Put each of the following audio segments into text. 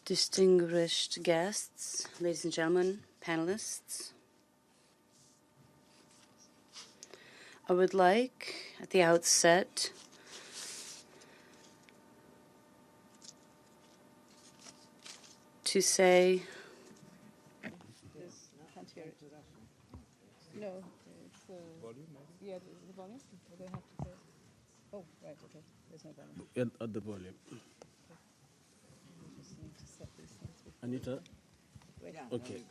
Distinguished guests, ladies and gentlemen, panelists, I would like, at the outset, to say... No, it's the volume. Yeah, the volume. We're going to have to say. Oh, right. Okay. There's no volume. At the volume. Okay. We just need to set these things. Anita. Wait. Yeah, okay.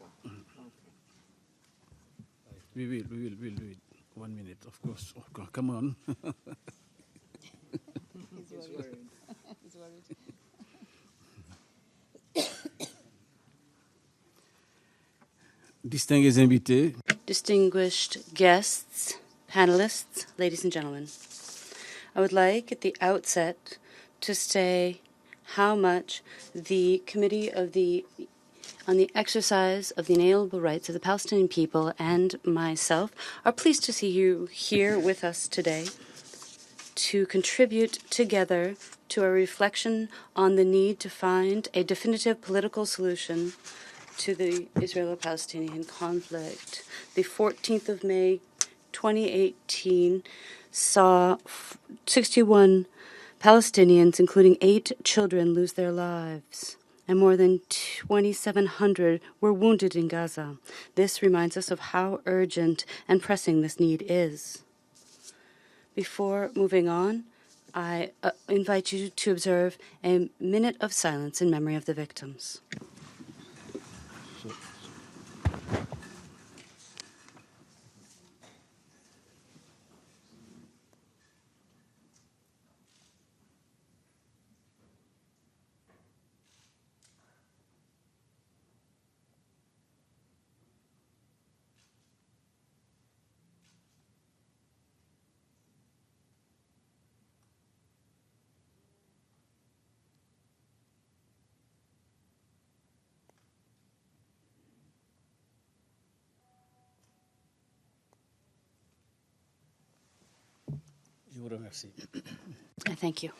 We will do it. 1 minute, of course. Come on. He's worried. He's worried. Distinguished invités. Distinguished guests, panelists, ladies and gentlemen, I would like at the outset to say how much the Committee on the Exercise of the Inalienable Rights of the Palestinian People and myself are pleased to see you here with us today to contribute together to a reflection on the need to find a definitive political solution to the Israelo-Palestinian conflict. The 14th of May, 2018, saw 61 Palestinians, including 8 children, lose their lives, and more than 2,700 were wounded in Gaza. This reminds us of how urgent and pressing this need is. Before moving on, I invite you to observe a minute of silence in memory of the victims. Thank you.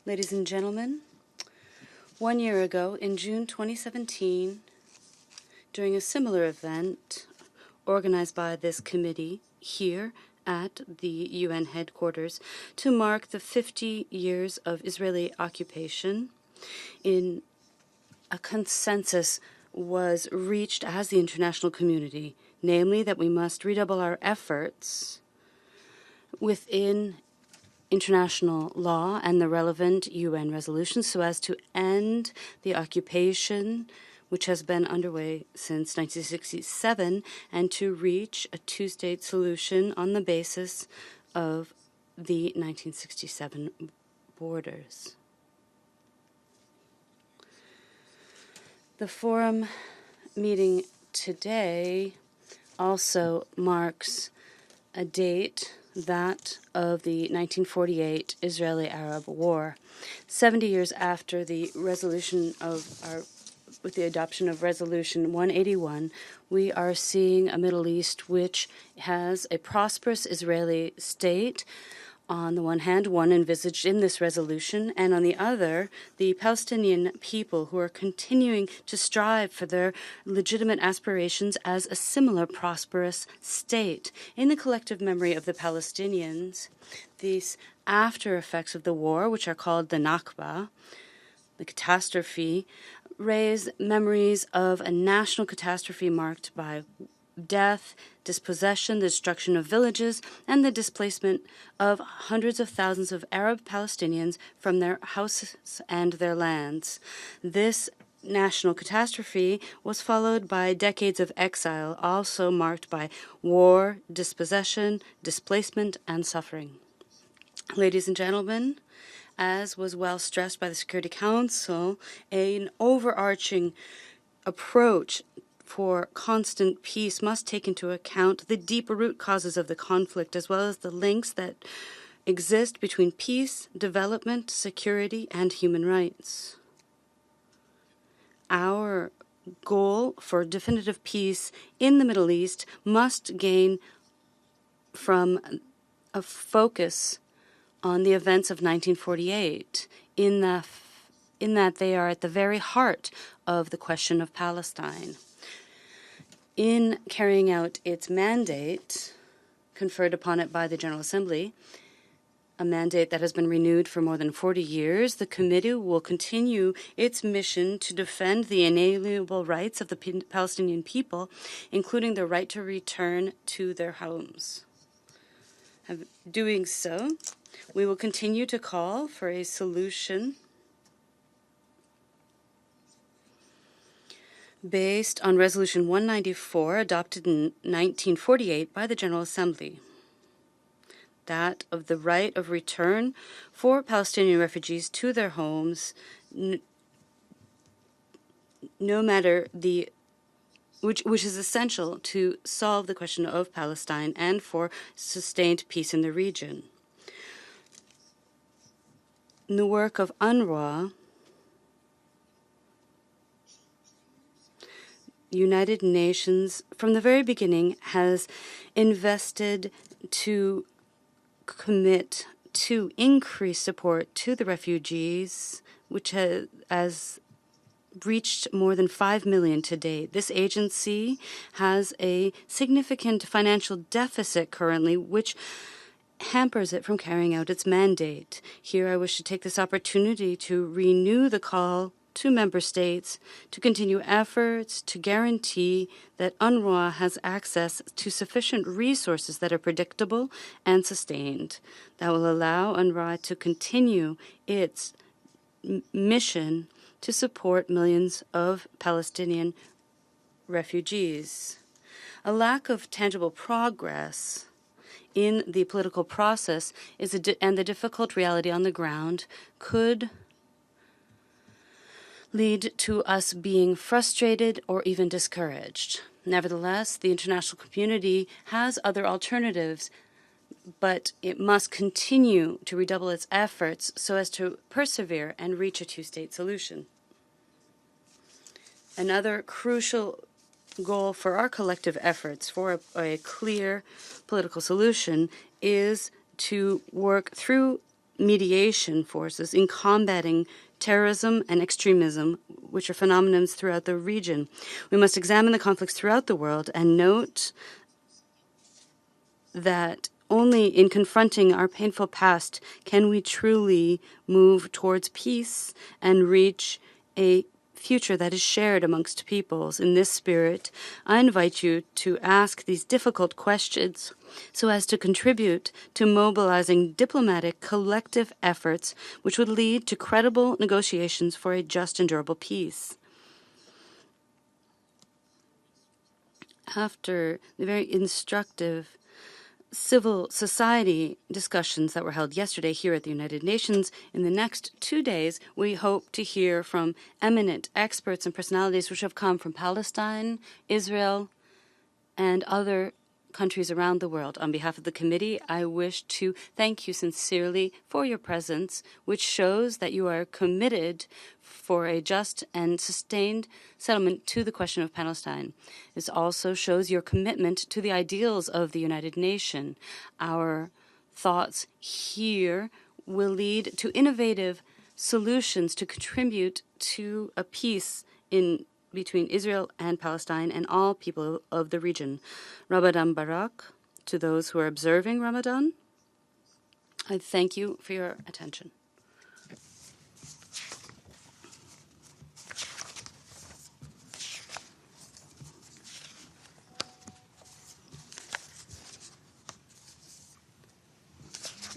Ladies and gentlemen, 1 year ago, in June 2017, during a similar event organized by this committee here at the UN headquarters to mark the 50 years of Israeli occupation, a consensus was reached as the international community, namely that we must redouble our efforts within international law and the relevant UN resolutions so as to end the occupation, which has been underway since 1967, and to reach a two-state solution on the basis of the 1967 borders. The forum meeting today also marks a date, that of the 1948 Israeli-Arab War. 70 years after the resolution with the adoption of Resolution 181, we are seeing a Middle East which has a prosperous Israeli state, on the one hand, one envisaged in this resolution, and on the other, the Palestinian people who are continuing to strive for their legitimate aspirations as a similar prosperous state. In the collective memory of the Palestinians, these after effects of the war, which are called the Nakba, the catastrophe, raise memories of a national catastrophe marked by death, dispossession, the destruction of villages, and the displacement of hundreds of thousands of Arab Palestinians from their houses and their lands. This national catastrophe was followed by decades of exile, also marked by war, dispossession, displacement, and suffering. Ladies and gentlemen, as was well stressed by the Security Council, an overarching approach for constant peace must take into account the deeper root causes of the conflict, as well as the links that exist between peace, development, security, and human rights. Our goal for definitive peace in the Middle East must gain from a focus on the events of 1948, in that they are at the very heart of the question of Palestine. In carrying out its mandate conferred upon it by the General Assembly, a mandate that has been renewed for more than 40 years, the committee will continue its mission to defend the inalienable rights of the Palestinian people, including the right to return to their homes. Doing so, we will continue to call for a solution based on Resolution 194 adopted in 1948 by the General Assembly, that of the right of return for Palestinian refugees to their homes, no matter which is essential to solve the question of Palestine and for sustained peace in the region. In the work of UNRWA, the United Nations, from the very beginning, has invested to commit to increase support to the refugees, which has reached more than 5 million to date. This agency has a significant financial deficit currently, which hampers it from carrying out its mandate. Here I wish to take this opportunity to renew the call to member states to continue efforts to guarantee that UNRWA has access to sufficient resources that are predictable and sustained, that will allow UNRWA to continue its mission to support millions of Palestinian refugees. A lack of tangible progress in the political process and the difficult reality on the ground could lead to us being frustrated or even discouraged. Nevertheless, the international community has other alternatives, but it must continue to redouble its efforts so as to persevere and reach a two-state solution. Another crucial goal for our collective efforts for a clear political solution is to work through mediation forces in combating terrorism and extremism, which are phenomena throughout the region. We must examine the conflicts throughout the world and note that only in confronting our painful past can we truly move towards peace and reach a future that is shared amongst peoples. In this spirit, I invite you to ask these difficult questions so as to contribute to mobilizing diplomatic collective efforts which would lead to credible negotiations for a just and durable peace. After the very instructive civil society discussions that were held yesterday here at the United Nations, in the next 2 days, we hope to hear from eminent experts and personalities which have come from Palestine, Israel, and other countries around the world. On behalf of the committee, I wish to thank you sincerely for your presence, which shows that you are committed for a just and sustained settlement to the question of Palestine. This also shows your commitment to the ideals of the United Nations. Our thoughts here will lead to innovative solutions to contribute to a peace between Israel and Palestine and all people of the region. Ramadan Barak to those who are observing Ramadan. I thank you for your attention.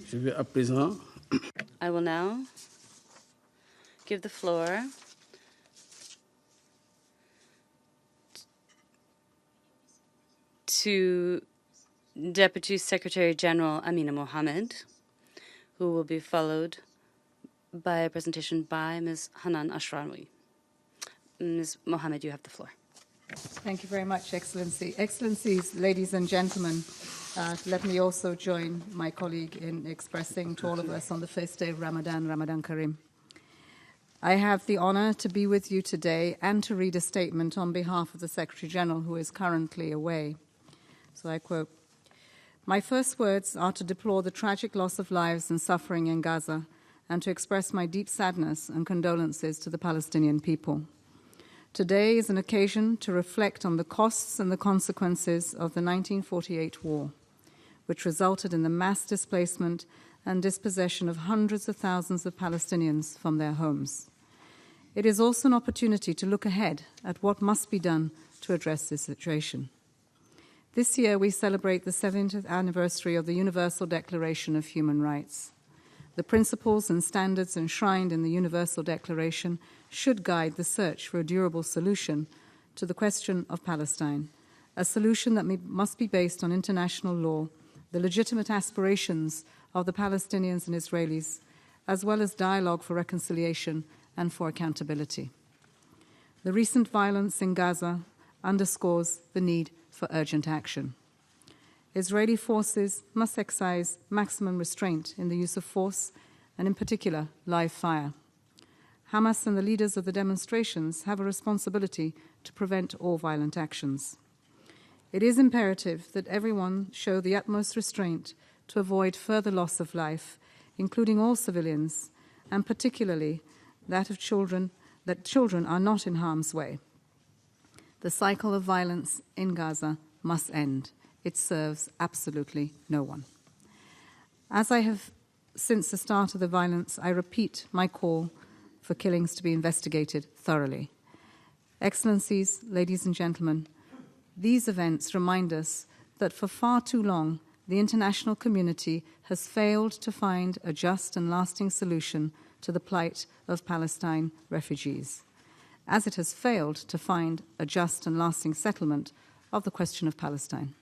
Je vais à présent I will now give the floor to Deputy Secretary General Amina Mohammed, who will be followed by a presentation by Ms. Hanan Ashrawi. Ms. Mohammed, you have the floor. Thank you very much, Excellency. Excellencies, ladies and gentlemen, let me also join my colleague in expressing to all of us on the first day of Ramadan, Ramadan Kareem. I have the honor to be with you today and to read a statement on behalf of the Secretary General, who is currently away. So I quote, "My first words are to deplore the tragic loss of lives and suffering in Gaza and to express my deep sadness and condolences to the Palestinian people. Today is an occasion to reflect on the costs and the consequences of the 1948 war, which resulted in the mass displacement and dispossession of hundreds of thousands of Palestinians from their homes. It is also an opportunity to look ahead at what must be done to address this situation. This year we celebrate the 70th anniversary of the Universal Declaration of Human Rights. The principles and standards enshrined in the Universal Declaration should guide the search for a durable solution to the question of Palestine, a solution that must be based on international law, the legitimate aspirations of the Palestinians and Israelis, as well as dialogue for reconciliation and for accountability. The recent violence in Gaza underscores the need for urgent action. Israeli forces must exercise maximum restraint in the use of force, and in particular, live fire. Hamas and the leaders of the demonstrations have a responsibility to prevent all violent actions. It is imperative that everyone show the utmost restraint to avoid further loss of life, including all civilians, and particularly that children are not in harm's way. The cycle of violence in Gaza must end. It serves absolutely no one. As I have since the start of the violence, I repeat my call for killings to be investigated thoroughly. Excellencies, ladies and gentlemen, these events remind us that for far too long, the international community has failed to find a just and lasting solution to the plight of Palestine refugees, as it has failed to find a just and lasting settlement of the question of Palestine.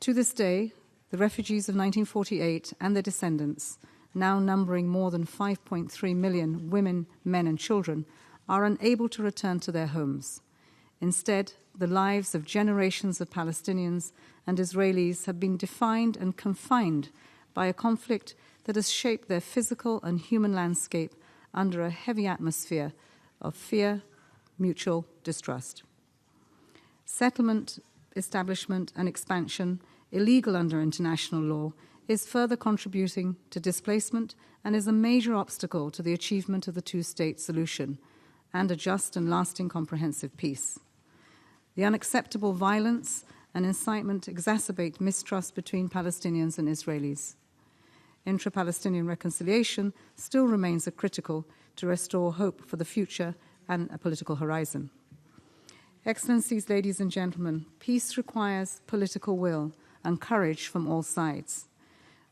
To this day, the refugees of 1948 and their descendants, now numbering more than 5.3 million women, men, and children, are unable to return to their homes. Instead, the lives of generations of Palestinians and Israelis have been defined and confined by a conflict that has shaped their physical and human landscape under a heavy atmosphere of fear, mutual distrust. Settlement, establishment, and expansion, illegal under international law, is further contributing to displacement and is a major obstacle to the achievement of the two-state solution and a just and lasting comprehensive peace. The unacceptable violence and incitement exacerbate mistrust between Palestinians and Israelis. Intra-Palestinian reconciliation still remains critical to restore hope for the future and a political horizon. Excellencies, ladies and gentlemen, peace requires political will and courage from all sides.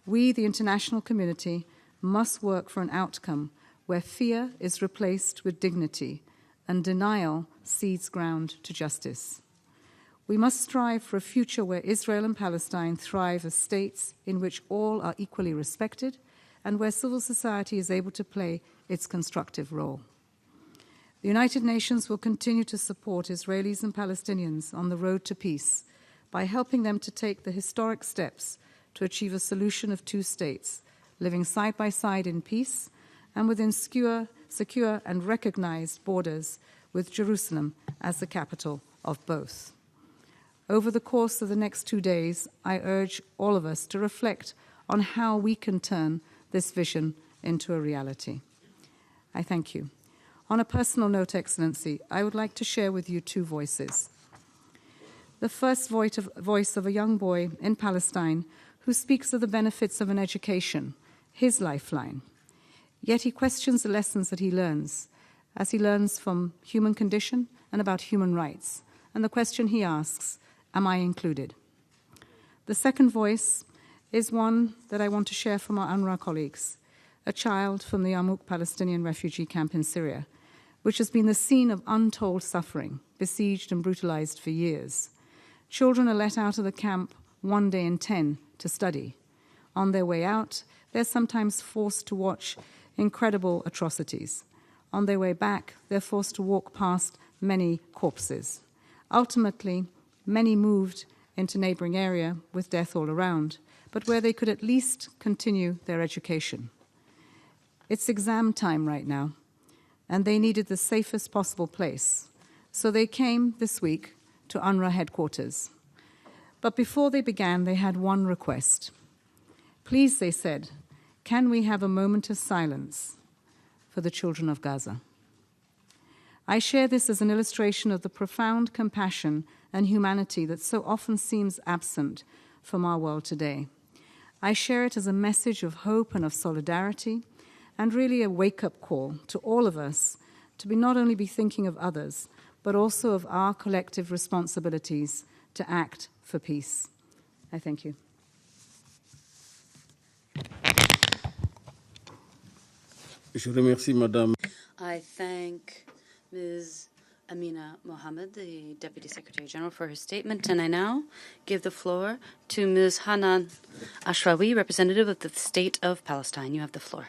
We, the international community, must work for an outcome where fear is replaced with dignity and denial cedes ground to justice. We must strive for a future where Israel and Palestine thrive as states in which all are equally respected and where civil society is able to play its constructive role. The United Nations will continue to support Israelis and Palestinians on the road to peace by helping them to take the historic steps to achieve a solution of two states, living side by side in peace and within secure and recognized borders with Jerusalem as the capital of both. Over the course of the next 2 days, I urge all of us to reflect on how we can turn this vision into a reality. I thank you. On a personal note, Excellency, I would like to share with you two voices. The first voice of a young boy in Palestine who speaks of the benefits of an education, his lifeline. Yet he questions the lessons that he learns, as he learns from human condition and about human rights. And the question he asks, am I included? The second voice is one that I want to share from our UNRWA colleagues, a child from the Yarmouk Palestinian refugee camp in Syria, which has been the scene of untold suffering, besieged and brutalized for years. Children are let out of the camp 1 day in 10 to study. On their way out, they're sometimes forced to watch incredible atrocities. On their way back, they're forced to walk past many corpses. Ultimately, many moved into neighboring area with death all around, but where they could at least continue their education. It's exam time right now. and they needed the safest possible place. So they came this week to UNRWA headquarters. But before they began, they had one request. Please, they said, can we have a moment of silence for the children of Gaza? I share this as an illustration of the profound compassion and humanity that so often seems absent from our world today. I share it as a message of hope and of solidarity, and really a wake-up call to all of us to not only be thinking of others, but also of our collective responsibilities to act for peace. I thank you. Je remercie Madame. I thank Ms. Amina Mohammed, the Deputy Secretary General, for her statement, and I now give the floor to Ms. Hanan Ashrawi, representative of the State of Palestine. You have the floor.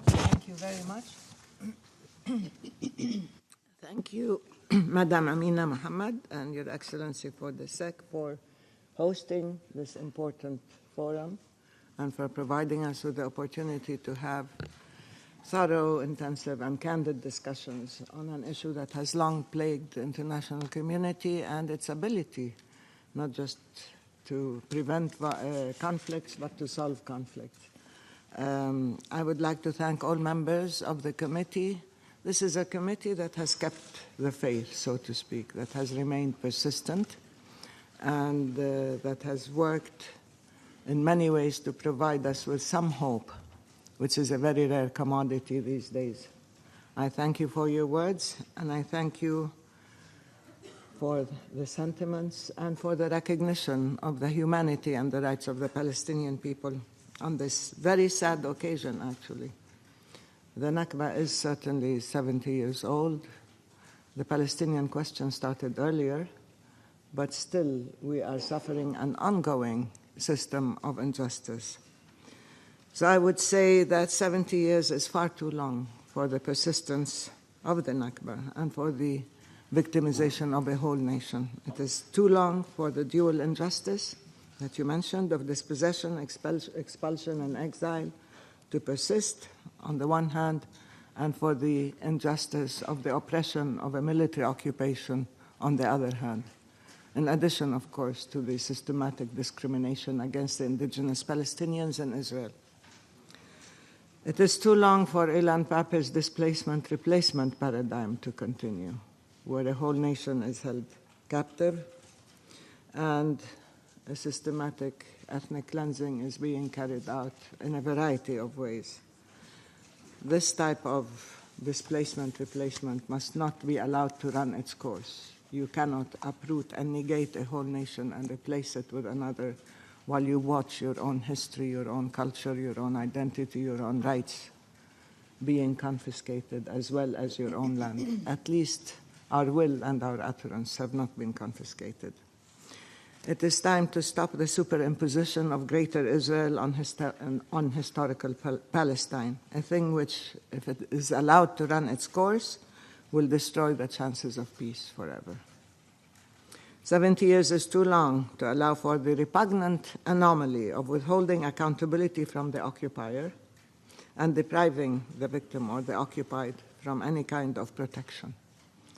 Thank you very much. Thank you, Madam Amina Mohammed and Your Excellency for the Seck for hosting this important forum and for providing us with the opportunity to have thorough, intensive, and candid discussions on an issue that has long plagued the international community and its ability not just to prevent conflicts, but to solve conflicts. I would like to thank all members of the committee. This is a committee that has kept the faith, so to speak, that has remained persistent, and that has worked in many ways to provide us with some hope, which is a very rare commodity these days. I thank you for your words, and I thank you for the sentiments and for the recognition of the humanity and the rights of the Palestinian people on this very sad occasion, actually. The Nakba is certainly 70 years old. The Palestinian question started earlier, but still we are suffering an ongoing system of injustice. So I would say that 70 years is far too long for the persistence of the Nakba and for the victimization of a whole nation. It is too long for the dual injustice that you mentioned of dispossession, expulsion, and exile to persist on the one hand, and for the injustice of the oppression of a military occupation on the other hand. In addition, of course, to the systematic discrimination against the indigenous Palestinians in Israel. It is too long for Ilan Pappé's displacement-replacement paradigm to continue, where a whole nation is held captive and a systematic ethnic cleansing is being carried out in a variety of ways. This type of displacement-replacement must not be allowed to run its course. You cannot uproot and negate a whole nation and replace it with another while you watch your own history, your own culture, your own identity, your own rights being confiscated, as well as your own land. At least our will and our utterance have not been confiscated. It is time to stop the superimposition of Greater Israel on historical Palestine, a thing which, if it is allowed to run its course, will destroy the chances of peace forever. 70 years is too long to allow for the repugnant anomaly of withholding accountability from the occupier and depriving the victim or the occupied from any kind of protection.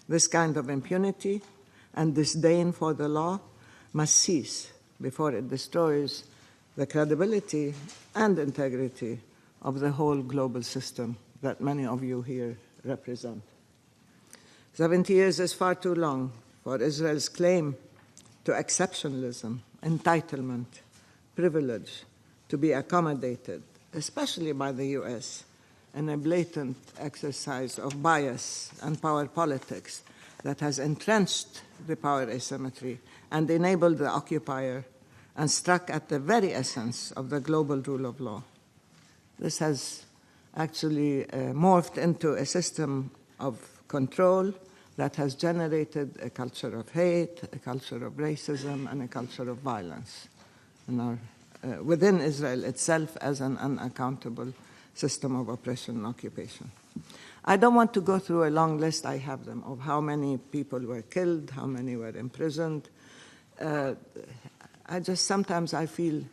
This kind of impunity and disdain for the law must cease before it destroys the credibility and integrity of the whole global system that many of you here represent. 70 years is far too long for Israel's claim to exceptionalism, entitlement, privilege to be accommodated, especially by the US, in a blatant exercise of bias and power politics that has entrenched the power asymmetry and enabled the occupier and struck at the very essence of the global rule of law. This has actually morphed into a system of control that has generated a culture of hate, a culture of racism, and a culture of violence within Israel itself as an unaccountable system of oppression and occupation. I don't want to go through a long list, I have them, of how many people were killed, how many were imprisoned. Sometimes I feel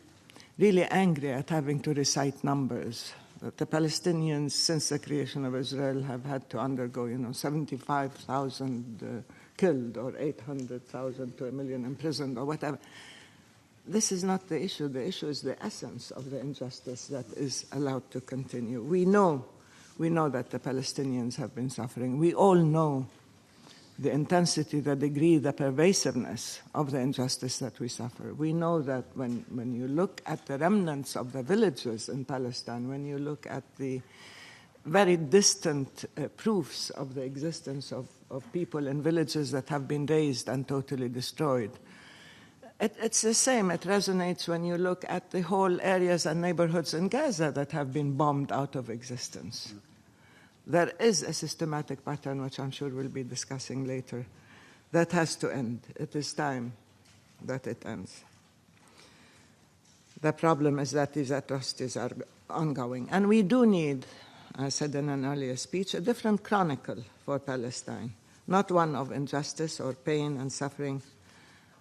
really angry at having to recite numbers that the Palestinians, since the creation of Israel, have had to undergo, 75,000 killed, or 800,000 to 1 million imprisoned, or whatever. This is not the issue. The issue is the essence of the injustice that is allowed to continue. We know that the Palestinians have been suffering. We all know the intensity, the degree, the pervasiveness of the injustice that we suffer. We know that when you look at the remnants of the villages in Palestine, when you look at the very distant proofs of the existence of people in villages that have been razed and totally destroyed, it's the same. It resonates when you look at the whole areas and neighborhoods in Gaza that have been bombed out of existence. There is a systematic pattern, which I'm sure we'll be discussing later, that has to end. It is time that it ends. The problem is that these atrocities are ongoing. And we do need, I said in an earlier speech, a different chronicle for Palestine, not one of injustice or pain and suffering,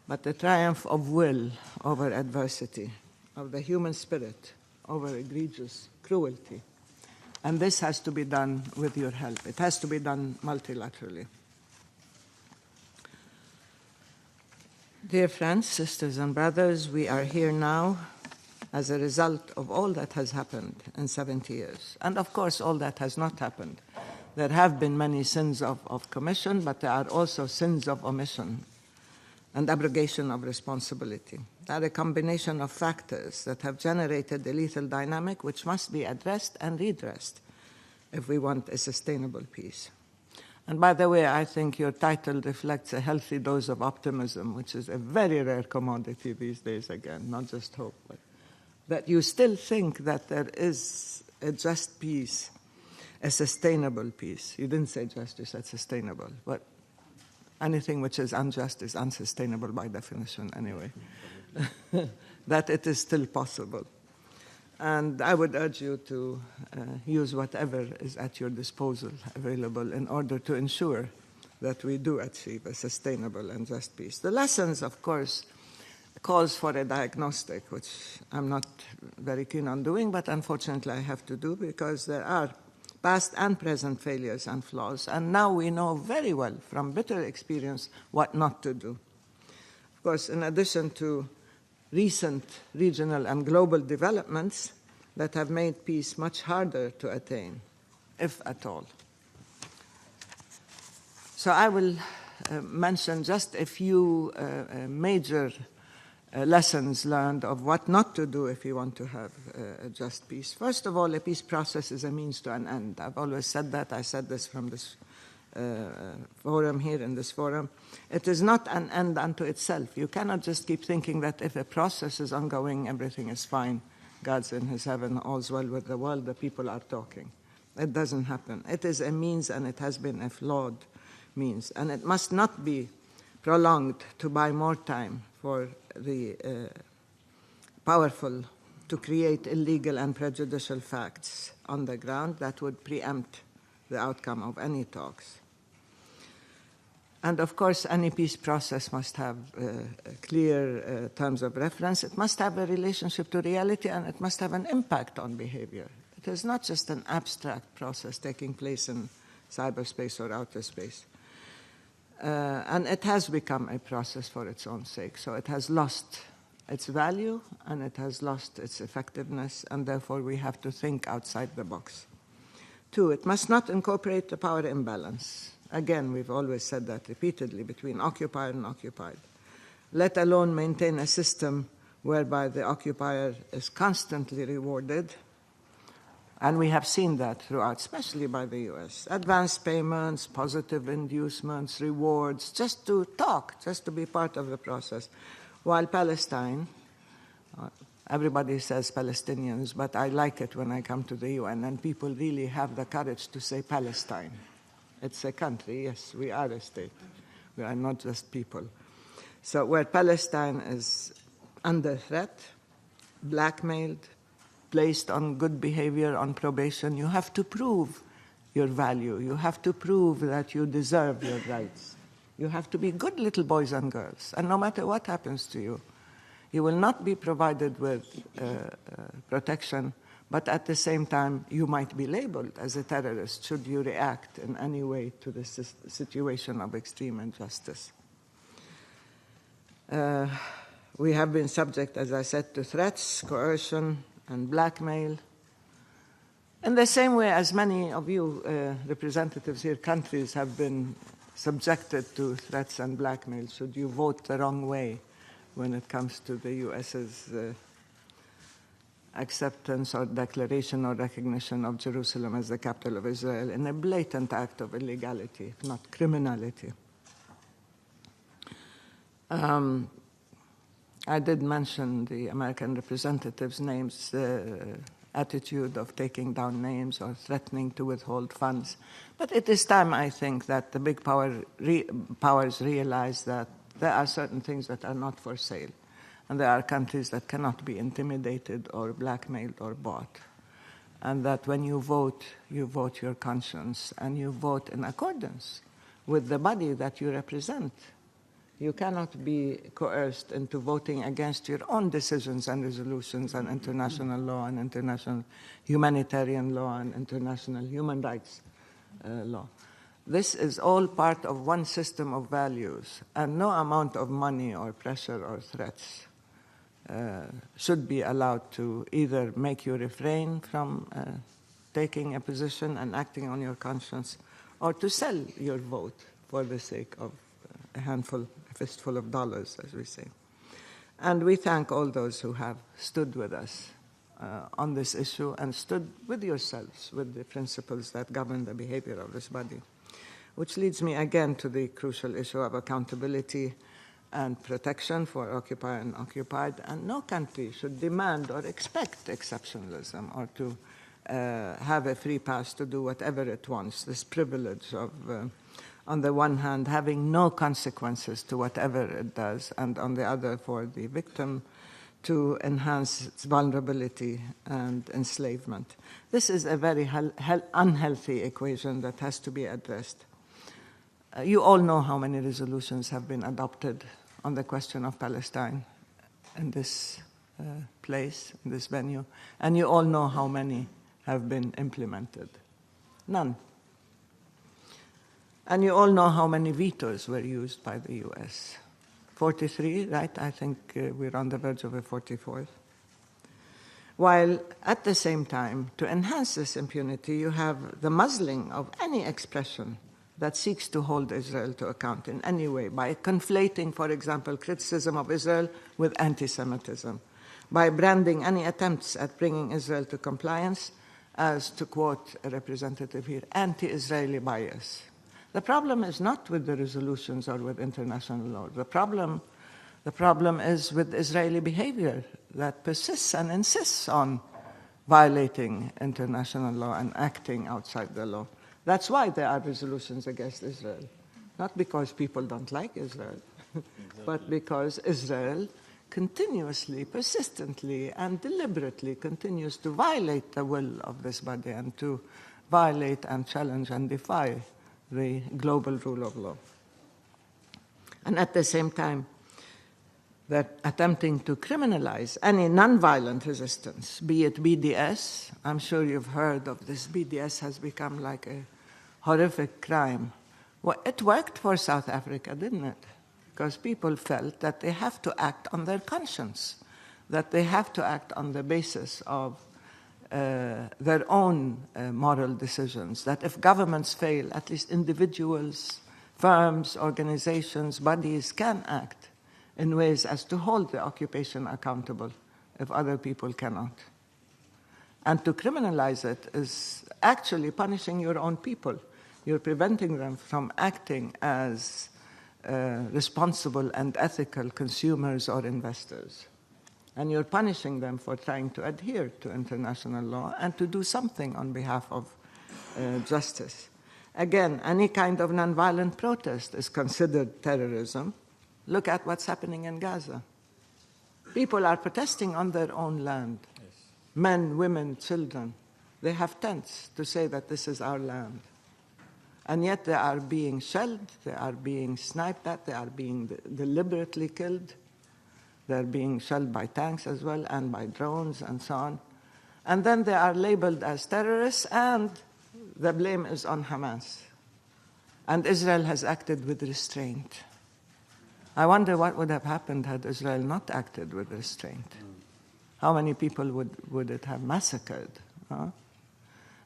but the triumph of will over adversity, of the human spirit over egregious cruelty. And this has to be done with your help. It has to be done multilaterally. Dear friends, sisters, and brothers, we are here now as a result of all that has happened in 70 years. And of course, all that has not happened. There have been many sins of commission, but there are also sins of omission and abrogation of responsibility. They are a combination of factors that have generated a lethal dynamic which must be addressed and redressed if we want a sustainable peace. And by the way, I think your title reflects a healthy dose of optimism, which is a very rare commodity these days, again, not just hope, but that you still think that there is a just peace, a sustainable peace. You didn't say just, you said sustainable, but anything which is unjust is unsustainable by definition anyway. That it is still possible. And I would urge you to use whatever is at your disposal available in order to ensure that we do achieve a sustainable and just peace. The lessons, of course, calls for a diagnostic, which I'm not very keen on doing, but unfortunately I have to do because there are past and present failures and flaws, and now we know very well from bitter experience what not to do. Of course, in addition to recent regional and global developments that have made peace much harder to attain, if at all. So I will mention just a few major lessons learned of what not to do if you want to have a just peace. First of all, a peace process is a means to an end. I've always said that. I said this from this forum here in this forum. It is not an end unto itself. You cannot just keep thinking that if a process is ongoing, everything is fine. God's in his heaven, all's well with the world, the people are talking. It doesn't happen. It is a means, and it has been a flawed means. And it must not be prolonged to buy more time for the powerful to create illegal and prejudicial facts on the ground that would preempt the outcome of any talks. And of course, any peace process must have clear terms of reference. It must have a relationship to reality, and it must have an impact on behavior. It is not just an abstract process taking place in cyberspace or outer space. And it has become a process for its own sake. So it has lost its value, and it has lost its effectiveness, and therefore we have to think outside the box. 2, it must not incorporate the power imbalance. Again, we've always said that repeatedly, between occupier and occupied, let alone maintain a system whereby the occupier is constantly rewarded. And we have seen that throughout, especially by the US. Advance payments, positive inducements, rewards, just to talk, just to be part of the process. While Palestine, everybody says Palestinians, but I like it when I come to the UN and people really have the courage to say Palestine. It's a country, yes, we are a state. We are not just people. So where Palestine is under threat, blackmailed, placed on good behavior, on probation, you have to prove your value. You have to prove that you deserve your rights. You have to be good little boys and girls. And no matter what happens to you, you will not be provided with protection But at the same time, you might be labeled as a terrorist should you react in any way to this situation of extreme injustice. We have been subject, as I said, to threats, coercion, and blackmail. In the same way as many of you representatives here, countries have been subjected to threats and blackmail should you vote the wrong way when it comes to the US's acceptance or declaration or recognition of Jerusalem as the capital of Israel in a blatant act of illegality, if not criminality. I did mention the American representatives' names, attitude of taking down names or threatening to withhold funds. But it is time, I think, that the big powers realize that there are certain things that are not for sale. And there are countries that cannot be intimidated or blackmailed or bought. And that when you vote your conscience, and you vote in accordance with the body that you represent. You cannot be coerced into voting against your own decisions and resolutions and international law and international humanitarian law and international human rights law. This is all part of one system of values, and no amount of money or pressure or threats should be allowed to either make you refrain from taking a position and acting on your conscience, or to sell your vote for the sake of a fistful of dollars, as we say. And we thank all those who have stood with us on this issue and stood with yourselves, with the principles that govern the behavior of this body. Which leads me again to the crucial issue of accountability and protection for occupier and occupied. And no country should demand or expect exceptionalism or to have a free pass to do whatever it wants, this privilege of on the one hand, having no consequences to whatever it does, and on the other, for the victim to enhance its vulnerability and enslavement. This is a very unhealthy equation that has to be addressed. You all know how many resolutions have been adopted on the question of Palestine in this place, in this venue, and you all know how many have been implemented. None. And you all know how many vetoes were used by the US. 43, right? I think we're on the verge of a 44th. While at the same time, to enhance this impunity, you have the muzzling of any expression that seeks to hold Israel to account in any way by conflating, for example, criticism of Israel with anti-Semitism, by branding any attempts at bringing Israel to compliance as, to quote a representative here, anti-Israeli bias. The problem is not with the resolutions or with international law. The problem is with Israeli behavior that persists and insists on violating international law and acting outside the law. That's why there are resolutions against Israel. Not because people don't like Israel, but because Israel continuously, persistently, and deliberately continues to violate the will of this body and to violate and challenge and defy the global rule of law. And at the same time, they're attempting to criminalize any nonviolent resistance, be it BDS. I'm sure you've heard of this. BDS has become like a horrific crime. Well, it worked for South Africa, didn't it? Because people felt that they have to act on their conscience, that they have to act on the basis of their own moral decisions, that if governments fail, at least individuals, firms, organizations, bodies can act in ways as to hold the occupation accountable if other people cannot. And to criminalize it is actually punishing your own people. You're preventing them from acting as responsible and ethical consumers or investors. And you're punishing them for trying to adhere to international law and to do something on behalf of justice. Again, any kind of nonviolent protest is considered terrorism. Look at what's happening in Gaza. People are protesting on their own land. Yes. Men, women, children. They have tents to say that this is our land. And yet they are being shelled, they are being sniped at, they are being deliberately killed. They're being shelled by tanks as well and by drones and so on. And then they are labeled as terrorists, and the blame is on Hamas. And Israel has acted with restraint. I wonder what would have happened had Israel not acted with restraint. How many people would it have massacred? Huh?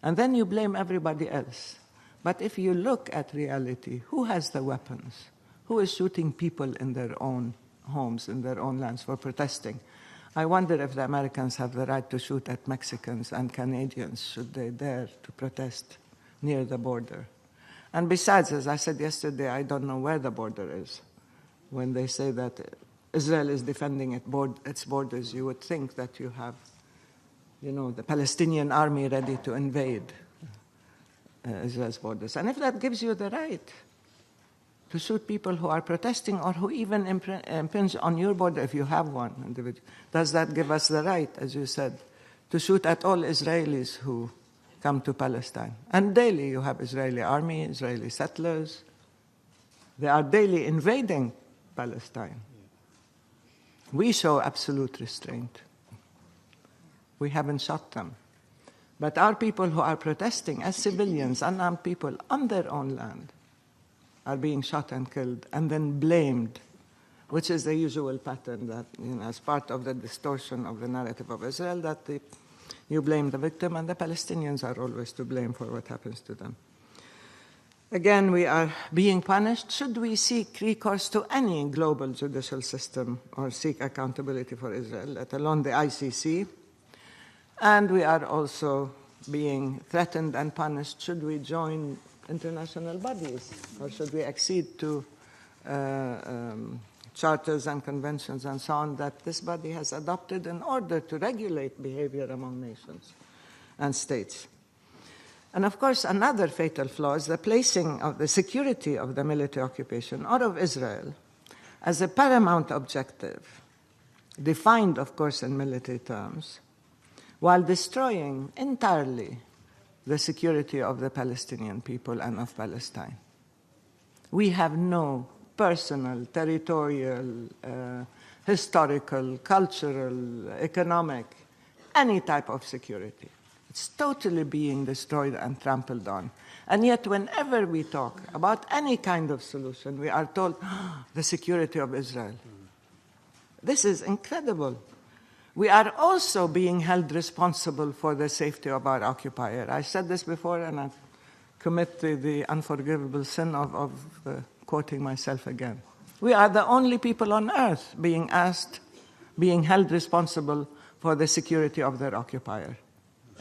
And then you blame everybody else. But if you look at reality, who has the weapons? Who is shooting people in their own homes, in their own lands for protesting? I wonder if the Americans have the right to shoot at Mexicans and Canadians should they dare to protest near the border. And besides, as I said yesterday, I don't know where the border is. When they say that Israel is defending its borders, you would think that you have, the Palestinian army ready to invade Israel's borders. And if that gives you the right to shoot people who are protesting or who even impinge on your border, if you have one individual, does that give us the right, as you said, to shoot at all Israelis who come to Palestine? And daily you have Israeli army, Israeli settlers. They are daily invading Palestine. We show absolute restraint. We haven't shot them. But our people who are protesting as civilians, unarmed people on their own land, are being shot and killed and then blamed, which is the usual pattern that, as part of the distortion of the narrative of Israel, that you blame the victim and the Palestinians are always to blame for what happens to them. Again, we are being punished. Should we seek recourse to any global judicial system or seek accountability for Israel, let alone the ICC? And we are also being threatened and punished should we join international bodies, or should we accede to charters and conventions and so on that this body has adopted in order to regulate behavior among nations and states. And of course, another fatal flaw is the placing of the security of the military occupation or of Israel as a paramount objective, defined, of course, in military terms, while destroying entirely the security of the Palestinian people and of Palestine. We have no personal, territorial, historical, cultural, economic, any type of security. It's totally being destroyed and trampled on. And yet, whenever we talk about any kind of solution, we are told, the security of Israel. This is incredible. We are also being held responsible for the safety of our occupier. I said this before, and I commit the unforgivable sin of quoting myself again. We are the only people on earth being held responsible for the security of their occupier,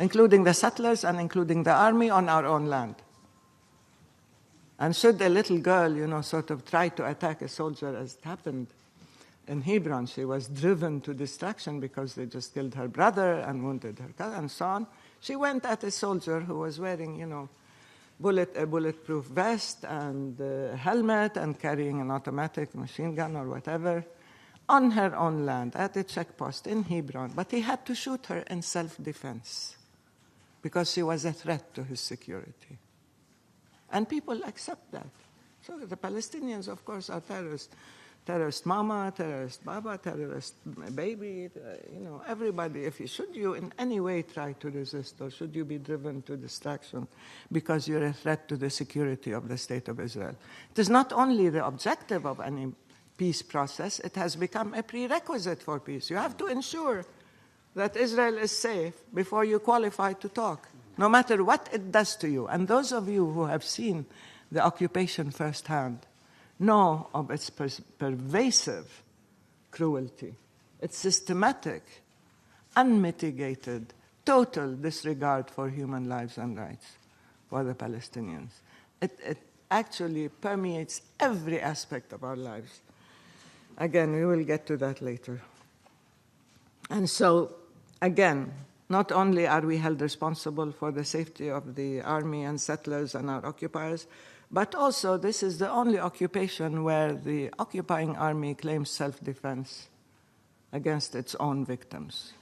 including the settlers and including the army on our own land. And should a little girl, sort of try to attack a soldier, as it happened in Hebron, she was driven to distraction because they just killed her brother and wounded her cousin and so on. She went at a soldier who was wearing, a bulletproof vest and a helmet and carrying an automatic machine gun or whatever on her own land at a checkpost in Hebron. But he had to shoot her in self-defense because she was a threat to his security. And people accept that. So the Palestinians, of course, are terrorists. Terrorist mama, terrorist baba, terrorist baby, everybody. Should you in any way try to resist, or should you be driven to distraction because you're a threat to the security of the State of Israel? It is not only the objective of any peace process, it has become a prerequisite for peace. You have to ensure that Israel is safe before you qualify to talk, no matter what it does to you. And those of you who have seen the occupation firsthand know of its pervasive cruelty, its systematic, unmitigated, total disregard for human lives and rights for the Palestinians. It actually permeates every aspect of our lives. Again, we will get to that later. And so, again, not only are we held responsible for the safety of the army and settlers and our occupiers, but also this is the only occupation where the occupying army claims self-defense against its own victims.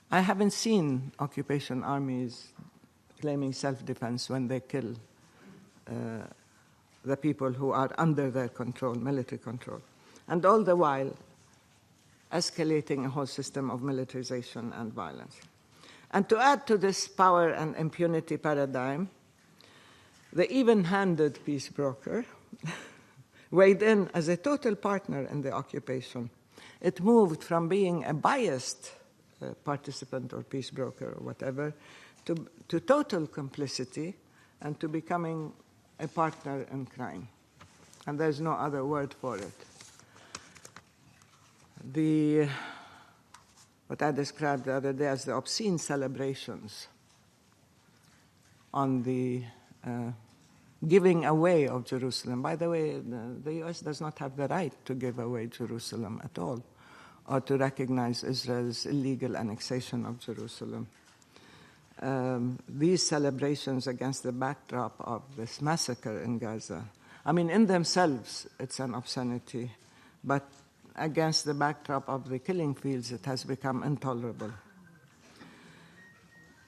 I haven't seen occupation armies claiming self-defense when they kill the people who are under their control, military control, and all the while escalating a whole system of militarization and violence. And to add to this power and impunity paradigm, the even-handed peace broker weighed in as a total partner in the occupation. It moved from being a biased participant or peace broker or whatever to total complicity and to becoming a partner in crime. And there's no other word for it. What I described the other day as the obscene celebrations on the giving away of Jerusalem. By the way, the U.S. does not have the right to give away Jerusalem at all, or to recognize Israel's illegal annexation of Jerusalem. These celebrations against the backdrop of this massacre in Gaza, I mean, in themselves, it's an obscenity, but against the backdrop of the killing fields, it has become intolerable.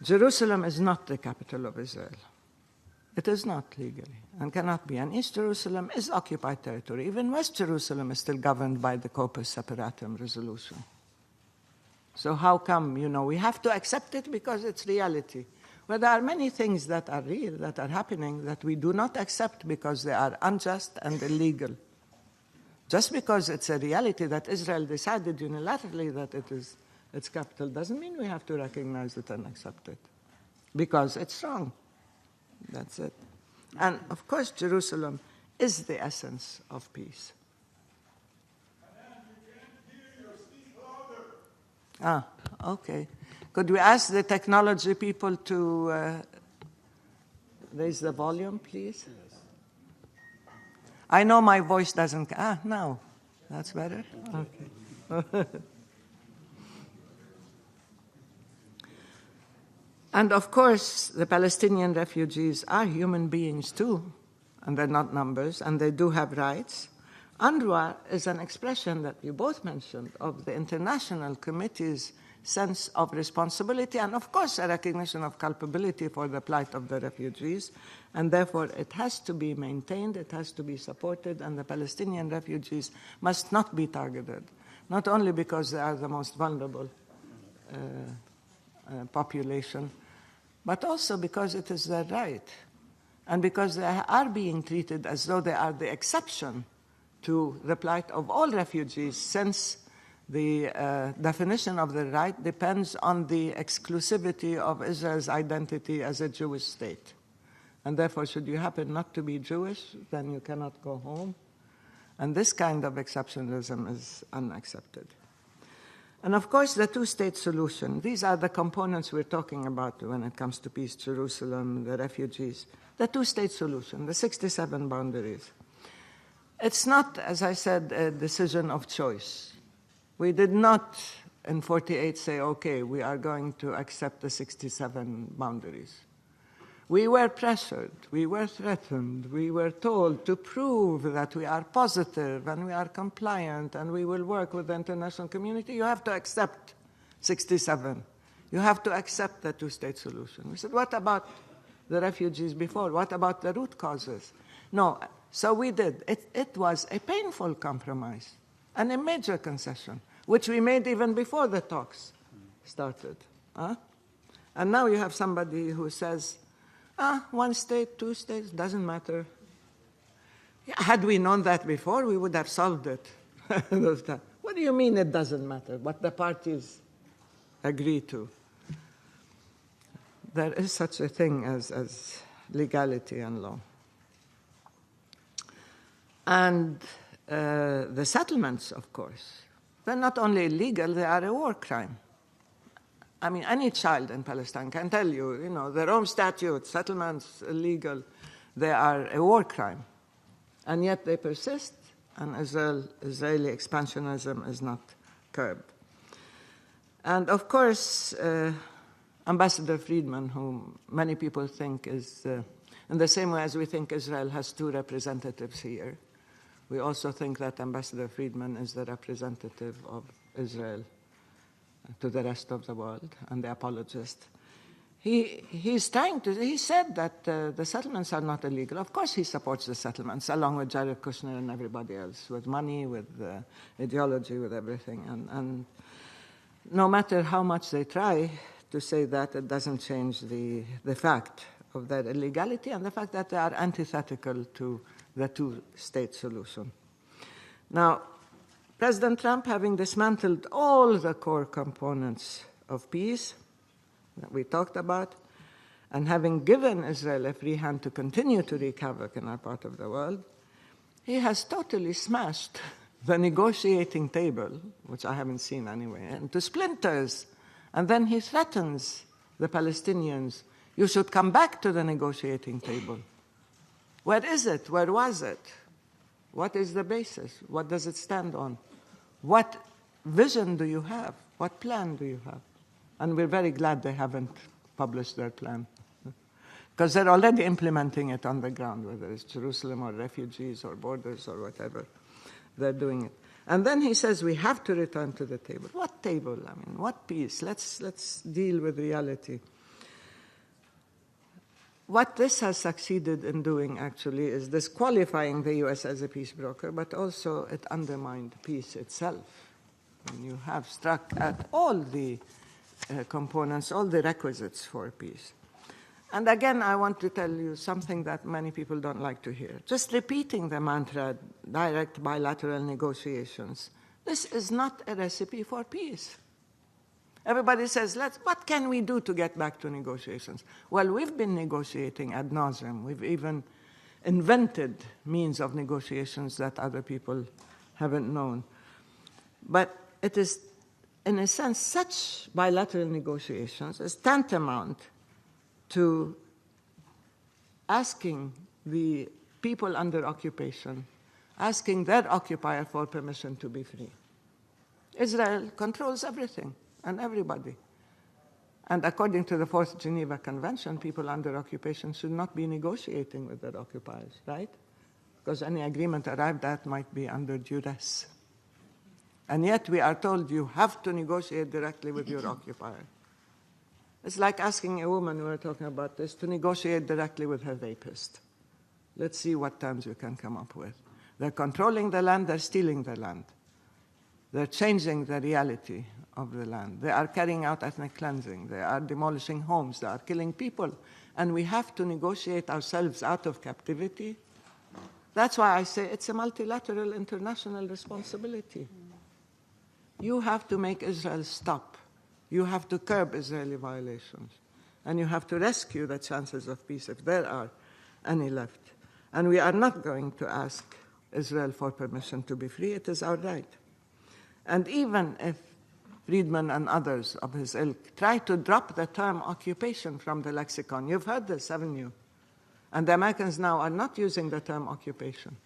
Jerusalem is not the capital of Israel. It is not legally and cannot be. And East Jerusalem is occupied territory. Even West Jerusalem is still governed by the Corpus Separatum resolution. So how come, we have to accept it because it's reality. Well, there are many things that are real, that are happening, that we do not accept because they are unjust and illegal. Just because it's a reality that Israel decided unilaterally that it is its capital doesn't mean we have to recognize it and accept it. Because it's wrong. That's it. And, of course, Jerusalem is the essence of peace. Okay. Could we ask the technology people to raise the volume, please? I know my voice doesn't... now. That's better? Okay. And of course, the Palestinian refugees are human beings too, and they're not numbers, and they do have rights. UNRWA is an expression that you both mentioned of the international committee's sense of responsibility and, of course, a recognition of culpability for the plight of the refugees. And therefore, it has to be maintained, it has to be supported, and the Palestinian refugees must not be targeted, not only because they are the most vulnerable population, but also because it is their right, and because they are being treated as though they are the exception to the plight of all refugees, since the definition of the right depends on the exclusivity of Israel's identity as a Jewish state. And therefore, should you happen not to be Jewish, then you cannot go home. And this kind of exceptionalism is unaccepted. And of course, the two-state solution. These are the components we're talking about when it comes to peace, Jerusalem, the refugees. The two-state solution, the 67 boundaries. It's not, as I said, a decision of choice. We did not, in 48, say, okay, we are going to accept the 67 boundaries. We were pressured, we were threatened, we were told to prove that we are positive and we are compliant and we will work with the international community. You have to accept 67. You have to accept the two-state solution. We said, what about the refugees before? What about the root causes? No, so we did. It was a painful compromise and a major concession, which we made even before the talks started. And now you have somebody who says, one state, two states, doesn't matter. Yeah, had we known that before, we would have solved it. What do you mean it doesn't matter? What the parties agree to. There is such a thing as legality and law. And the settlements, of course, they're not only illegal, they are a war crime. I mean, any child in Palestine can tell you, the Rome Statute, settlements, illegal, they are a war crime. And yet they persist, and Israeli expansionism is not curbed. And of course, Ambassador Friedman, whom many people think is, in the same way as we think Israel has two representatives here, we also think that Ambassador Friedman is the representative of Israel to the rest of the world, and the apologist. He said that the settlements are not illegal. Of course he supports the settlements, along with Jared Kushner and everybody else, with money, with ideology, with everything. And no matter how much they try to say that, it doesn't change the fact of their illegality and the fact that they are antithetical to the two-state solution. Now, President Trump, having dismantled all the core components of peace that we talked about, and having given Israel a free hand to continue to wreak havoc in our part of the world, he has totally smashed the negotiating table, which I haven't seen anyway, into splinters. And then he threatens the Palestinians, you should come back to the negotiating table. Where is it? Where was it? What is the basis? What does it stand on? What vision do you have? What plan do you have? And we're very glad they haven't published their plan, because they're already implementing it on the ground, whether it's Jerusalem or refugees or borders or whatever. They're doing it. And then he says we have to return to the table. What table? I mean, what peace? Let's deal with reality. What this has succeeded in doing, actually, is disqualifying the U.S. as a peace broker, but also it undermined peace itself. And you have struck at all the components, all the requisites for peace. And again, I want to tell you something that many people don't like to hear. Just repeating the mantra, direct bilateral negotiations, this is not a recipe for peace. Everybody says, what can we do to get back to negotiations? Well, we've been negotiating ad nauseum. We've even invented means of negotiations that other people haven't known. But it is, in a sense, such bilateral negotiations is tantamount to asking the people under occupation, asking their occupier for permission to be free. Israel controls everything and everybody. And according to the Fourth Geneva Convention, people under occupation should not be negotiating with their occupiers, right? Because any agreement arrived at might be under duress. And yet we are told you have to negotiate directly with your occupier. It's like asking a woman, we were talking about this, to negotiate directly with her rapist. Let's see what terms you can come up with. They're controlling the land, they're stealing the land. They're changing the reality of the land. They are carrying out ethnic cleansing. They are demolishing homes. They are killing people. And we have to negotiate ourselves out of captivity. That's why I say it's a multilateral international responsibility. You have to make Israel stop. You have to curb Israeli violations. And you have to rescue the chances of peace if there are any left. And we are not going to ask Israel for permission to be free. It is our right. And even if Friedman and others of his ilk try to drop the term occupation from the lexicon, you've heard this, haven't you? And the Americans now are not using the term occupation.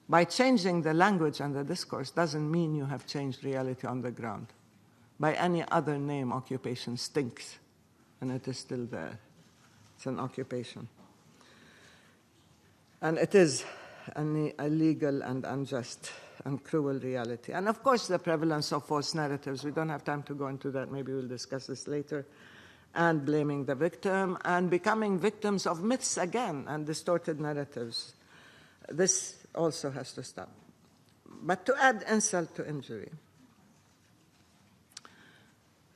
By changing the language and the discourse doesn't mean you have changed reality on the ground. By any other name, occupation stinks, and it is still there. It's an occupation. And it is an illegal and unjust and cruel reality. And of course, the prevalence of false narratives, we don't have time to go into that, maybe we'll discuss this later, and blaming the victim, and becoming victims of myths again, and distorted narratives. This also has to stop. But to add insult to injury,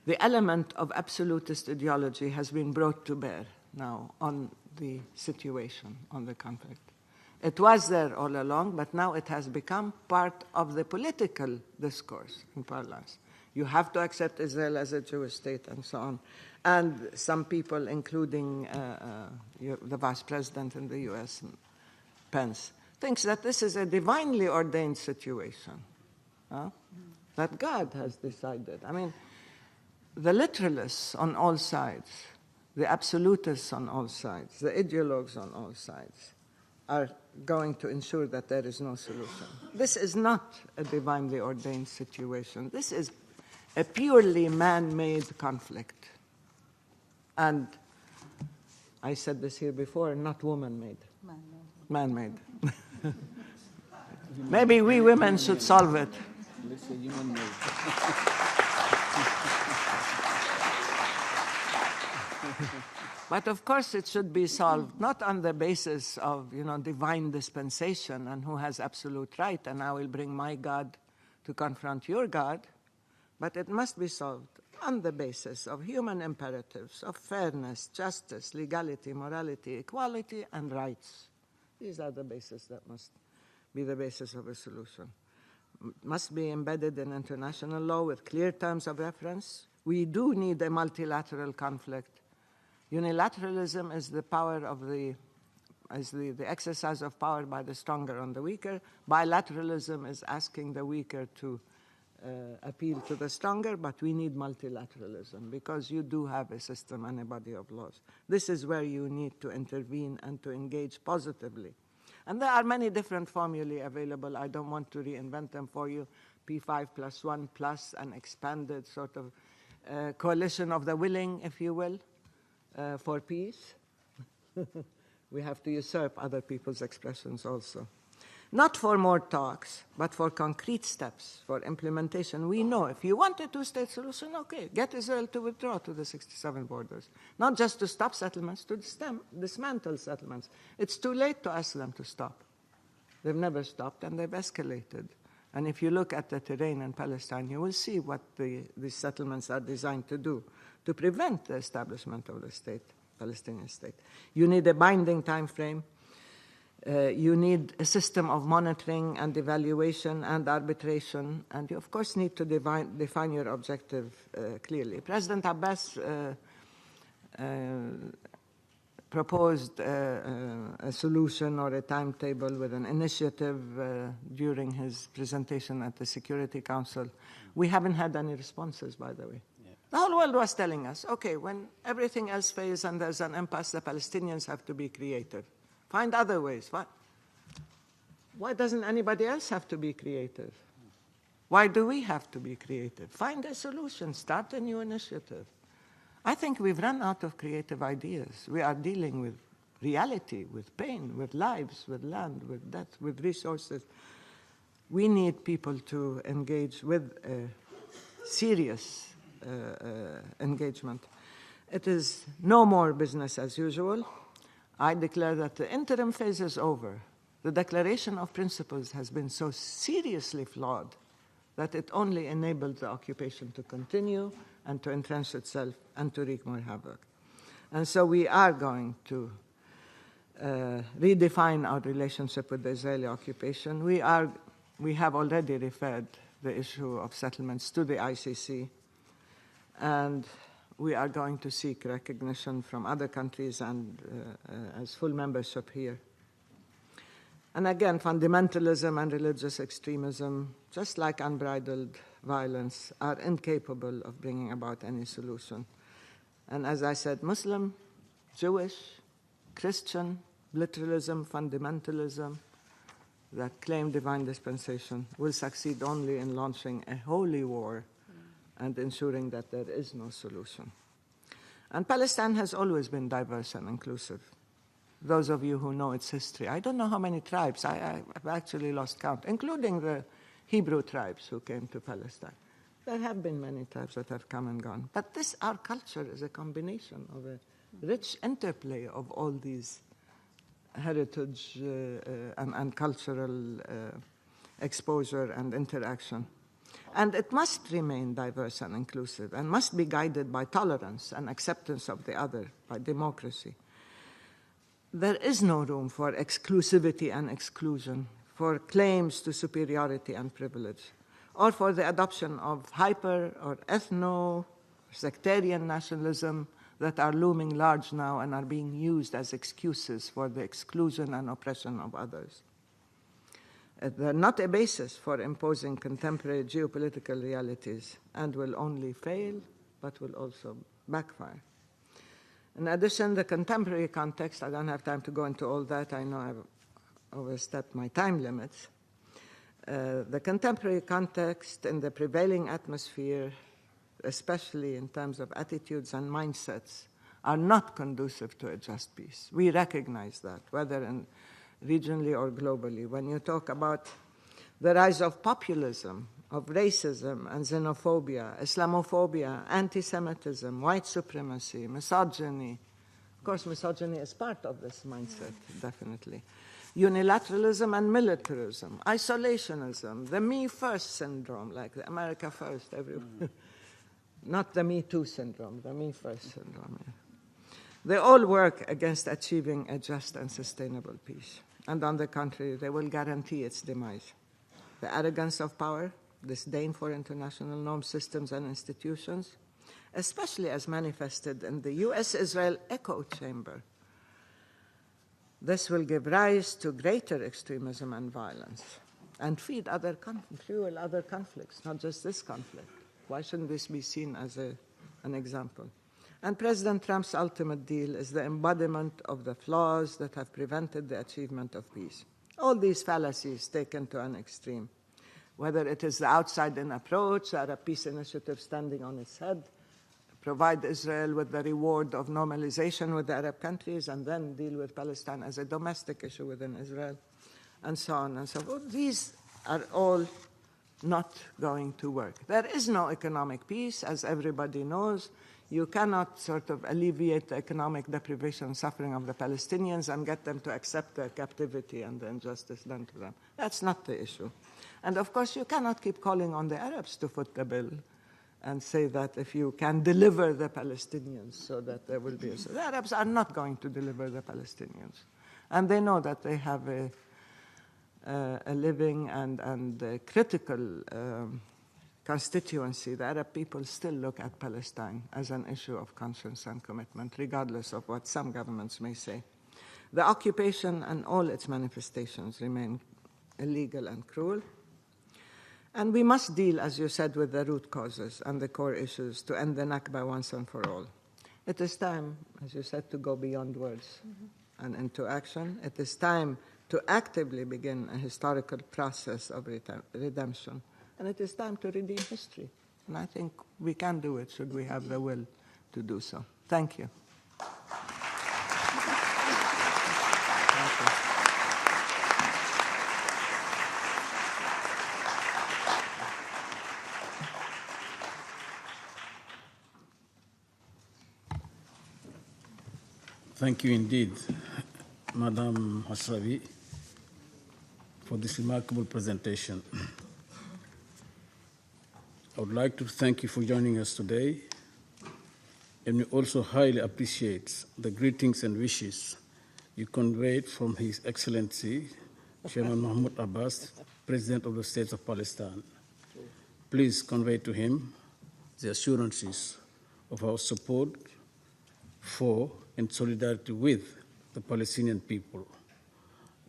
the element of absolutist ideology has been brought to bear now on the situation, on the conflict. It was there all along, but now it has become part of the political discourse in parlance. You have to accept Israel as a Jewish state and so on. And some people, including the vice president in the US, Pence, thinks that this is a divinely ordained situation, that God has decided. I mean, the literalists on all sides, the absolutists on all sides, the ideologues on all sides are going to ensure that there is no solution. This is not a divinely ordained situation. This is a purely man-made conflict. And I said this here before, not woman-made. Man-made. Maybe we women should solve it. Let's say human-made. But of course it should be solved not on the basis of, divine dispensation and who has absolute right and I will bring my God to confront your God, but it must be solved on the basis of human imperatives of fairness, justice, legality, morality, equality, and rights. These are the bases that must be the basis of a solution. It must be embedded in international law with clear terms of reference. We do need a multilateral conflict. Unilateralism is the power of the exercise of power by the stronger on the weaker. Bilateralism is asking the weaker to appeal to the stronger, but we need multilateralism because you do have a system and a body of laws. This is where you need to intervene and to engage positively. And there are many different formulae available. I don't want to reinvent them for you. P5+1 plus an expanded sort of coalition of the willing, if you will, for peace. We have to usurp other people's expressions also. Not for more talks, but for concrete steps, for implementation. We know if you want a two-state solution, okay, get Israel to withdraw to the 67 borders. Not just to stop settlements, to dismantle settlements. It's too late to ask them to stop. They've never stopped, and they've escalated. And if you look at the terrain in Palestine, you will see what these settlements are designed to do to prevent the establishment of the state, Palestinian state. You need a binding time frame. You need a system of monitoring and evaluation and arbitration, and you, of course, need to define your objective clearly. President Abbas proposed a solution or a timetable with an initiative during his presentation at the Security Council. We haven't had any responses, by the way. Yeah. The whole world was telling us, okay, when everything else fails and there's an impasse, the Palestinians have to be creative. Find other ways. Why doesn't anybody else have to be creative? Why do we have to be creative? Find a solution. Start a new initiative. I think we've run out of creative ideas. We are dealing with reality, with pain, with lives, with land, with death, with resources. We need people to engage with a serious engagement. It is no more business as usual. I declare that the interim phase is over. The declaration of principles has been so seriously flawed that it only enabled the occupation to continue and to entrench itself and to wreak more havoc. And so we are going to redefine our relationship with the Israeli occupation. We have already referred the issue of settlements to the ICC, and we are going to seek recognition from other countries and as full membership here. And again, fundamentalism and religious extremism, just like unbridled violence, are incapable of bringing about any solution. And as I said, Muslim, Jewish, Christian, literalism, fundamentalism that claim divine dispensation will succeed only in launching a holy war and ensuring that there is no solution. And Palestine has always been diverse and inclusive. Those of you who know its history, I don't know how many tribes, I've actually lost count, including the Hebrew tribes who came to Palestine. There have been many tribes that have come and gone. But our culture is a combination of a rich interplay of all these heritage and cultural exposure and interaction. And it must remain diverse and inclusive and must be guided by tolerance and acceptance of the other, by democracy. There is no room for exclusivity and exclusion, for claims to superiority and privilege, or for the adoption of hyper or ethno-sectarian nationalism that are looming large now and are being used as excuses for the exclusion and oppression of others. They're not a basis for imposing contemporary geopolitical realities and will only fail, but will also backfire. In addition, the contemporary context, I don't have time to go into all that. I know I've overstepped my time limits. The contemporary context in the prevailing atmosphere, especially in terms of attitudes and mindsets, are not conducive to a just peace. We recognize that, whether regionally or globally. When you talk about the rise of populism, of racism and xenophobia, Islamophobia, anti-Semitism, white supremacy, misogyny. Of course, misogyny is part of this mindset, definitely. unilateralism and militarism, isolationism, the me first syndrome, like the America first, not the me too syndrome, the me first syndrome. Yeah. They all work against achieving a just and sustainable peace. And on the contrary, they will guarantee its demise. The arrogance of power, disdain for international norm systems and institutions, especially as manifested in the US-Israel echo chamber. This will give rise to greater extremism and violence and fuel other conflicts, not just this conflict. Why shouldn't this be seen as an example? And President Trump's ultimate deal is the embodiment of the flaws that have prevented the achievement of peace. All these fallacies taken to an extreme, whether it is the outside-in approach, the Arab Peace Initiative standing on its head, provide Israel with the reward of normalization with the Arab countries, and then deal with Palestine as a domestic issue within Israel, and so on and so forth. These are all not going to work. There is no economic peace, as everybody knows. You cannot sort of alleviate the economic deprivation and suffering of the Palestinians and get them to accept their captivity and the injustice done to them. That's not the issue. And of course, you cannot keep calling on the Arabs to foot the bill and say that if you can deliver the Palestinians so that there will be a... The Arabs are not going to deliver the Palestinians. And they know that they have a living and a critical constituency. The Arab people still look at Palestine as an issue of conscience and commitment, regardless of what some governments may say. The occupation and all its manifestations remain illegal and cruel. And we must deal, as you said, with the root causes and the core issues to end the Nakba once and for all. It is time, as you said, to go beyond words and into action. It is time to actively begin a historical process of redemption. And it is time to redeem history. And I think we can do it, should we have the will to do so. Thank you. Thank you indeed, Madam Ashrawi, for this remarkable presentation. I would like to thank you for joining us today, and we also highly appreciate the greetings and wishes you conveyed from His Excellency, Chairman Mahmoud Abbas, President of the State of Palestine. Please convey to him the assurances of our support for and solidarity with the Palestinian people.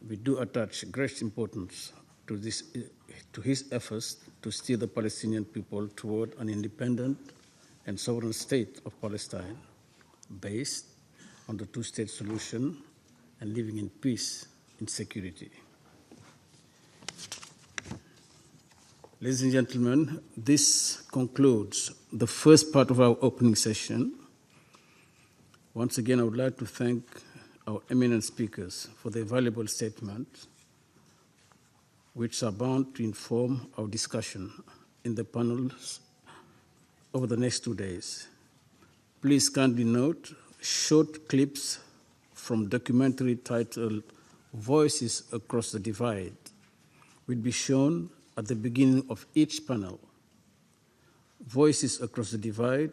We do attach great importance to his efforts to steer the Palestinian people toward an independent and sovereign state of Palestine based on the two-state solution and living in peace and security. Ladies and gentlemen, this concludes the first part of our opening session. Once again, I would like to thank our eminent speakers for their valuable statements, which are bound to inform our discussion in the panels over the next 2 days. Please kindly note short clips from documentary titled Voices Across the Divide will be shown at the beginning of each panel. Voices Across the Divide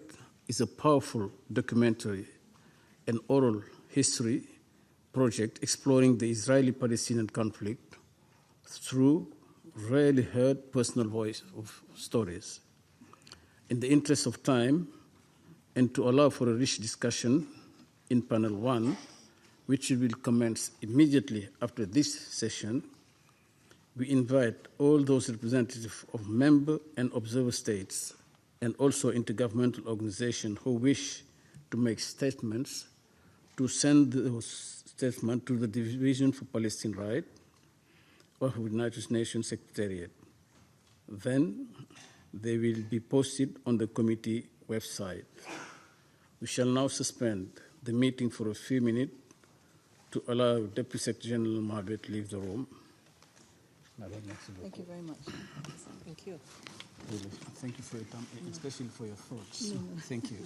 is a powerful documentary, an oral history project exploring the Israeli-Palestinian conflict through rarely heard personal voice of stories. In the interest of time, and to allow for a rich discussion in panel 1, which will commence immediately after this session, we invite all those representatives of member and observer states and also intergovernmental organizations who wish to make statements to send those statements to the Division for Palestine Rights of the United Nations Secretariat. Then they will be posted on the committee website. We shall now suspend the meeting for a few minutes to allow Deputy Secretary General Mohammed to leave the room. Thank you very much. Thank you. Thank you for your time, especially for your thoughts. Thank you.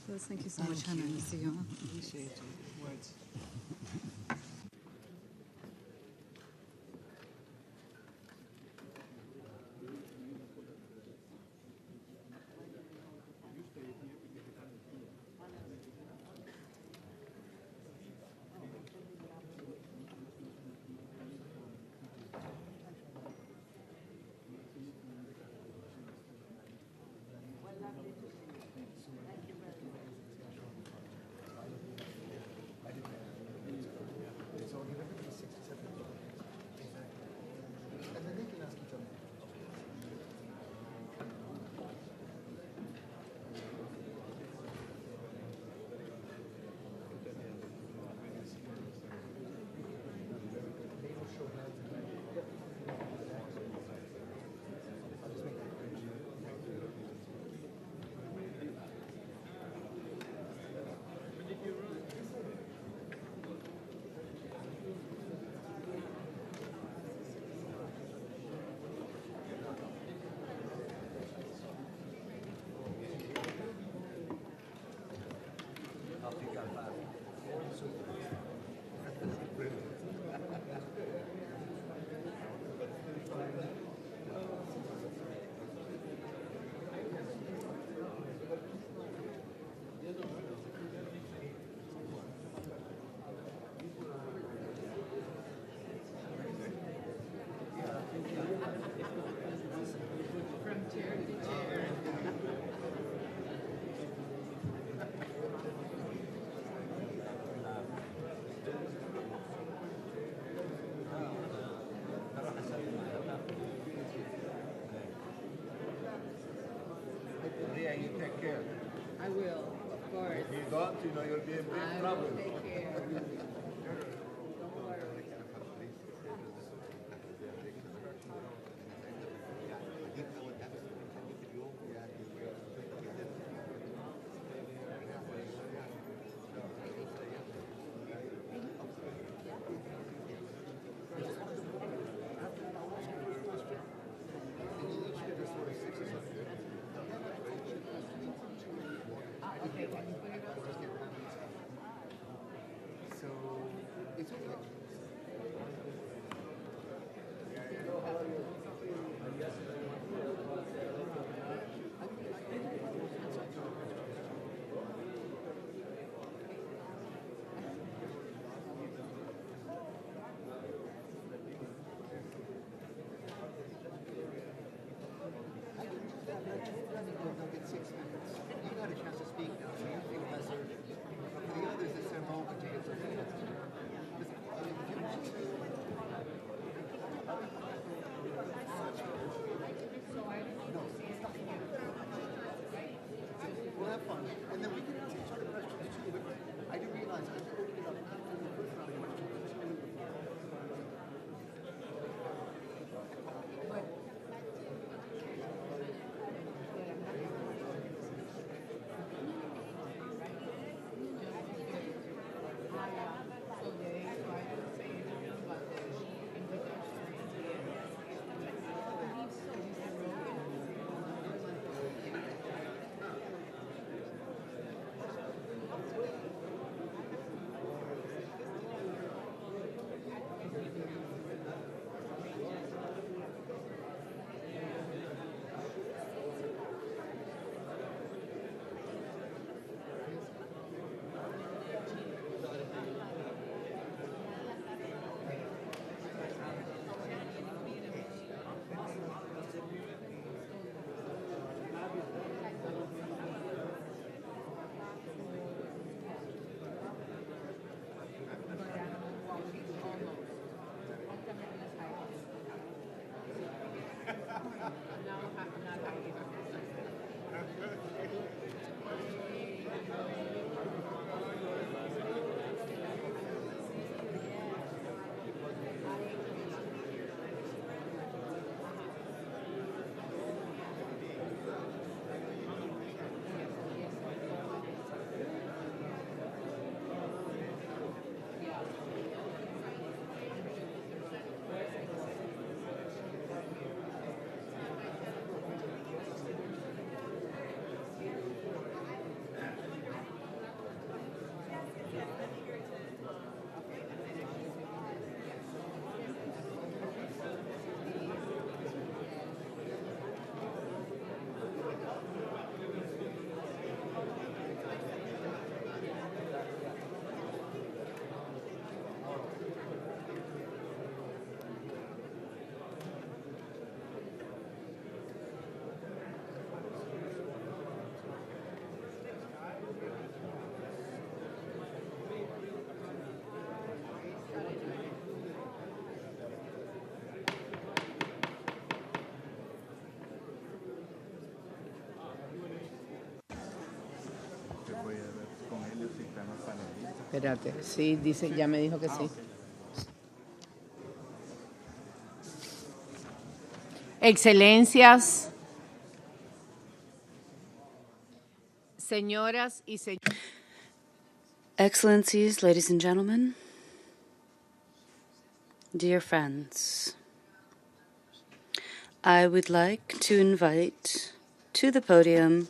Well, thank you so much, Hanan. See you. Appreciate your words. You take care. I will, of course. If you don't, you'll be in big trouble. I will take care. Espérate, sí, dice, ya me dijo que sí. Excelencias, señoras y señores. Excellencies, ladies and gentlemen, dear friends, I would like to invite to the podium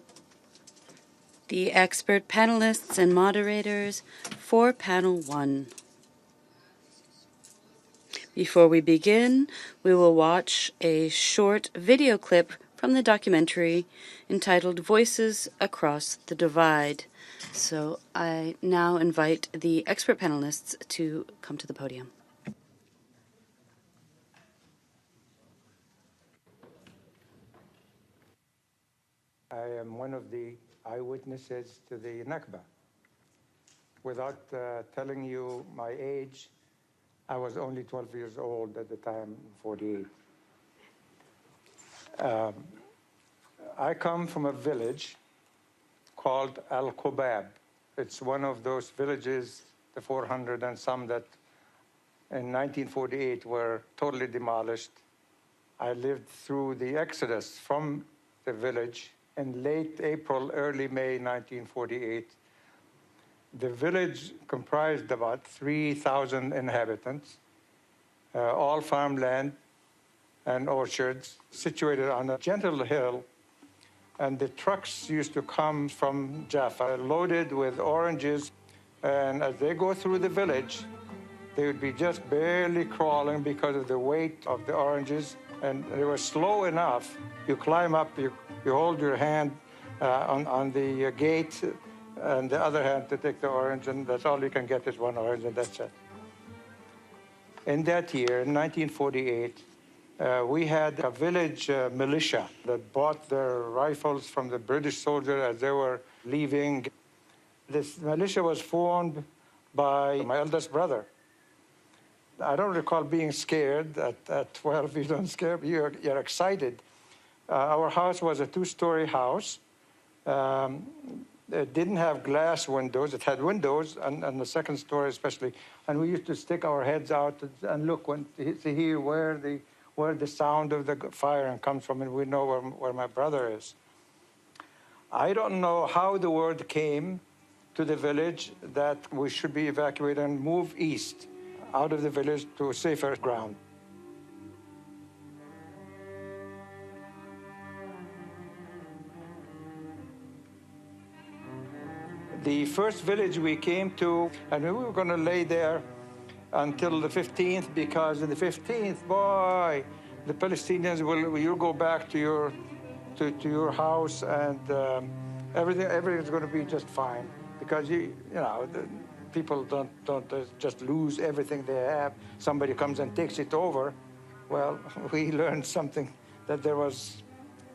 the expert panelists and moderators for Panel 1. Before we begin, we will watch a short video clip from the documentary entitled Voices Across the Divide. So I now invite the expert panelists to come to the podium. I am one of the eyewitnesses to the Nakba. Without telling you my age, I was only 12 years old at the time, 48. I come from a village called Al-Nakba. It's one of those villages, the 400 and some that in 1948 were totally demolished. I lived through the exodus from the village in late April, early May 1948. The village comprised about 3,000 inhabitants, all farmland and orchards, situated on a gentle hill. And the trucks used to come from Jaffa, loaded with oranges. And as they go through the village, they would be just barely crawling because of the weight of the oranges. And they were slow enough. You climb up, you hold your hand on the gate, and the other hand to take the orange, and that's all you can get is one orange, and that's it. In that year, in 1948, we had a village militia that bought their rifles from the British soldiers as they were leaving. This militia was formed by my eldest brother. I don't recall being scared. At 12, you don't scare, you're excited. Our house was a two-story house. It didn't have glass windows. It had windows, and the second story especially. And we used to stick our heads out and look to hear where the sound of the firing comes from, and we know where my brother is. I don't know how the word came to the village that we should be evacuated and move east out of the village to safer ground. The first village we came to, and we were going to lay there until the 15th, because in the 15th, boy, the Palestinians you'll go back to your house, and everything's going to be just fine, because the people don't just lose everything they have. Somebody comes and takes it over. Well, we learned something, that there was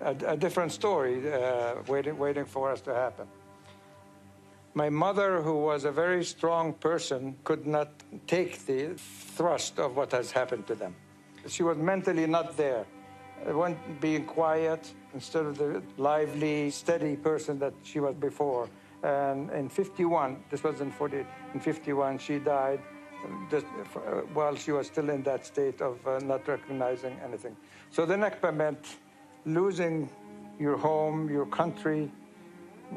a different story waiting for us to happen. My mother, who was a very strong person, could not take the thrust of what has happened to them. She was mentally not there. Being quiet instead of the lively, steady person that she was before. And in 51, this was in 48, in 51, she died just while she was still in that state of not recognizing anything. So the Nakba meant losing your home, your country,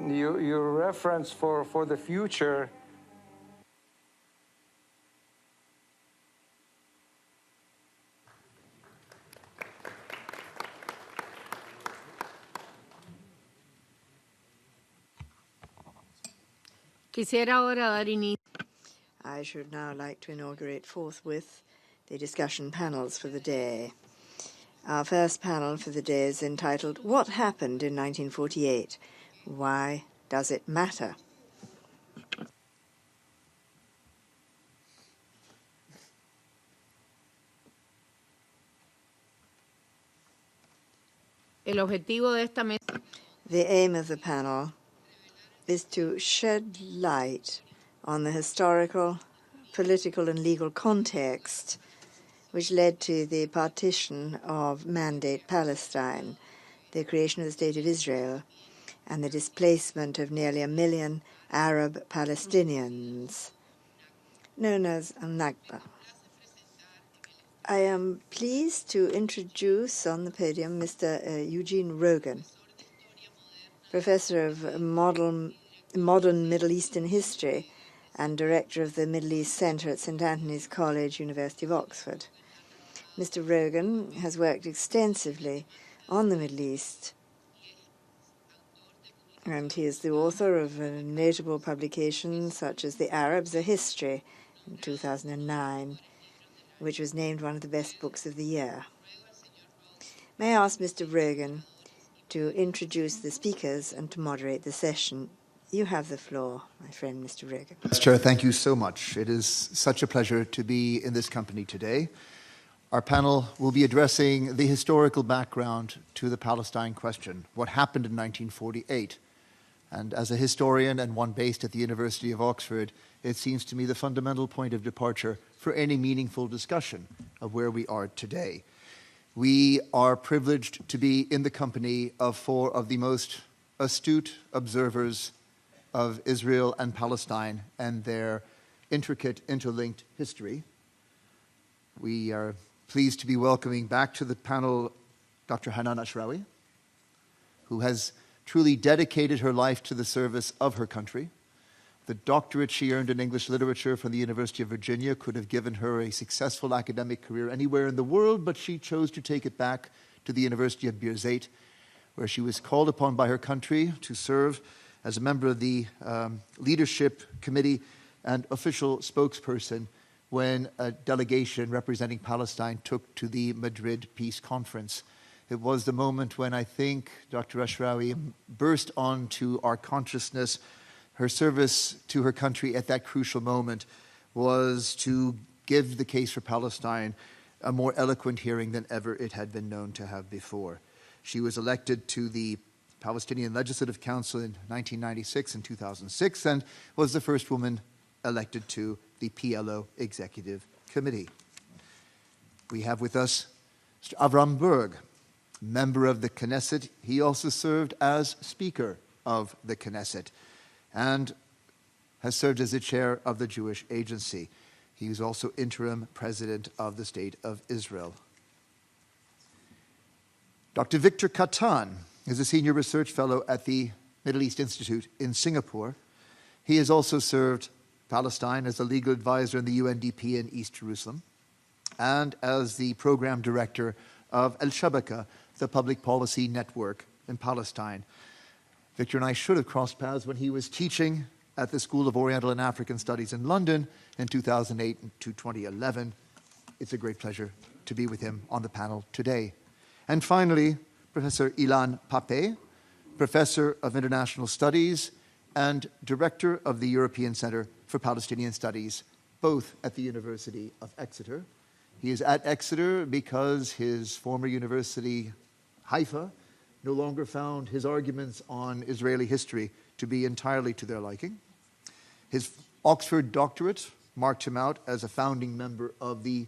your reference for the future. I should now like to inaugurate forthwith the discussion panels for the day. Our first panel for the day is entitled, What Happened in 1948? Why does it matter? El objetivo de esta mesa. The aim of the panel is to shed light on the historical, political and legal context which led to the partition of Mandate Palestine, the creation of the State of Israel, and the displacement of nearly 1 million Arab Palestinians, known as Al-Nakba. I am pleased to introduce on the podium Mr. Eugene Rogan, Professor of Modern Middle Eastern History and Director of the Middle East Centre at St. Antony's College, University of Oxford. Mr. Rogan has worked extensively on the Middle East, and he is the author of notable publications such as The Arabs, A History in 2009, which was named one of the best books of the year. May I ask Mr. Rogan to introduce the speakers and to moderate the session. You have the floor, my friend, Mr. Rogan. Chair, thank you so much. It is such a pleasure to be in this company today. Our panel will be addressing the historical background to the Palestine question, what happened in 1948. And as a historian and one based at the University of Oxford, it seems to me the fundamental point of departure for any meaningful discussion of where we are today. We are privileged to be in the company of four of the most astute observers of Israel and Palestine and their intricate, interlinked history. We are pleased to be welcoming back to the panel Dr. Hanan Ashrawi, who has truly dedicated her life to the service of her country. The doctorate she earned in English literature from the University of Virginia could have given her a successful academic career anywhere in the world, but she chose to take it back to the University of Birzeit, where she was called upon by her country to serve as a member of the leadership committee and official spokesperson when a delegation representing Palestine took to the Madrid Peace Conference. It was the moment when I think Dr. Ashrawi burst onto our consciousness. Her service to her country at that crucial moment was to give the case for Palestine a more eloquent hearing than ever it had been known to have before. She was elected to the Palestinian Legislative Council in 1996 and 2006 and was the first woman elected to the PLO Executive Committee. We have with us Mr. Avraham Burg, member of the Knesset. He also served as Speaker of the Knesset and has served as the chair of the Jewish Agency. He was also interim president of the State of Israel. Dr. Victor Kattan is a senior research fellow at the Middle East Institute in Singapore. He has also served Palestine as a legal advisor in the UNDP in East Jerusalem and as the program director of Al-Shabaka, the public policy network in Palestine. Victor and I should have crossed paths when he was teaching at the School of Oriental and African Studies in London in 2008 to 2011. It's a great pleasure to be with him on the panel today. And finally, Professor Ilan Pappé, Professor of International Studies and Director of the European Center for Palestinian Studies, both at the University of Exeter. He is at Exeter because his former university, Haifa, no longer found his arguments on Israeli history to be entirely to their liking. His Oxford doctorate marked him out as a founding member of the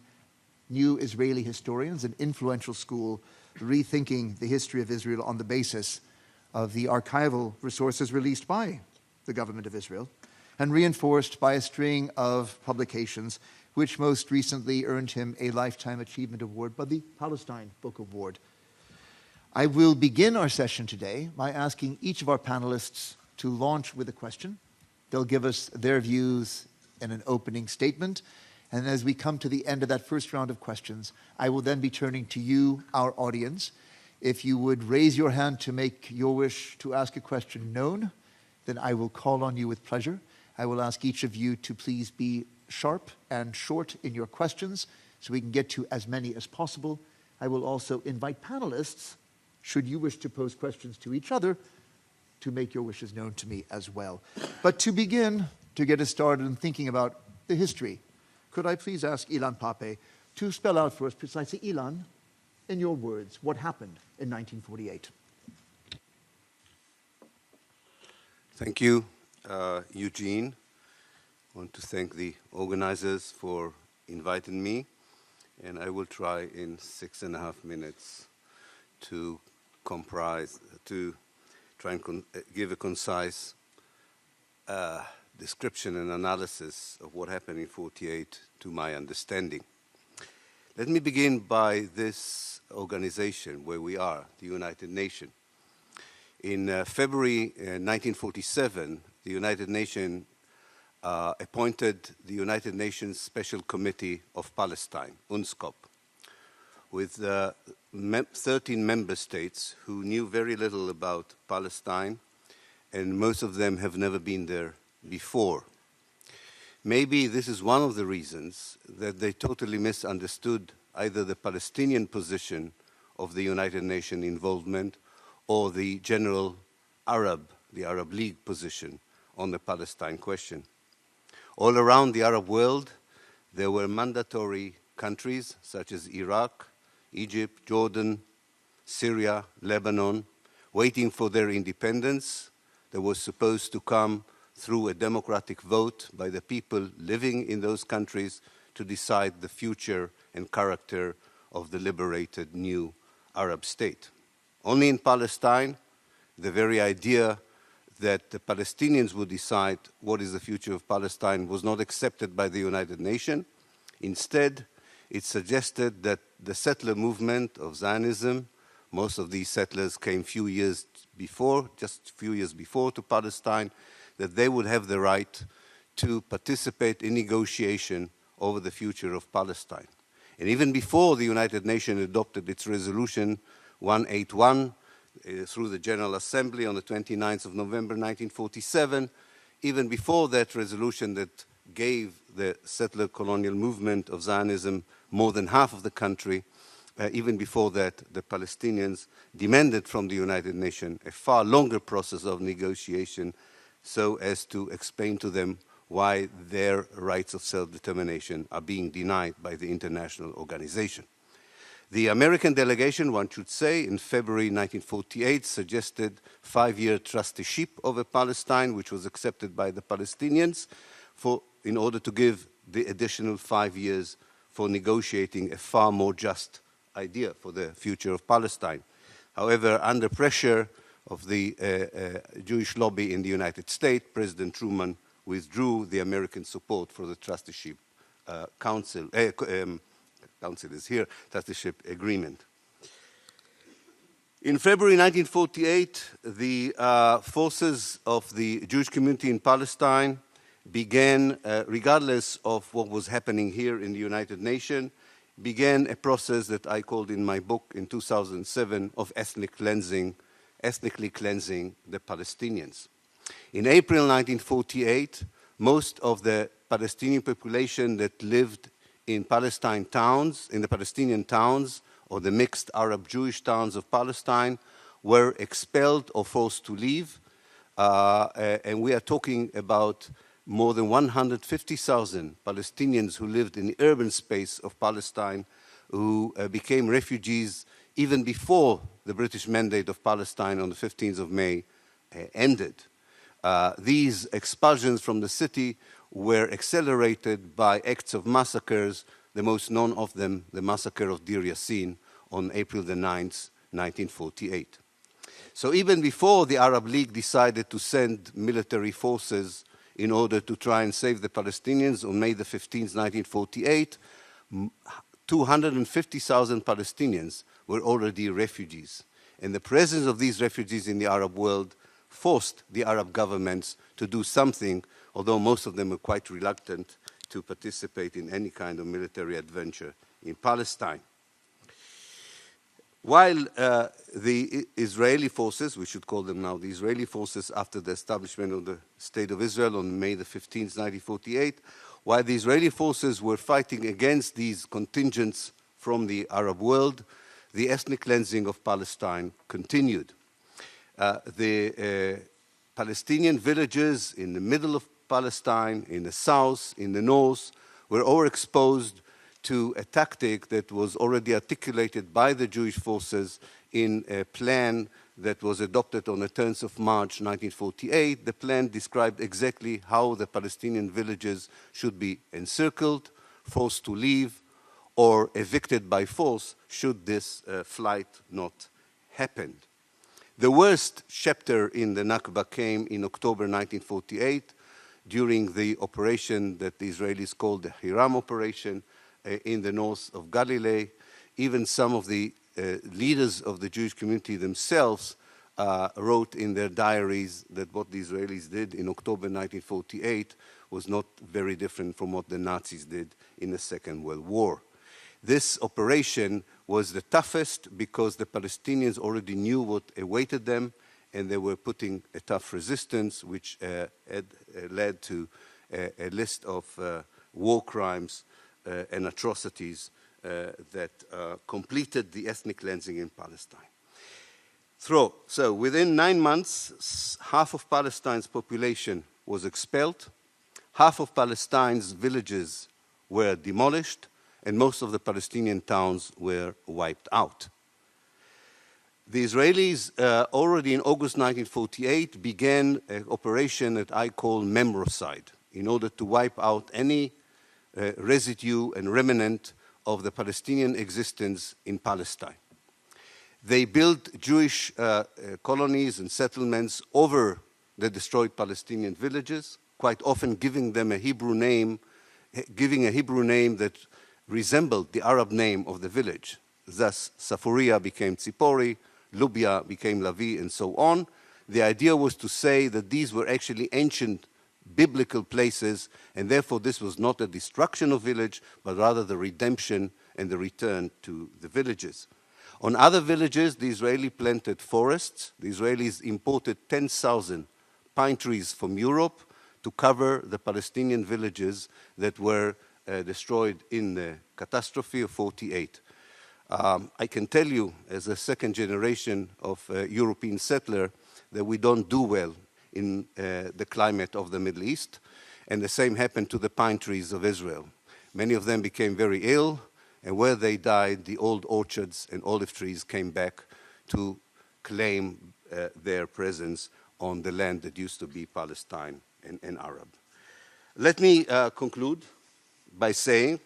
New Israeli Historians, an influential school rethinking the history of Israel on the basis of the archival resources released by the government of Israel and reinforced by a string of publications which most recently earned him a Lifetime Achievement Award by the Palestine Book Award. I will begin our session today by asking each of our panelists to launch with a question. They'll give us their views in an opening statement. And as we come to the end of that first round of questions, I will then be turning to you, our audience. If you would raise your hand to make your wish to ask a question known, then I will call on you with pleasure. I will ask each of you to please be sharp and short in your questions so we can get to as many as possible. I will also invite panelists, should you wish to pose questions to each other, to make your wishes known to me as well. But to begin, to get us started in thinking about the history, could I please ask Ilan Pappé to spell out for us precisely, Ilan, in your words, what happened in 1948? Thank you, Eugene. I want to thank the organizers for inviting me, and I will try in 6.5 minutes to try and give a concise description and analysis of what happened in 48 to my understanding. Let me begin by this organization where we are, the United Nations. In February 1947, the United Nations appointed the United Nations Special Committee of Palestine, UNSCOP, with 13 member states who knew very little about Palestine, and most of them have never been there before. Maybe this is one of the reasons that they totally misunderstood either the Palestinian position of the United Nations involvement or the general the Arab League position on the Palestine question. All around the Arab world, there were mandatory countries such as Iraq, Egypt, Jordan, Syria, Lebanon, waiting for their independence that was supposed to come through a democratic vote by the people living in those countries to decide the future and character of the liberated new Arab state. Only in Palestine, the very idea that the Palestinians would decide what is the future of Palestine was not accepted by the United Nations. Instead, it suggested that the settler movement of Zionism, most of these settlers came just a few years before to Palestine, that they would have the right to participate in negotiation over the future of Palestine. And even before the United Nations adopted its resolution 181 through the General Assembly on the 29th of November 1947, even before that resolution that gave the settler colonial movement of Zionism more than half of the country, even before that, the Palestinians demanded from the United Nations a far longer process of negotiation so as to explain to them why their rights of self-determination are being denied by the international organization. The American delegation, one should say, in February 1948 suggested 5-year trusteeship over Palestine, which was accepted by the Palestinians in order to give the additional 5 years for negotiating a far more just idea for the future of Palestine. However, under pressure of the Jewish lobby in the United States, President Truman withdrew the American support for the trusteeship trusteeship agreement. In February 1948, the forces of the Jewish community in Palestine began, regardless of what was happening here in the United Nations, began a process that I called in my book in 2007 of ethnically cleansing the Palestinians. In April 1948, most of the Palestinian population that lived in Palestinian towns, or the mixed Arab-Jewish towns of Palestine, were expelled or forced to leave. And we are talking about more than 150,000 Palestinians who lived in the urban space of Palestine, who became refugees even before the British Mandate of Palestine on the 15th of May ended. These expulsions from the city were accelerated by acts of massacres, the most known of them, the massacre of Deir Yassin on April the 9th, 1948. So even before the Arab League decided to send military forces in order to try and save the Palestinians on May the 15th, 1948, 250,000 Palestinians were already refugees. And the presence of these refugees in the Arab world forced the Arab governments to do something, although most of them were quite reluctant to participate in any kind of military adventure in Palestine. While the Israeli forces, we should call them now the Israeli forces after the establishment of the State of Israel on May the 15th, 1948, while the Israeli forces were fighting against these contingents from the Arab world, the ethnic cleansing of Palestine continued. The Palestinian villages in the middle of Palestine, in the south, in the north, were overexposed to a tactic that was already articulated by the Jewish forces in a plan that was adopted on the 10th of March 1948. The plan described exactly how the Palestinian villages should be encircled, forced to leave, or evicted by force should this flight not happen. The worst chapter in the Nakba came in October 1948 during the operation that the Israelis called the Hiram operation in the north of Galilee. Even some of the leaders of the Jewish community themselves wrote in their diaries that what the Israelis did in October 1948 was not very different from what the Nazis did in the Second World War. This operation was the toughest because the Palestinians already knew what awaited them, and they were putting a tough resistance, which had led to a list of war crimes and atrocities that completed the ethnic cleansing in Palestine. So within 9 months, half of Palestine's population was expelled, half of Palestine's villages were demolished, and most of the Palestinian towns were wiped out. The Israelis, already in August 1948, began an operation that I call memoricide, in order to wipe out any residue and remnant of the Palestinian existence in Palestine. They built Jewish colonies and settlements over the destroyed Palestinian villages, quite often giving them a Hebrew name, that resembled the Arab name of the village. Thus, Safuria became Tzipori, Lubia became Lavi, and so on. The idea was to say that these were actually ancient biblical places, and therefore this was not a destruction of village, but rather the redemption and the return to the villages. On other villages, the Israelis planted forests. The Israelis imported 10,000 pine trees from Europe to cover the Palestinian villages that were destroyed in the catastrophe of 48. I can tell you, as a second generation of European settler, that we don't do well in the climate of the Middle East, and the same happened to the pine trees of Israel. Many of them became very ill, and where they died, the old orchards and olive trees came back to claim their presence on the land that used to be Palestine and Arab. Let me conclude by saying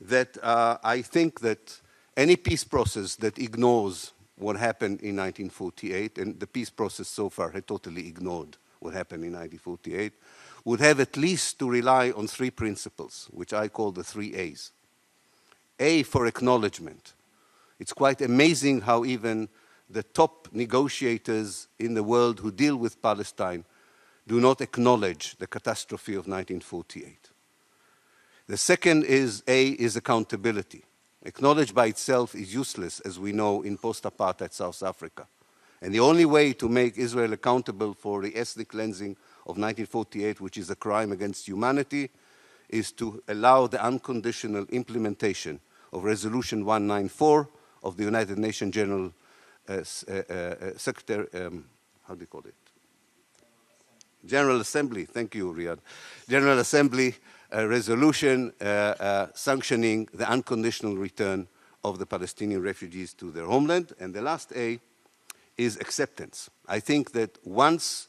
that I think that any peace process that ignores what happened in 1948, and the peace process so far had totally ignored what happened in 1948, would have at least to rely on three principles, which I call the 3 A's. A, for acknowledgement. It's quite amazing how even the top negotiators in the world who deal with Palestine do not acknowledge the catastrophe of 1948. The second is accountability. Acknowledged by itself is useless, as we know, in post-apartheid South Africa. And the only way to make Israel accountable for the ethnic cleansing of 1948, which is a crime against humanity, is to allow the unconditional implementation of Resolution 194 of the United Nations General Secretary, how do you call it? General Assembly, thank you, Riyadh. General Assembly resolution sanctioning the unconditional return of the Palestinian refugees to their homeland. And the last A is acceptance. I think that once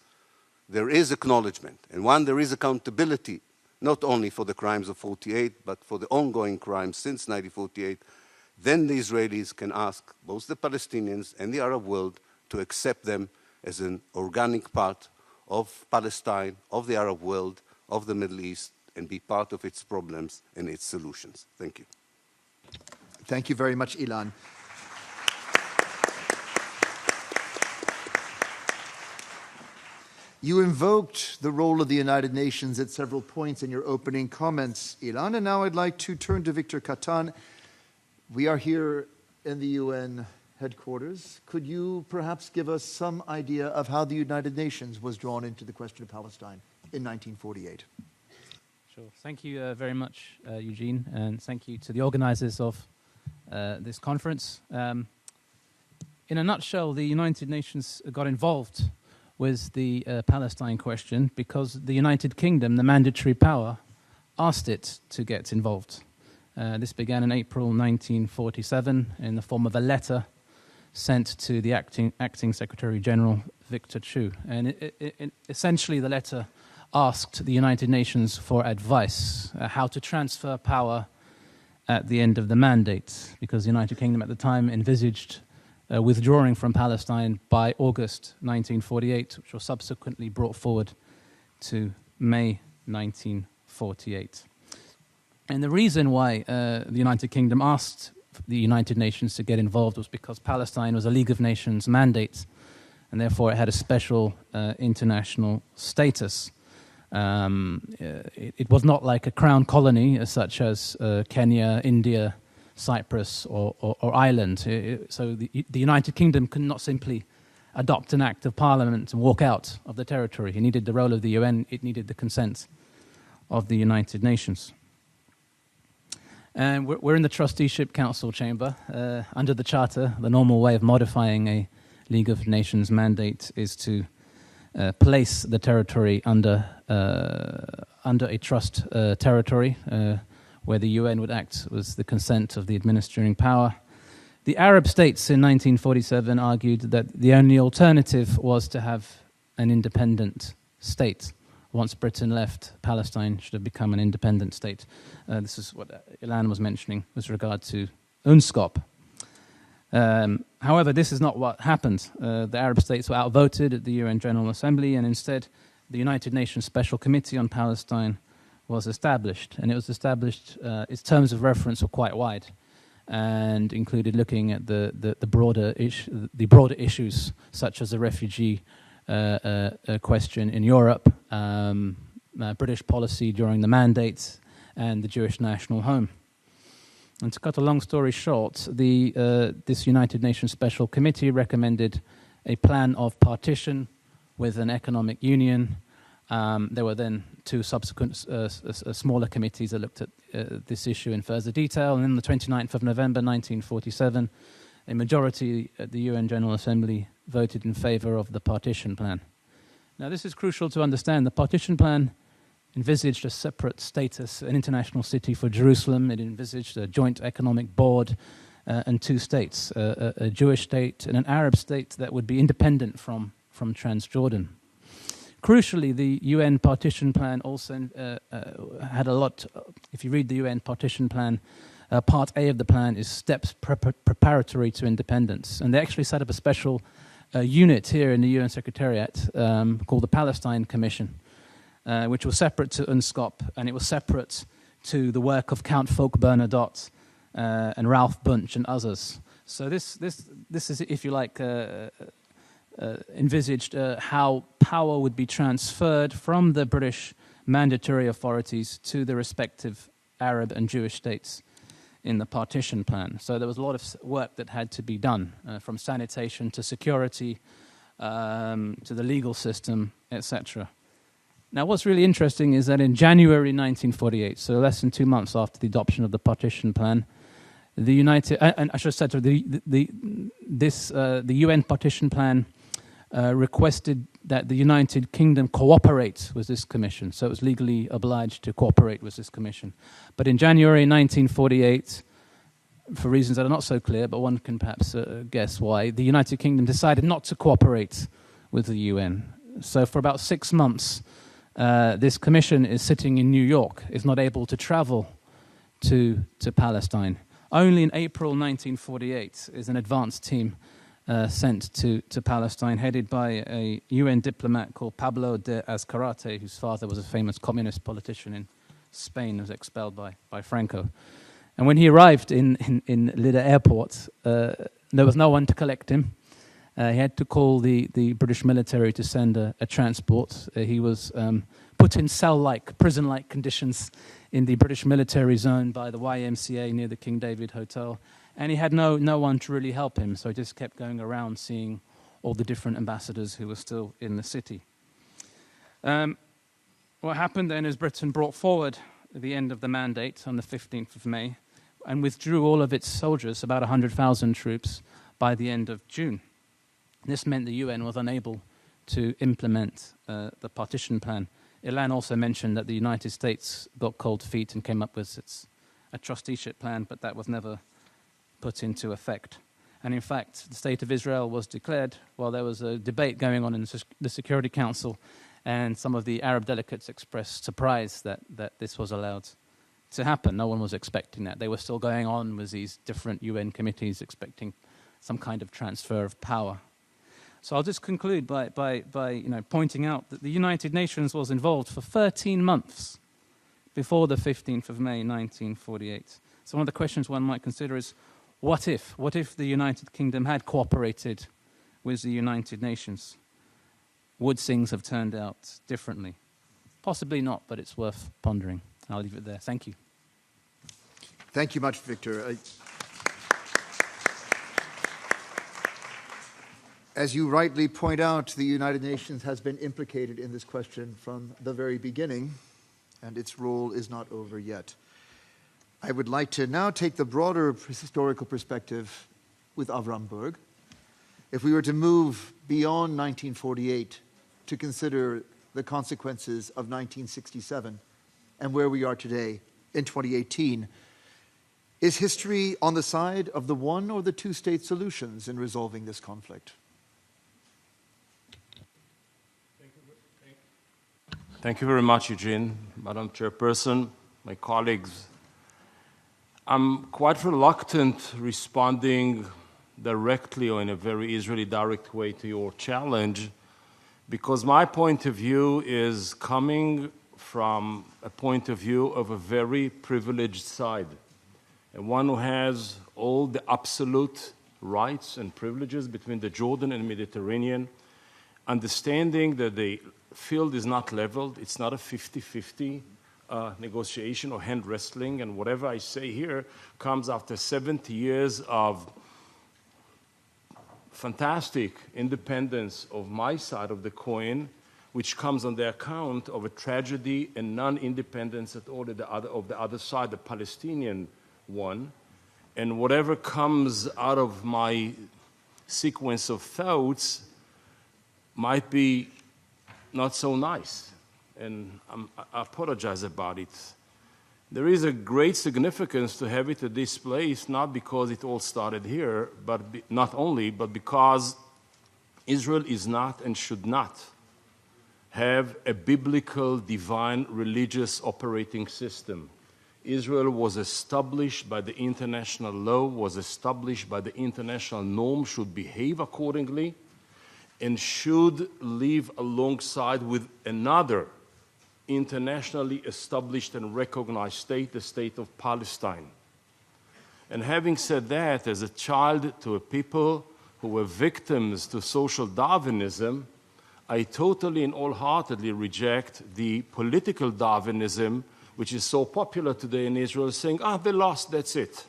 there is acknowledgement and once there is accountability, not only for the crimes of 48, but for the ongoing crimes since 1948, then the Israelis can ask both the Palestinians and the Arab world to accept them as an organic part of Palestine, of the Arab world, of the Middle East, and be part of its problems and its solutions. Thank you. Thank you very much, Ilan. You invoked the role of the United Nations at several points in your opening comments, Ilan, and now I'd like to turn to Victor Kattan. We are here in the UN headquarters. Could you perhaps give us some idea of how the United Nations was drawn into the question of Palestine in 1948? Sure. Thank you very much, Eugene, and thank you to the organizers of this conference. In a nutshell, the United Nations got involved with the Palestine question because the United Kingdom, the mandatory power, asked it to get involved. This began in April 1947 in the form of a letter sent to the acting Secretary General, Victor Chu. And essentially the letter asked the United Nations for advice, how to transfer power at the end of the mandate, because the United Kingdom at the time envisaged withdrawing from Palestine by August 1948, which was subsequently brought forward to May 1948. And the reason why the United Kingdom asked the United Nations to get involved was because Palestine was a League of Nations mandate, and therefore it had a special international status. It was not like a crown colony such as Kenya, India, Cyprus, or Ireland. So the United Kingdom could not simply adopt an act of parliament and walk out of the territory. It needed the role of the UN. It needed the consent of the United Nations. And we're in the Trusteeship Council chamber. Under the Charter, the normal way of modifying a League of Nations mandate is to place the territory under a trust territory, where the UN would act with the consent of the administering power. The Arab states in 1947 argued that the only alternative was to have an independent state. Once Britain left, Palestine should have become an independent state. This is what Ilan was mentioning with regard to UNSCOP. However, this is not what happened. The Arab states were outvoted at the UN General Assembly, and instead the United Nations Special Committee on Palestine was established. And it was established, its terms of reference were quite wide and included looking at the broader issues, such as the refugee question in Europe, British policy during the mandate, and the Jewish national home. And to cut a long story short, this United Nations Special Committee recommended a plan of partition with an economic union. There were then two subsequent smaller committees that looked at this issue in further detail. And on the 29th of November 1947, a majority at the UN General Assembly voted in favor of the partition plan. Now, this is crucial to understand. The partition plan envisaged a separate status, an international city for Jerusalem. It envisaged a joint economic board and two states, a Jewish state and an Arab state that would be independent from Transjordan. Crucially, the UN partition plan also had a lot. If you read the UN partition plan, Part A of the plan is steps preparatory to independence. And they actually set up a special unit here in the UN Secretariat called the Palestine Commission, which was separate to UNSCOP, and it was separate to the work of Count Folk Bernadotte and Ralph Bunche and others. So this is, if you like, envisaged how power would be transferred from the British mandatory authorities to the respective Arab and Jewish states in the partition plan. So there was a lot of work that had to be done, from sanitation to security to the legal system, etc. Now, what's really interesting is that in January 1948, so less than 2 months after the adoption of the partition plan, the UN partition plan requested that the United Kingdom cooperate with this commission. So it was legally obliged to cooperate with this commission. But in January 1948, for reasons that are not so clear, but one can perhaps guess why, the United Kingdom decided not to cooperate with the UN. So for about 6 months, this commission is sitting in New York, is not able to travel to Palestine. Only in April 1948 is an advance team sent to Palestine, headed by a UN diplomat called Pablo de Azcarate, whose father was a famous communist politician in Spain, who was expelled by Franco. And when he arrived in Lida airport, there was no one to collect him. He had to call the British military to send a transport. He was put in cell-like, prison-like conditions in the British military zone by the YMCA near the King David Hotel. And he had no one to really help him, so he just kept going around seeing all the different ambassadors who were still in the city. What happened then is Britain brought forward the end of the mandate on the 15th of May and withdrew all of its soldiers, about 100,000 troops, by the end of June. This meant the UN was unable to implement the partition plan. Ilan also mentioned that the United States got cold feet and came up with a trusteeship plan, but that was never put into effect. And in fact, the State of Israel was declared while there was a debate going on in the Security Council, and some of the Arab delegates expressed surprise that this was allowed to happen. No one was expecting that. They were still going on with these different UN committees expecting some kind of transfer of power. So I'll just conclude by pointing out that the United Nations was involved for 13 months before the 15th of May 1948. So one of the questions one might consider is, what if? What if the United Kingdom had cooperated with the United Nations? Would things have turned out differently? Possibly not, but it's worth pondering. I'll leave it there. Thank you. Thank you much, Victor. As you rightly point out, the United Nations has been implicated in this question from the very beginning, and its role is not over yet. I would like to now take the broader historical perspective with Avraham Burg. If we were to move beyond 1948 to consider the consequences of 1967 and where we are today in 2018. Is history on the side of the one or the two-state solutions in resolving this conflict? Thank you very much, Eugene, Madam Chairperson, my colleagues. I'm quite reluctant responding directly or in a very Israeli direct way to your challenge, because my point of view is coming from a point of view of a very privileged side, and one who has all the absolute rights and privileges between the Jordan and Mediterranean, understanding that the field is not leveled, it's not a 50-50 negotiation or hand wrestling, and whatever I say here comes after 70 years of fantastic independence of my side of the coin, which comes on the account of a tragedy and non-independence at all of the other side, the Palestinian one. And whatever comes out of my sequence of thoughts might be not so nice, and I apologize about it. There is a great significance to have it at this place, not because it all started here, but not only, but because Israel is not and should not have a biblical, divine, religious operating system. Israel was established by the international law, was established by the international norm, should behave accordingly, and should live alongside with another internationally established and recognized state, the state of Palestine. And having said that, as a child to a people who were victims to social Darwinism, I totally and wholeheartedly reject the political Darwinism, which is so popular today in Israel, saying, they lost, that's it.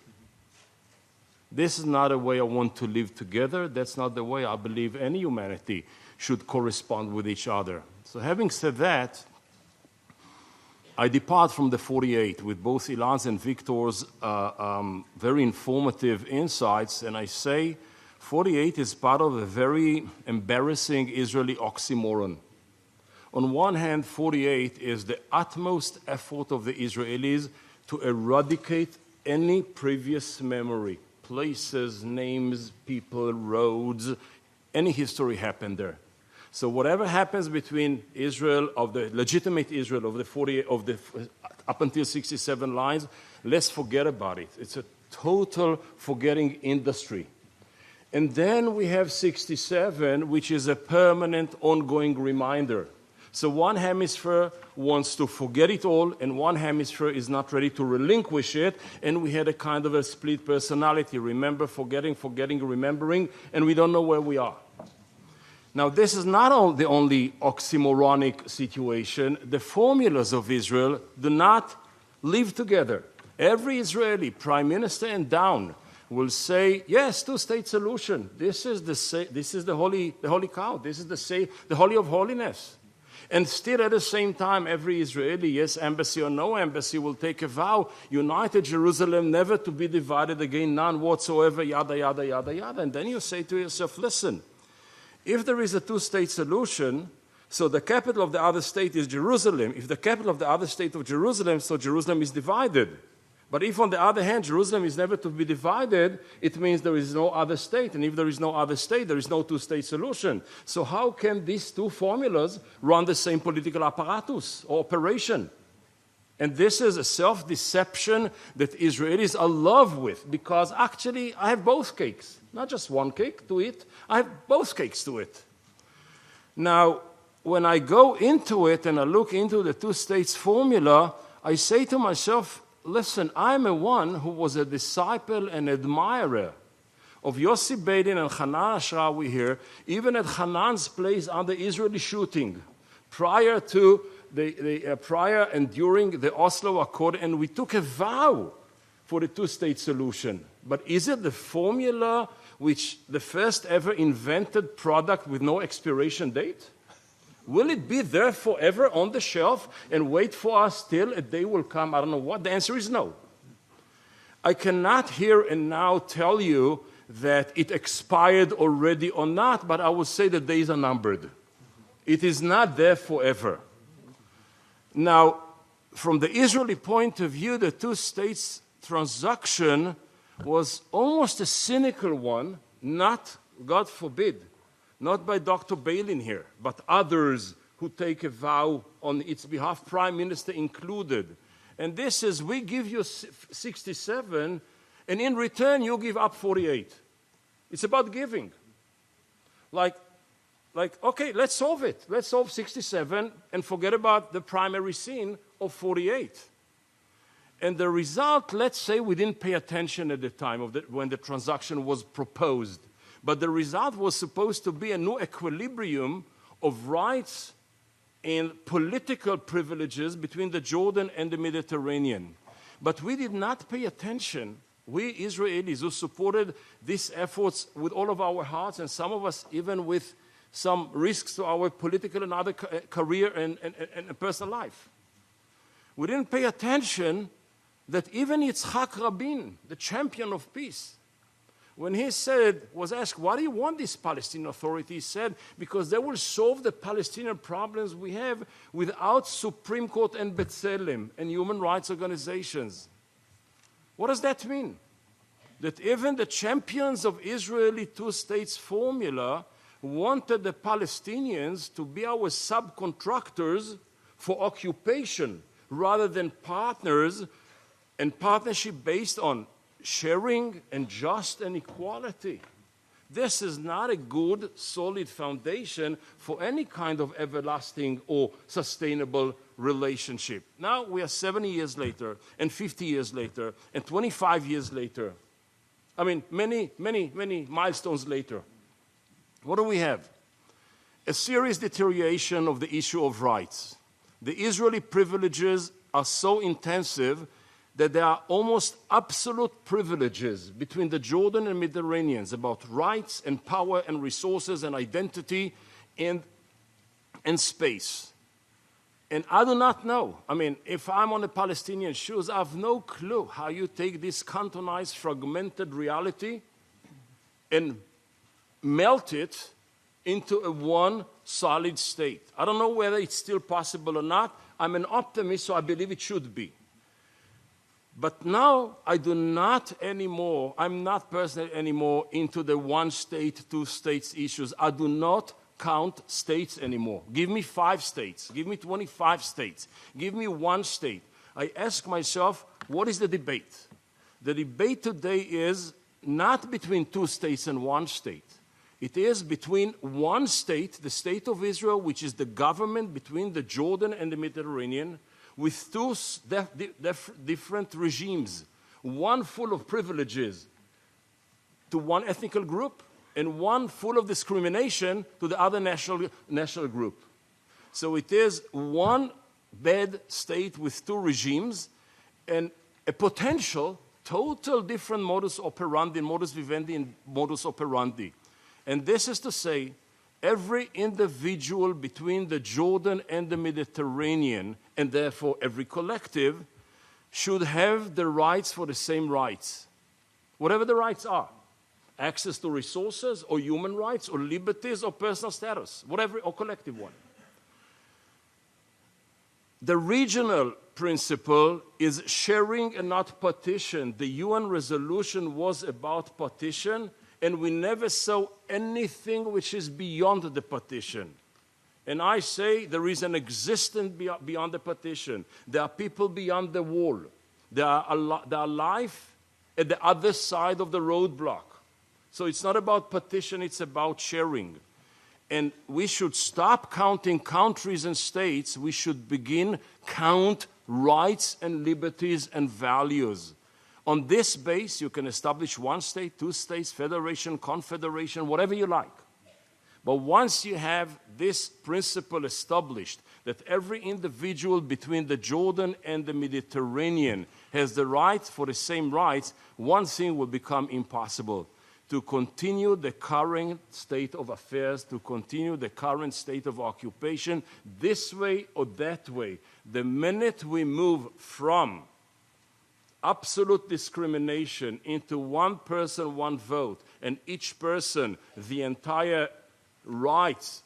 This is not a way I want to live together. That's not the way I believe any humanity should correspond with each other. So having said that, I depart from the 48 with both Ilan's and Victor's very informative insights, and I say 48 is part of a very embarrassing Israeli oxymoron. On one hand, 48 is the utmost effort of the Israelis to eradicate any previous memory. Places, names, people, roads, any history happened there. So whatever happens between Israel, of the legitimate Israel of the 48, up until 67 lines, let's forget about it. It's a total forgetting industry. And then we have 67, which is a permanent, ongoing reminder. So one hemisphere wants to forget it all, and one hemisphere is not ready to relinquish it, and we had a kind of a split personality. Remember, forgetting, remembering, and we don't know where we are. Now, this is not the only oxymoronic situation. The formulas of Israel do not live together. Every Israeli, prime minister and down, will say, yes, two-state solution. This is the holy cow. This is the holy of holiness. And still at the same time, every Israeli, yes, embassy or no embassy, will take a vow, united Jerusalem, never to be divided again, none whatsoever, yada, yada, yada, yada. And then you say to yourself, listen, if there is a two-state solution, so the capital of the other state is Jerusalem. If the capital of the other state of Jerusalem, so Jerusalem is divided. But if, on the other hand, Jerusalem is never to be divided, it means there is no other state. And if there is no other state, there is no two-state solution. So how can these two formulas run the same political apparatus or operation? And this is a self-deception that Israelis are in love with, because actually I have both cakes. Not just one cake to eat, I have both cakes to eat. Now, when I go into it and I look into the two-states formula, I say to myself, listen, I'm a one who was a disciple and admirer of Yossi Beidin and Hanan Ashrawi here, even at Hanan's place under Israeli shooting, prior to prior and during the Oslo Accord, and we took a vow for the two-state solution. But is it the formula which the first ever invented product with no expiration date? Will it be there forever on the shelf and wait for us till a day will come? I don't know what. The answer is no. I cannot here and now tell you that it expired already or not, but I would say the days are numbered. It is not there forever. Now, from the Israeli point of view, the two states transaction was almost a cynical one, not, God forbid, not by Dr. Balin here, but others who take a vow on its behalf, Prime Minister included. And this is, we give you 67, and in return you give up 48. It's about giving. Like, okay, let's solve it. Let's solve 67 and forget about the primary sin of 48. And the result, let's say we didn't pay attention at the time of when the transaction was proposed, but the result was supposed to be a new equilibrium of rights and political privileges between the Jordan and the Mediterranean. But we did not pay attention. We Israelis who supported these efforts with all of our hearts, and some of us even with some risks to our political and other career and personal life. We didn't pay attention that even Yitzhak Rabin, the champion of peace, when he was asked, why do you want this Palestinian Authority? He said, because they will solve the Palestinian problems we have without Supreme Court and B'Tselem and human rights organizations. What does that mean? That even the champions of Israeli two-states formula wanted the Palestinians to be our subcontractors for occupation rather than partners, and partnership based on sharing and just and equality. This is not a good, solid foundation for any kind of everlasting or sustainable relationship. Now we are 70 years later, and 50 years later, and 25 years later. I mean, many, many, many milestones later. What do we have? A serious deterioration of the issue of rights. The Israeli privileges are so intensive that there are almost absolute privileges between the Jordan and Mediterraneans about rights and power and resources and identity and space. And I do not know. I mean, if I'm on the Palestinian shoes, I have no clue how you take this cantonized, fragmented reality and melt it into a one solid state. I don't know whether it's still possible or not. I'm an optimist, so I believe it should be. But now I do not anymore, I'm not personally anymore into the one state, two states issues. I do not count states anymore. Give me 5 states. Give me 25 states. Give me one state. I ask myself, what is the debate? The debate today is not between 2 states and one state. It is between one state, the state of Israel, which is the government between the Jordan and the Mediterranean, with 2 different regimes, one full of privileges to one ethnic group and one full of discrimination to the other national group. So it is one bad state with 2 regimes and a potential total different modus operandi, modus vivendi and modus operandi. And this is to say, every individual between the Jordan and the Mediterranean, and therefore every collective, should have the rights for the same rights. Whatever the rights are. Access to resources, or human rights, or liberties, or personal status. Whatever, or collective one. The regional principle is sharing and not partition. The UN resolution was about partition, and we never saw anything which is beyond the partition. And I say there is an existence beyond the partition. There are people beyond the wall. There are life at the other side of the roadblock. So it's not about partition, it's about sharing. And we should stop counting countries and states. We should begin count rights and liberties and values. On this base, you can establish one state, 2 states, federation, confederation, whatever you like. But once you have this principle established, that every individual between the Jordan and the Mediterranean has the right for the same rights, one thing will become impossible: to continue the current state of affairs, to continue the current state of occupation, this way or that way. The minute we move from absolute discrimination into one person, one vote, and each person the entire rights,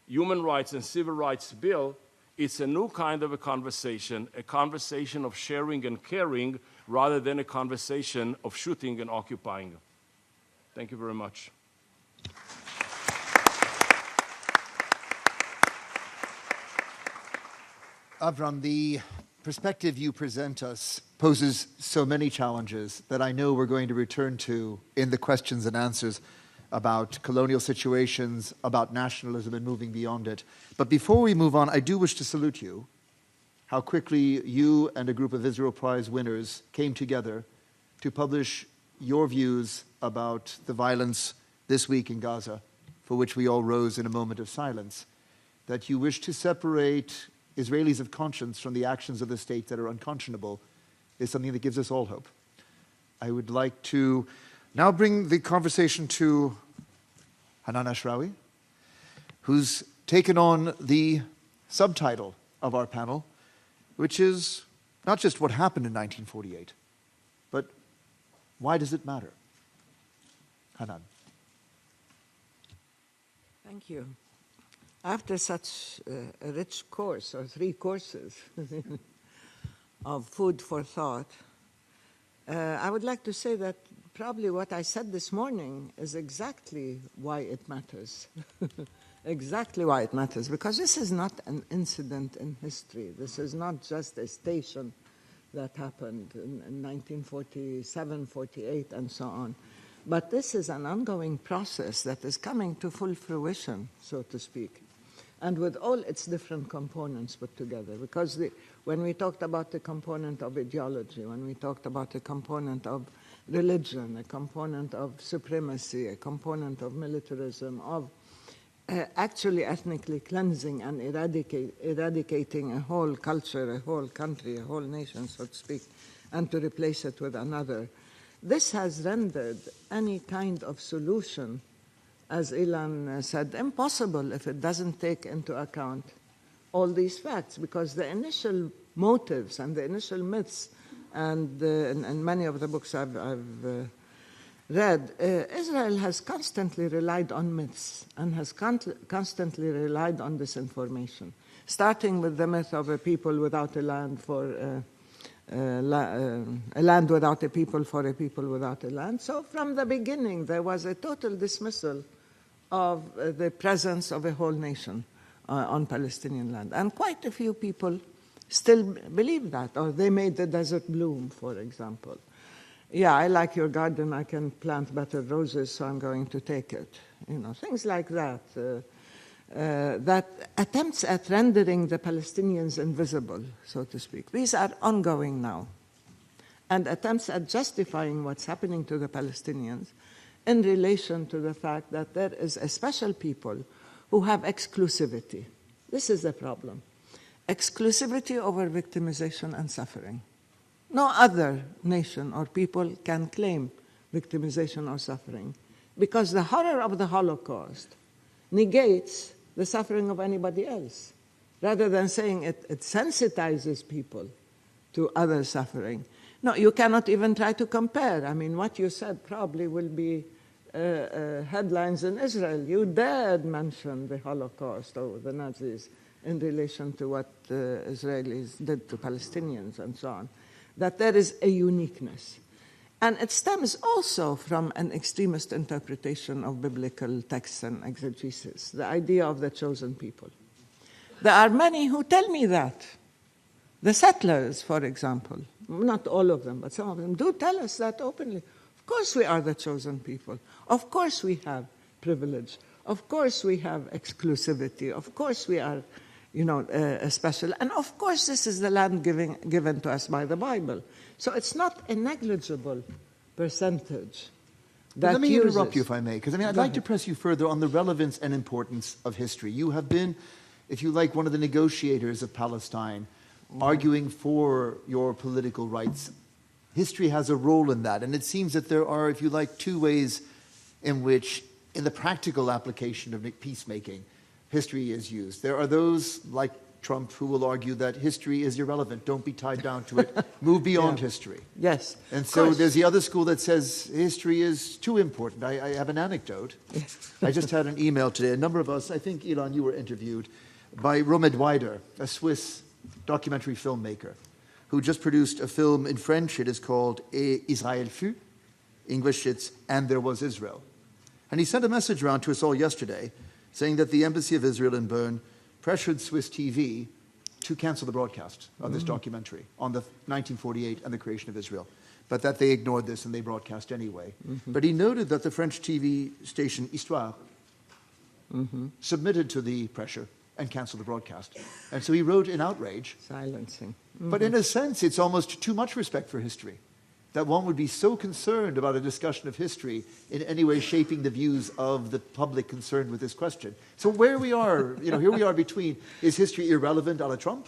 human rights and civil rights bill, It's a new kind of a conversation of sharing and caring, rather than a conversation of shooting and occupying. Thank you very much. Avraham, the perspective you present us poses so many challenges that I know we're going to return to in the questions and answers about colonial situations, about nationalism and moving beyond it. But before we move on, I do wish to salute you, how quickly you and a group of Israel Prize winners came together to publish your views about the violence this week in Gaza, for which we all rose in a moment of silence, that you wish to separate Israelis of conscience from the actions of the state that are unconscionable, is something that gives us all hope. I would like to now bring the conversation to Hanan Ashrawi, who's taken on the subtitle of our panel, which is not just what happened in 1948, but why does it matter? Hanan. Thank you. After such a rich course, or 3 courses of food for thought, I would like to say that probably what I said this morning is exactly why it matters. Exactly why it matters, because this is not an incident in history. This is not just a station that happened in 1947, 48, and so on. But this is an ongoing process that is coming to full fruition, so to speak, and with all its different components put together. Because when we talked about the component of ideology, when we talked about the component of religion, a component of supremacy, a component of militarism, of actually ethnically cleansing and eradicating a whole culture, a whole country, a whole nation, so to speak, and to replace it with another. This has rendered any kind of solution, as Ilan said, impossible if it doesn't take into account all these facts, because the initial motives and the initial myths, and in many of the books I've read, Israel has constantly relied on myths and has constantly relied on disinformation, starting with the myth of a people without a land for a land without a people for a people without a land. So from the beginning, there was a total dismissal of the presence of a whole nation on Palestinian land. And quite a few people still believe that, or they made the desert bloom, for example. Yeah, I like your garden, I can plant better roses, so I'm going to take it. You know, things like that. That attempts at rendering the Palestinians invisible, so to speak. These are ongoing now. And attempts at justifying what's happening to the Palestinians in relation to the fact that there is a special people who have exclusivity. This is the problem. Exclusivity over victimization and suffering. No other nation or people can claim victimization or suffering, because the horror of the Holocaust negates the suffering of anybody else, rather than saying it sensitizes people to other suffering. No, you cannot even try to compare. I mean, what you said probably will be headlines in Israel. You dared mention the Holocaust or the Nazis in relation to what Israelis did to Palestinians and so on, that there is a uniqueness. And it stems also from an extremist interpretation of biblical texts and exegesis, the idea of the chosen people. There are many who tell me that. The settlers, for example, not all of them, but some of them do tell us that openly. Of course we are the chosen people. Of course we have privilege. Of course we have exclusivity. Of course we are, a special. And of course this is the land given to us by the Bible. So it's not a negligible percentage. Let me interrupt you, if I may, because I'd like to press you further on the relevance and importance of history. You have been, if you like, one of the negotiators of Palestine, arguing for your political rights. History has a role in that, and it seems that there are, if you like, two ways in which, in the practical application of peacemaking, history is used. There are those, like Trump, who will argue that history is irrelevant, don't be tied down to it, move beyond history. Yes. And so there's the other school that says history is too important. I have an anecdote. I just had an email today. A number of us, I think, Ilan, you were interviewed, by Romed Weider, a Swiss documentary filmmaker, who just produced a film in French. It is called Et Israël fut. English, it's And There Was Israel. And he sent a message around to us all yesterday saying that the Embassy of Israel in Bern pressured Swiss TV to cancel the broadcast of this documentary on the 1948 and the creation of Israel, but that they ignored this and they broadcast anyway. But he noted that the French TV station Histoire submitted to the pressure and canceled the broadcast. And so he wrote in outrage. Silencing. But in a sense, it's almost too much respect for history, that one would be so concerned about a discussion of history in any way shaping the views of the public concerned with this question. So where we are, here we are between, is history irrelevant a la Trump?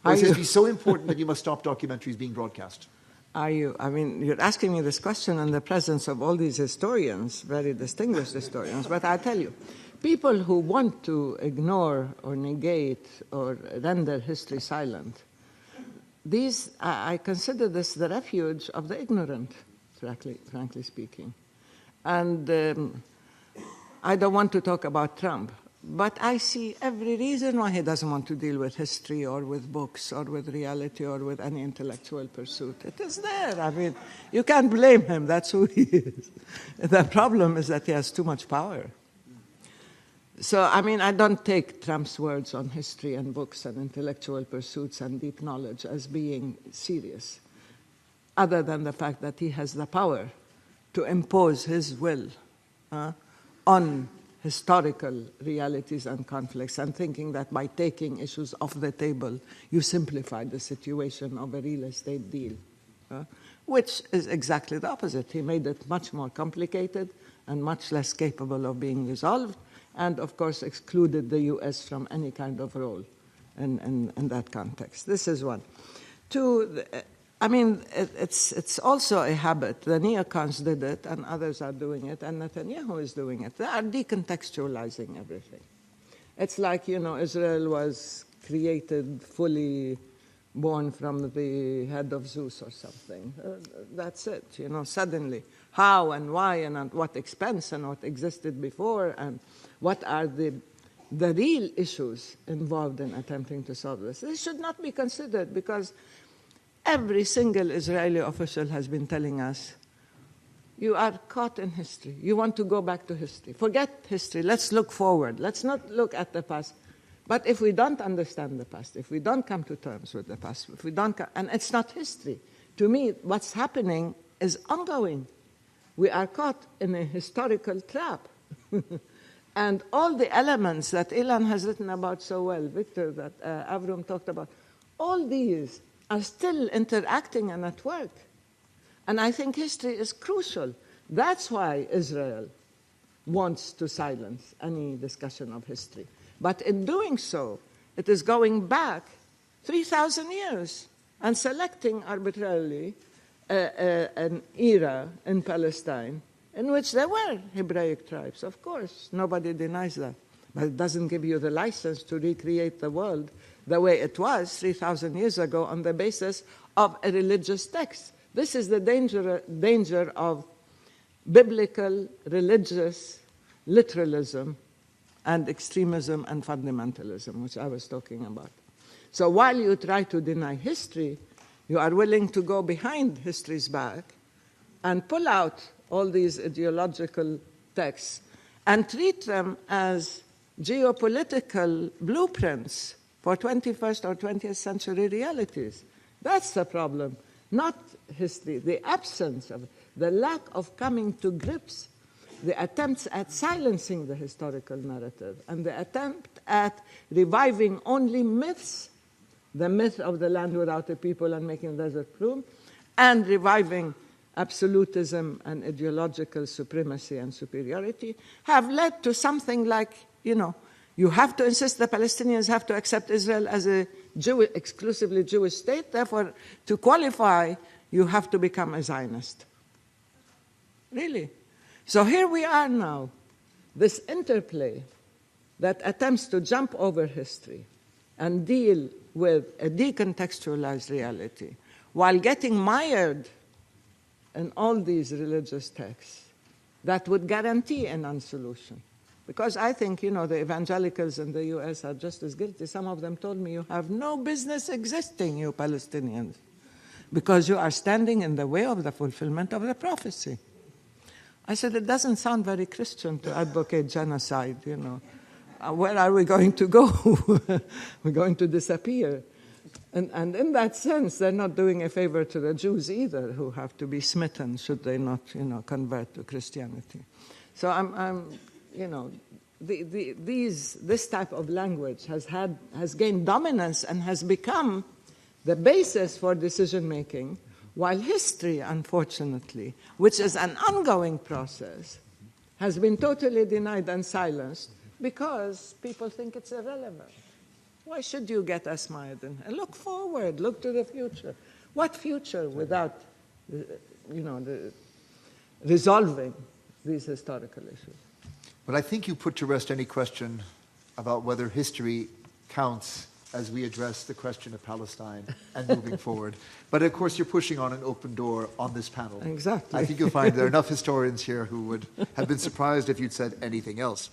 Or is history so important that you must stop documentaries being broadcast? You're asking me this question in the presence of all these historians, very distinguished historians, but I tell you, people who want to ignore or negate or render history silent, I consider this the refuge of the ignorant, frankly speaking. And I don't want to talk about Trump, but I see every reason why he doesn't want to deal with history or with books or with reality or with any intellectual pursuit. It is there. You can't blame him. That's who he is. The problem is that he has too much power. So, I don't take Trump's words on history and books and intellectual pursuits and deep knowledge as being serious, other than the fact that he has the power to impose his will on historical realities and conflicts, and thinking that by taking issues off the table, you simplify the situation of a real estate deal, which is exactly the opposite. He made it much more complicated and much less capable of being resolved, and of course excluded the US from any kind of role in that context. This is one. Two, it's also a habit. The neocons did it, and others are doing it, and Netanyahu is doing it. They are decontextualizing everything. It's like, Israel was created fully born from the head of Zeus or something. That's it, suddenly. How and why and at what expense and what existed before and what are the real issues involved in attempting to solve this. This should not be considered because every single Israeli official has been telling us, you are caught in history. You want to go back to history. Forget history. Let's look forward. Let's not look at the past. But if we don't understand the past, if we don't come to terms with the past, if we don't, and it's not history. To me, what's happening is ongoing. We are caught in a historical trap. And all the elements that Ilan has written about so well, Victor, that Avraham talked about, all these are still interacting and at work. And I think history is crucial. That's why Israel wants to silence any discussion of history. But in doing so, it is going back 3,000 years and selecting arbitrarily an era in Palestine in which there were Hebraic tribes, of course. Nobody denies that. But it doesn't give you the license to recreate the world the way it was 3,000 years ago on the basis of a religious text. This is the danger of biblical, religious literalism and extremism and fundamentalism, which I was talking about. So while you try to deny history, you are willing to go behind history's back and pull out all these ideological texts and treat them as geopolitical blueprints for 21st or 20th century realities. That's the problem, not history, the absence of, the lack of coming to grips, the attempts at silencing the historical narrative, and the attempt at reviving only myths, the myth of the land without a people and making the desert bloom, and reviving absolutism and ideological supremacy and superiority, have led to something like, you have to insist the Palestinians have to accept Israel as a exclusively Jewish state. Therefore, to qualify, you have to become a Zionist. Really. So here we are now, this interplay that attempts to jump over history and deal with a decontextualized reality while getting mired in all these religious texts that would guarantee a non-solution. Because I think, the evangelicals in the US are just as guilty. Some of them told me, you have no business existing, you Palestinians, because you are standing in the way of the fulfillment of the prophecy. I said, it doesn't sound very Christian to advocate genocide, Where are we going to go? We're going to disappear. And in that sense, they're not doing a favor to the Jews either, who have to be smitten should they not, convert to Christianity. So this type of language has gained dominance and has become the basis for decision making, while history, unfortunately, which is an ongoing process, has been totally denied and silenced because people think it's irrelevant. Why should you get us mired in? And look forward, look to the future. What future without, resolving these historical issues? But I think you put to rest any question about whether history counts as we address the question of Palestine and moving forward. But of course, you're pushing on an open door on this panel. Exactly. I think you'll find there are enough historians here who would have been surprised if you'd said anything else.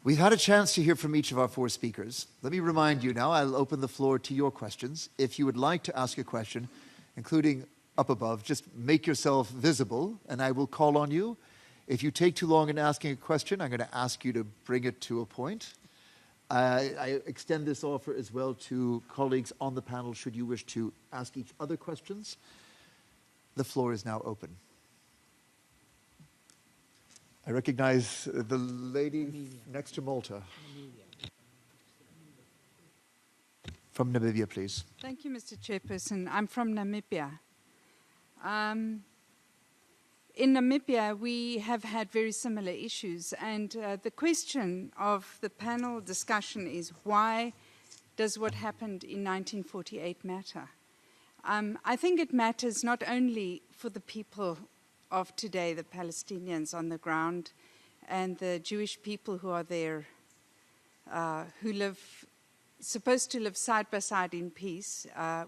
We've had a chance to hear from each of our four speakers. Let me remind you now, I'll open the floor to your questions. If you would like to ask a question, including up above, just make yourself visible and I will call on you. If you take too long in asking a question, I'm going to ask you to bring it to a point. I extend this offer as well to colleagues on the panel should you wish to ask each other questions. The floor is now open. I recognize the lady next to Malta. From Namibia, please. Thank you, Mr. Chairperson. I'm from Namibia. In Namibia, we have had very similar issues, and the question of the panel discussion is, why does what happened in 1948 matter? I think it matters not only for the people of today, the Palestinians on the ground, and the Jewish people who are there, who supposed to live side by side in peace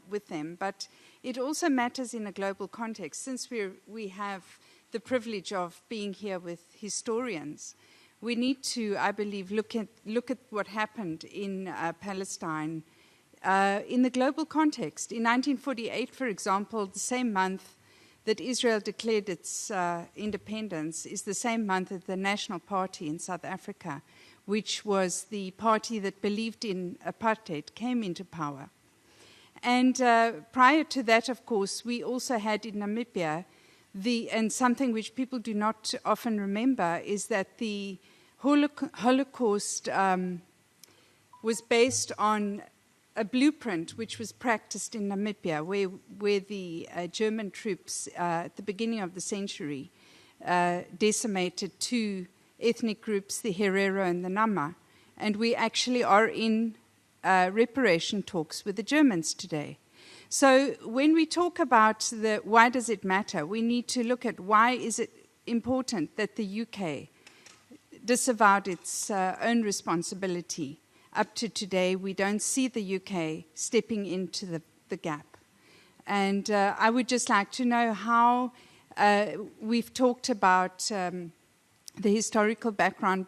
with them, but it also matters in a global context. Since we have the privilege of being here with historians, we need to, I believe, look at what happened in Palestine in the global context. In 1948, for example, the same month that Israel declared its independence is the same month that the National Party in South Africa, which was the party that believed in apartheid, came into power. And prior to that, of course, we also had in Namibia, and something which people do not often remember is that the Holocaust was based on a blueprint which was practiced in Namibia, where the German troops at the beginning of the century decimated two ethnic groups, the Herero and the Nama. And we actually are in reparation talks with the Germans today. So when we talk about why does it matter, we need to look at why is it important that the UK disavowed its own responsibility. Up to today, we don't see the UK stepping into the gap. And I would just like to know how we've talked about the historical background,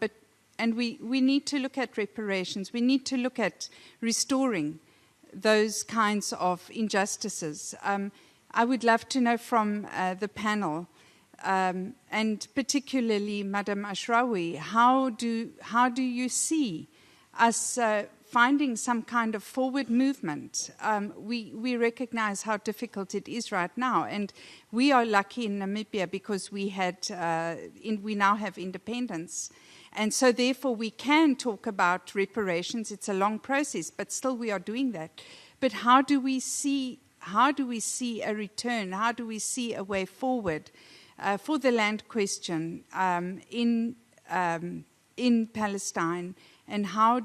and we need to look at reparations. We need to look at restoring those kinds of injustices. I would love to know from the panel, and particularly Madam Ashrawi, how do you see us finding some kind of forward movement? We recognize how difficult it is right now, and we are lucky in Namibia because we now have independence. And so therefore we can talk about reparations. It's a long process, but still we are doing that. But how do we see a return? How do we see a way forward for the land question in Palestine? And where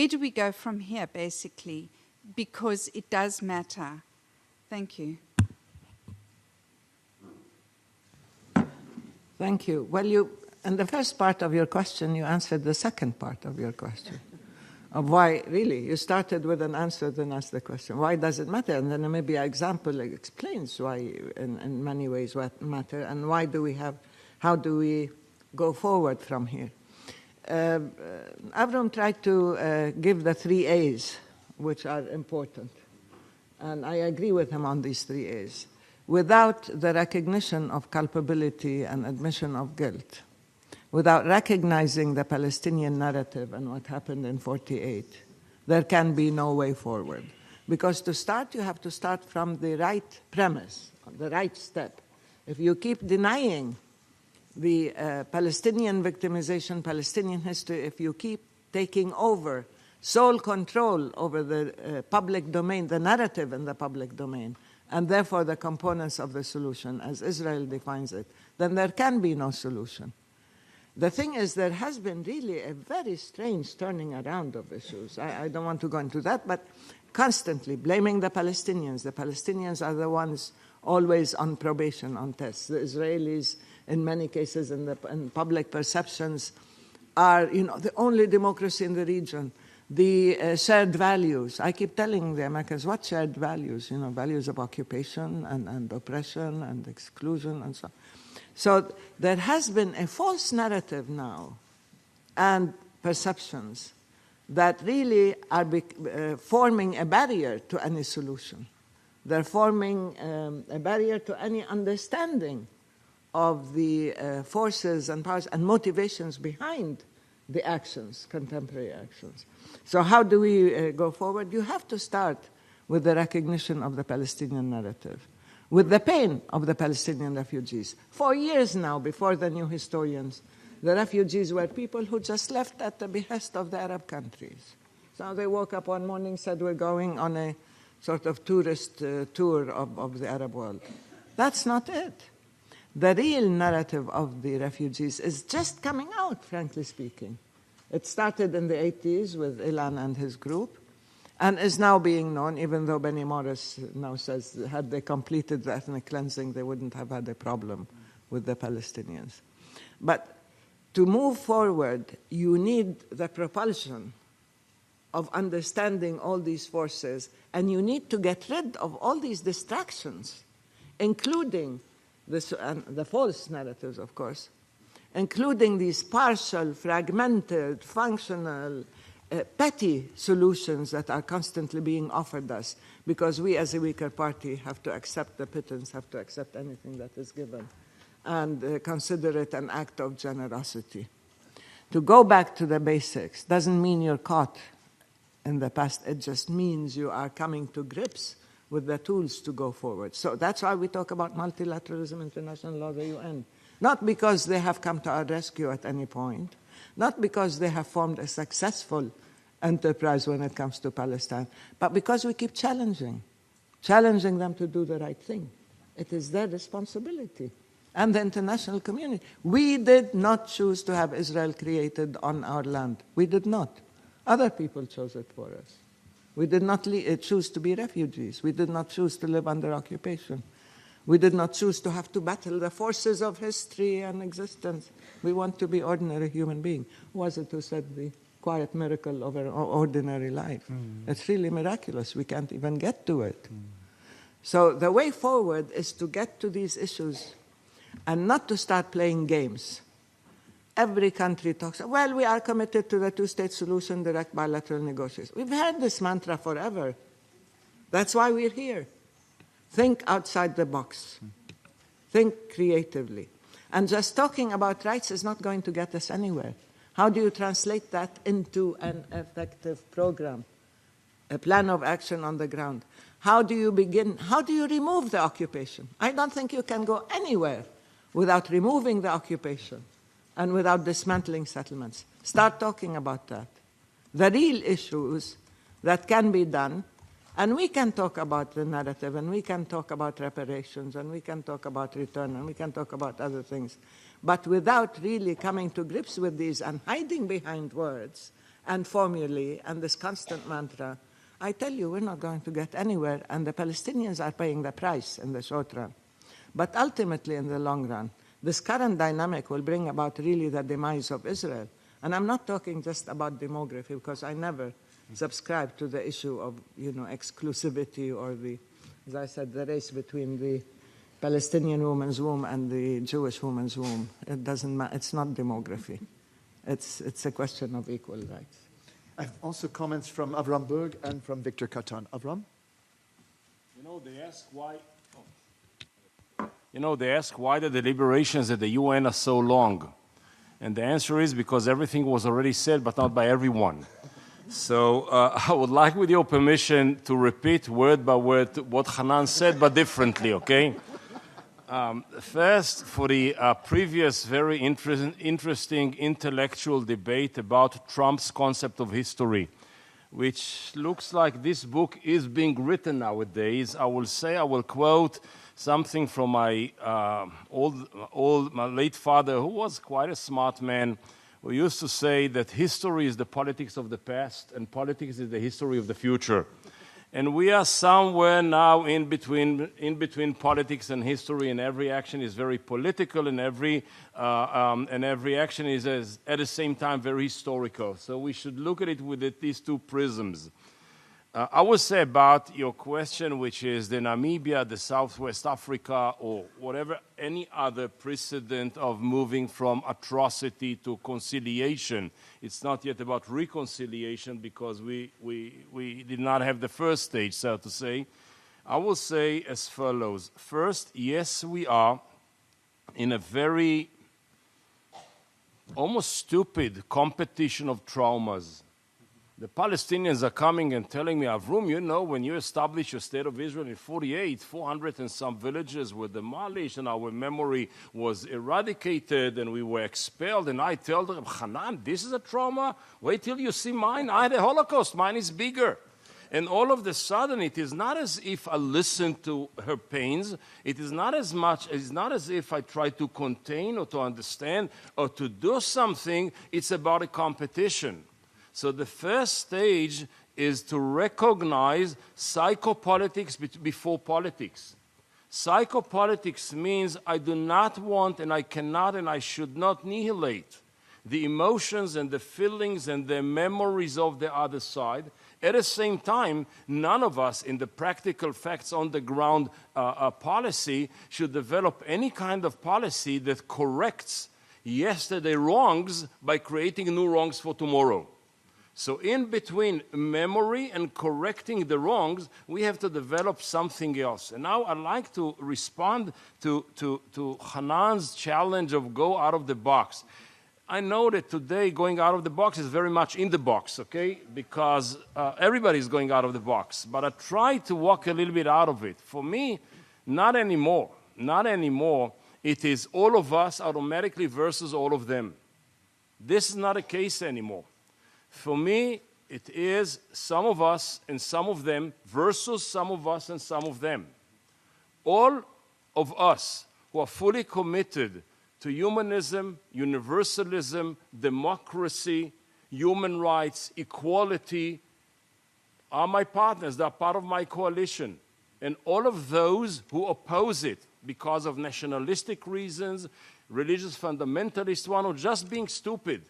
do we go from here, basically? Because it does matter. Thank you. Thank you. Well, in the first part of your question, you answered the second part of your question. Of why, really, you started with an answer, then asked the question, why does it matter? And the Namibia example explains why, in many ways, what matter, and how do we go forward from here? Avraham tried to give the 3 A's, which are important. And I agree with him on these 3 A's. Without the recognition of culpability and admission of guilt, without recognizing the Palestinian narrative and what happened in 48, there can be no way forward. Because to start, you have to start from the right premise, the right step. If you keep denying the Palestinian victimization, Palestinian history, if you keep taking over sole control over the public domain, the narrative in the public domain, and therefore the components of the solution, as Israel defines it, then there can be no solution. The thing is, there has been really a very strange turning around of issues. I don't want to go into that, but constantly blaming the Palestinians. The Palestinians are the ones always on probation, on tests. The Israelis, in many cases, in public perceptions, are the only democracy in the region. The shared values. I keep telling the Americans, what shared values? Values of occupation and oppression and exclusion and so on. So there has been a false narrative now and perceptions that really are forming a barrier to any solution. They're forming a barrier to any understanding of the forces and powers and motivations behind the actions, contemporary actions. So how do we go forward? You have to start with the recognition of the Palestinian narrative, with the pain of the Palestinian refugees. For years now, before the new historians, the refugees were people who just left at the behest of the Arab countries. So they woke up one morning, said, we're going on a sort of tourist tour of the Arab world. That's not it. The real narrative of the refugees is just coming out, frankly speaking. It started in the 80s with Ilan and his group, and is now being known, even though Benny Morris now says had they completed the ethnic cleansing, they wouldn't have had a problem with the Palestinians. But to move forward, you need the propulsion of understanding all these forces, and you need to get rid of all these distractions, including the false narratives, of course, including these partial, fragmented, functional, petty solutions that are constantly being offered us, because we as a weaker party have to accept the pittance, have to accept anything that is given, and consider it an act of generosity. To go back to the basics doesn't mean you're caught in the past. It just means you are coming to grips with the tools to go forward. So that's why we talk about multilateralism, international law, the UN. Not because they have come to our rescue at any point, not because they have formed a successful enterprise when it comes to Palestine, but because we keep challenging them to do the right thing. It is their responsibility. And the international community. We did not choose to have Israel created on our land. We did not. Other people chose it for us. We did not choose to be refugees. We did not choose to live under occupation. We did not choose to have to battle the forces of history and existence. We want to be ordinary human beings. Who was it who said the quiet miracle of our ordinary life? It's really miraculous. We can't even get to it. So the way forward is to get to these issues and not to start playing games. Every country talks, well, we are committed to the two-state solution, direct bilateral negotiations. We've heard this mantra forever. That's why we're here. Think outside the box. Think creatively. And just talking about rights is not going to get us anywhere. How do you translate that into an effective program, a plan of action on the ground? How do you begin? How do you remove the occupation? I don't think you can go anywhere without removing the occupation and without dismantling settlements. Start talking about that. The real issues that can be done, and we can talk about the narrative, and we can talk about reparations, and we can talk about return, and we can talk about other things, but without really coming to grips with these and hiding behind words and formulae and this constant mantra, I tell you, we're not going to get anywhere, and the Palestinians are paying the price in the short run. But ultimately, in the long run, this current dynamic will bring about really the demise of Israel. And I'm not talking just about demography, because I never subscribe to the issue of, exclusivity or the, as I said, the race between the Palestinian woman's womb and the Jewish woman's womb. It doesn't matter. It's not demography. it's a question of equal rights. I have also comments from Avraham Burg and from Victor Kattan. Avraham? They ask why the deliberations at the UN are so long. And the answer is because everything was already said, but not by everyone. So I would like, with your permission, to repeat word by word what Hanan said, but differently, okay? First, for the previous very interesting intellectual debate about Trump's concept of history, which looks like this book is being written nowadays, I will quote something from my my late father, who was quite a smart man, who used to say that history is the politics of the past and politics is the history of the future. And we are somewhere now in between politics and history, and every action is very political, and every action is at the same time very historical. So we should look at it with these two prisms. I would say about your question, which is the Namibia, the Southwest Africa, or whatever, any other precedent of moving from atrocity to conciliation. It's not yet about reconciliation because we did not have the first stage, so to say. I will say as follows. First, yes, we are in a very almost stupid competition of traumas. The Palestinians are coming and telling me, Avraham, when you established your state of Israel in 48, 400 and some villages were demolished and our memory was eradicated and we were expelled. And I tell them, Hanan, this is a trauma? Wait till you see mine. I had a Holocaust. Mine is bigger. And all of a sudden, it is not as if I listen to her pains. It is not as if I try to contain or to understand or to do something. It's about a competition. So the first stage is to recognize psychopolitics before politics. Psychopolitics means I do not want and I cannot and I should not annihilate the emotions and the feelings and the memories of the other side. At the same time, none of us in the practical facts on the ground policy should develop any kind of policy that corrects yesterday wrongs by creating new wrongs for tomorrow. So in between memory and correcting the wrongs, we have to develop something else. And now I'd like to respond to Hanan's challenge of go out of the box. I know that today going out of the box is very much in the box, okay? Because everybody's going out of the box. But I try to walk a little bit out of it. For me, not anymore. Not anymore. It is all of us automatically versus all of them. This is not a case anymore. For me, it is some of us and some of them versus some of us and some of them. All of us who are fully committed to humanism, universalism, democracy, human rights, equality, are my partners. They are part of my coalition. And all of those who oppose it because of nationalistic reasons, religious fundamentalist one, or just being stupid,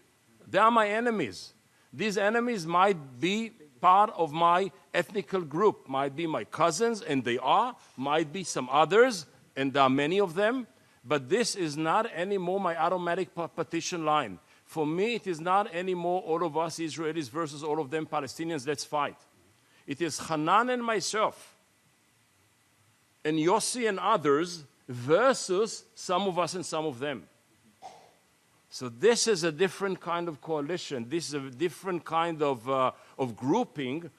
they are my enemies. These enemies might be part of my ethnical group, might be my cousins, and they are, might be some others, and there are many of them, but this is not anymore my automatic partition line. For me, it is not anymore all of us Israelis versus all of them Palestinians, let's fight. It is Hanan and myself, and Yossi and others versus some of us and some of them. So this is a different kind of coalition. This is a different kind of grouping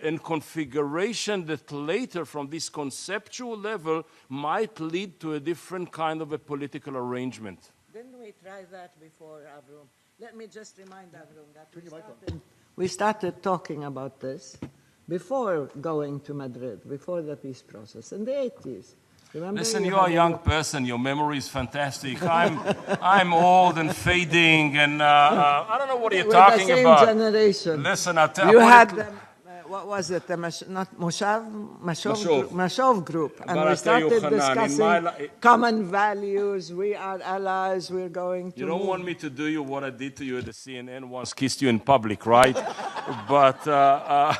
and configuration that later, from this conceptual level, might lead to a different kind of a political arrangement. Didn't we try that before, Avraham? Let me just remind Avraham that we started talking about this before going to Madrid, before the peace process, in the 80s. Remember, listen, you are a young person. Your memory is fantastic. I'm old and fading, and I don't know what you're talking about. We're the same generation. Listen, I'll tell you. had what was it? Not Mashov group, and we started discussing common values. We are allies. We're going to. You don't want me to do you what I did to you at the CNN once, kissed you in public, right? but I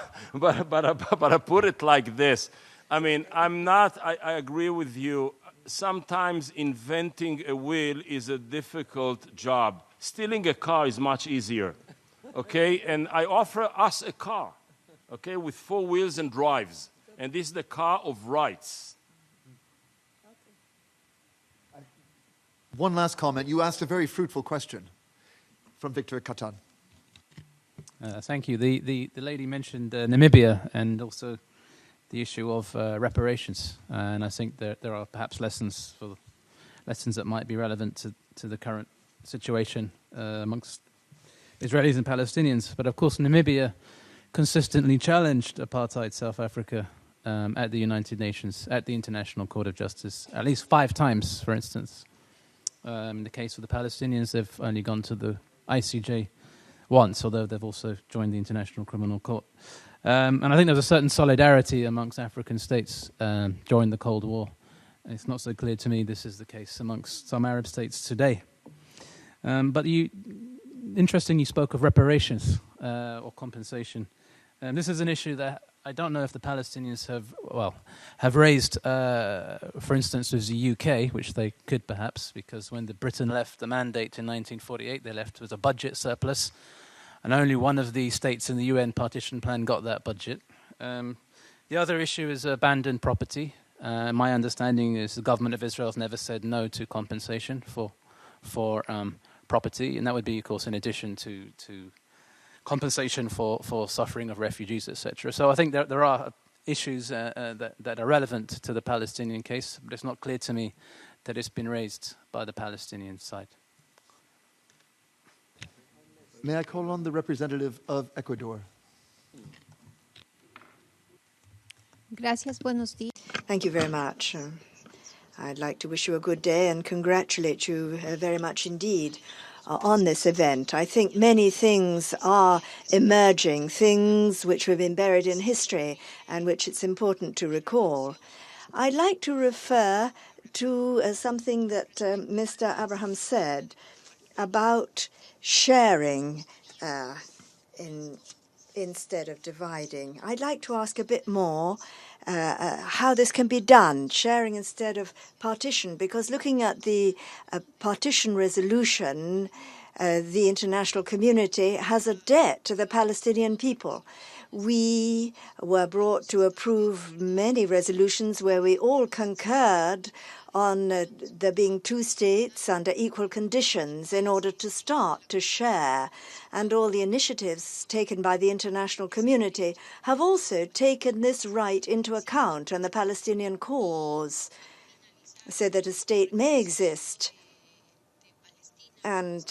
put it like this. I mean, I agree with you. Sometimes inventing a wheel is a difficult job. Stealing a car is much easier, okay? And I offer us a car, okay, with 4 wheels and drives. And this is the car of rights. One last comment. You asked a very fruitful question from Victor Kattan. Thank you. The lady mentioned Namibia and also the issue of reparations. And I think there are perhaps lessons that might be relevant to the current situation amongst Israelis and Palestinians. But of course, Namibia consistently challenged apartheid South Africa at the United Nations, at the International Court of Justice, at least 5 times, for instance. In the case of the Palestinians, they've only gone to the ICJ once, although they've also joined the International Criminal Court. And I think there's a certain solidarity amongst African states during the Cold War. It's not so clear to me this is the case amongst some Arab states today. But interesting you spoke of reparations or compensation. This is an issue that I don't know if the Palestinians have raised, for instance, with the UK, which they could perhaps, because when Britain left the mandate in 1948, they left with a budget surplus, and only one of the states in the UN partition plan got that budget. The other issue is abandoned property. My understanding is the government of Israel has never said no to compensation for property, and that would be, of course, in addition to compensation for suffering of refugees, etc. So I think there are issues that are relevant to the Palestinian case, but it's not clear to me that it's been raised by the Palestinian side. May I call on the representative of Ecuador? Gracias, buenos días. Thank you very much. I'd like to wish you a good day and congratulate you very much indeed on this event. I think many things are emerging, things which have been buried in history and which it's important to recall. I'd like to refer to something that Mr. Avraham said about sharing instead of dividing. I'd like to ask a bit more how this can be done, sharing instead of partition, because looking at the partition resolution, the international community has a debt to the Palestinian people. We were brought to approve many resolutions where we all concurred on there being 2 states under equal conditions in order to start to share. And all the initiatives taken by the international community have also taken this right into account and the Palestinian cause, so that a state may exist. And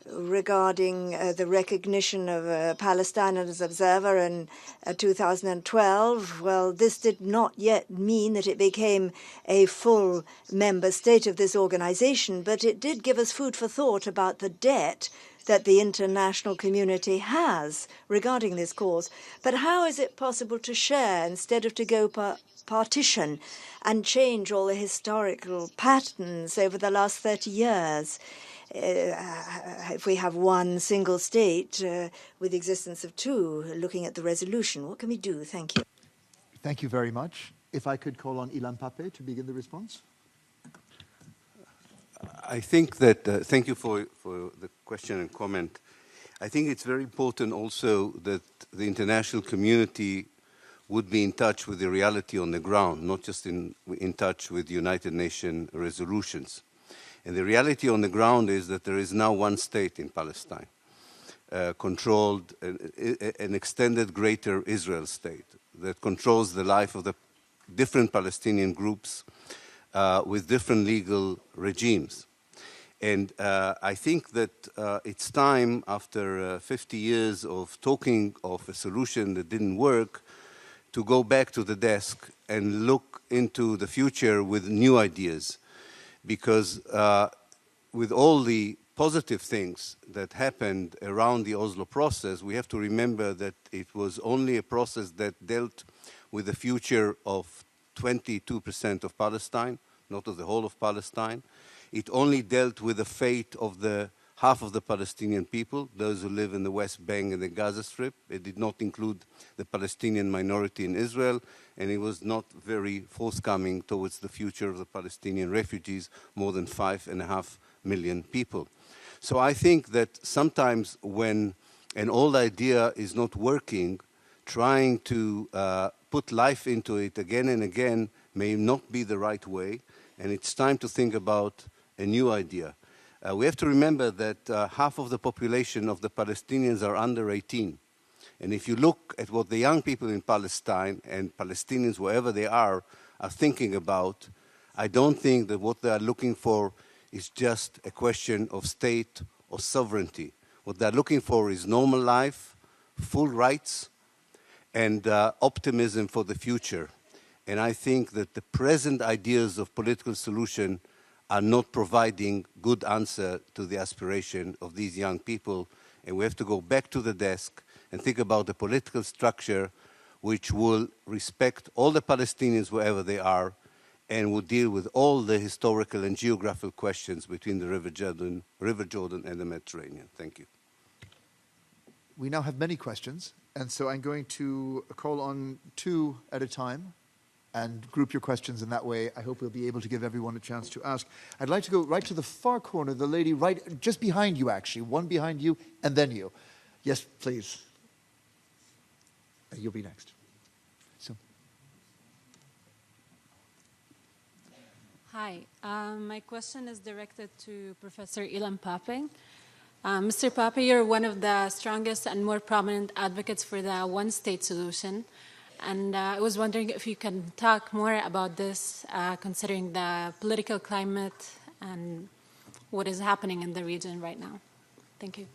regarding the recognition of Palestine as observer in 2012, well, this did not yet mean that it became a full member state of this organization, but it did give us food for thought about the debt that the international community has regarding this cause. But how is it possible to share instead of to go partition and change all the historical patterns over the last 30 years? If we have one single state with the existence of 2, looking at the resolution, what can we do? Thank you. Thank you very much. If I could call on Ilan Pappé to begin the response. I think that, thank you for the question and comment. I think it's very important also that the international community would be in touch with the reality on the ground, not just in touch with United Nations resolutions. And the reality on the ground is that there is now one state in Palestine, controlled, an extended greater Israel state that controls the life of the different Palestinian groups with different legal regimes. And I think that it's time, after 50 years of talking of a solution that didn't work, to go back to the desk and look into the future with new ideas. Because with all the positive things that happened around the Oslo process, we have to remember that it was only a process that dealt with the future of 22% of Palestine, not of the whole of Palestine. It only dealt with the fate of the half of the Palestinian people, those who live in the West Bank and the Gaza Strip. It did not include the Palestinian minority in Israel, and it was not very forthcoming towards the future of the Palestinian refugees, more than 5.5 million people. So I think that sometimes when an old idea is not working, trying to put life into it again and again may not be the right way, and it's time to think about a new idea. We have to remember that half of the population of the Palestinians are under 18. And if you look at what the young people in Palestine and Palestinians, wherever they are thinking about, I don't think that what they are looking for is just a question of state or sovereignty. What they're looking for is normal life, full rights, and optimism for the future. And I think that the present ideas of political solution are not providing good answer to the aspiration of these young people. And we have to go back to the desk and think about a political structure which will respect all the Palestinians wherever they are and will deal with all the historical and geographical questions between the River Jordan and the Mediterranean. Thank you. We now have many questions, and so I'm going to call on two at a time and group your questions in that way. I hope we'll be able to give everyone a chance to ask. I'd like to go right to the far corner, the lady right just behind you, actually. One behind you, and then you. Yes, please. You'll be next. So. Hi. My question is directed to Professor Ilan Pappé. Mr. Pappé, you're one of the strongest and more prominent advocates for the one-state solution. And I was wondering if you can talk more about this, considering the political climate and what is happening in the region right now. Thank you.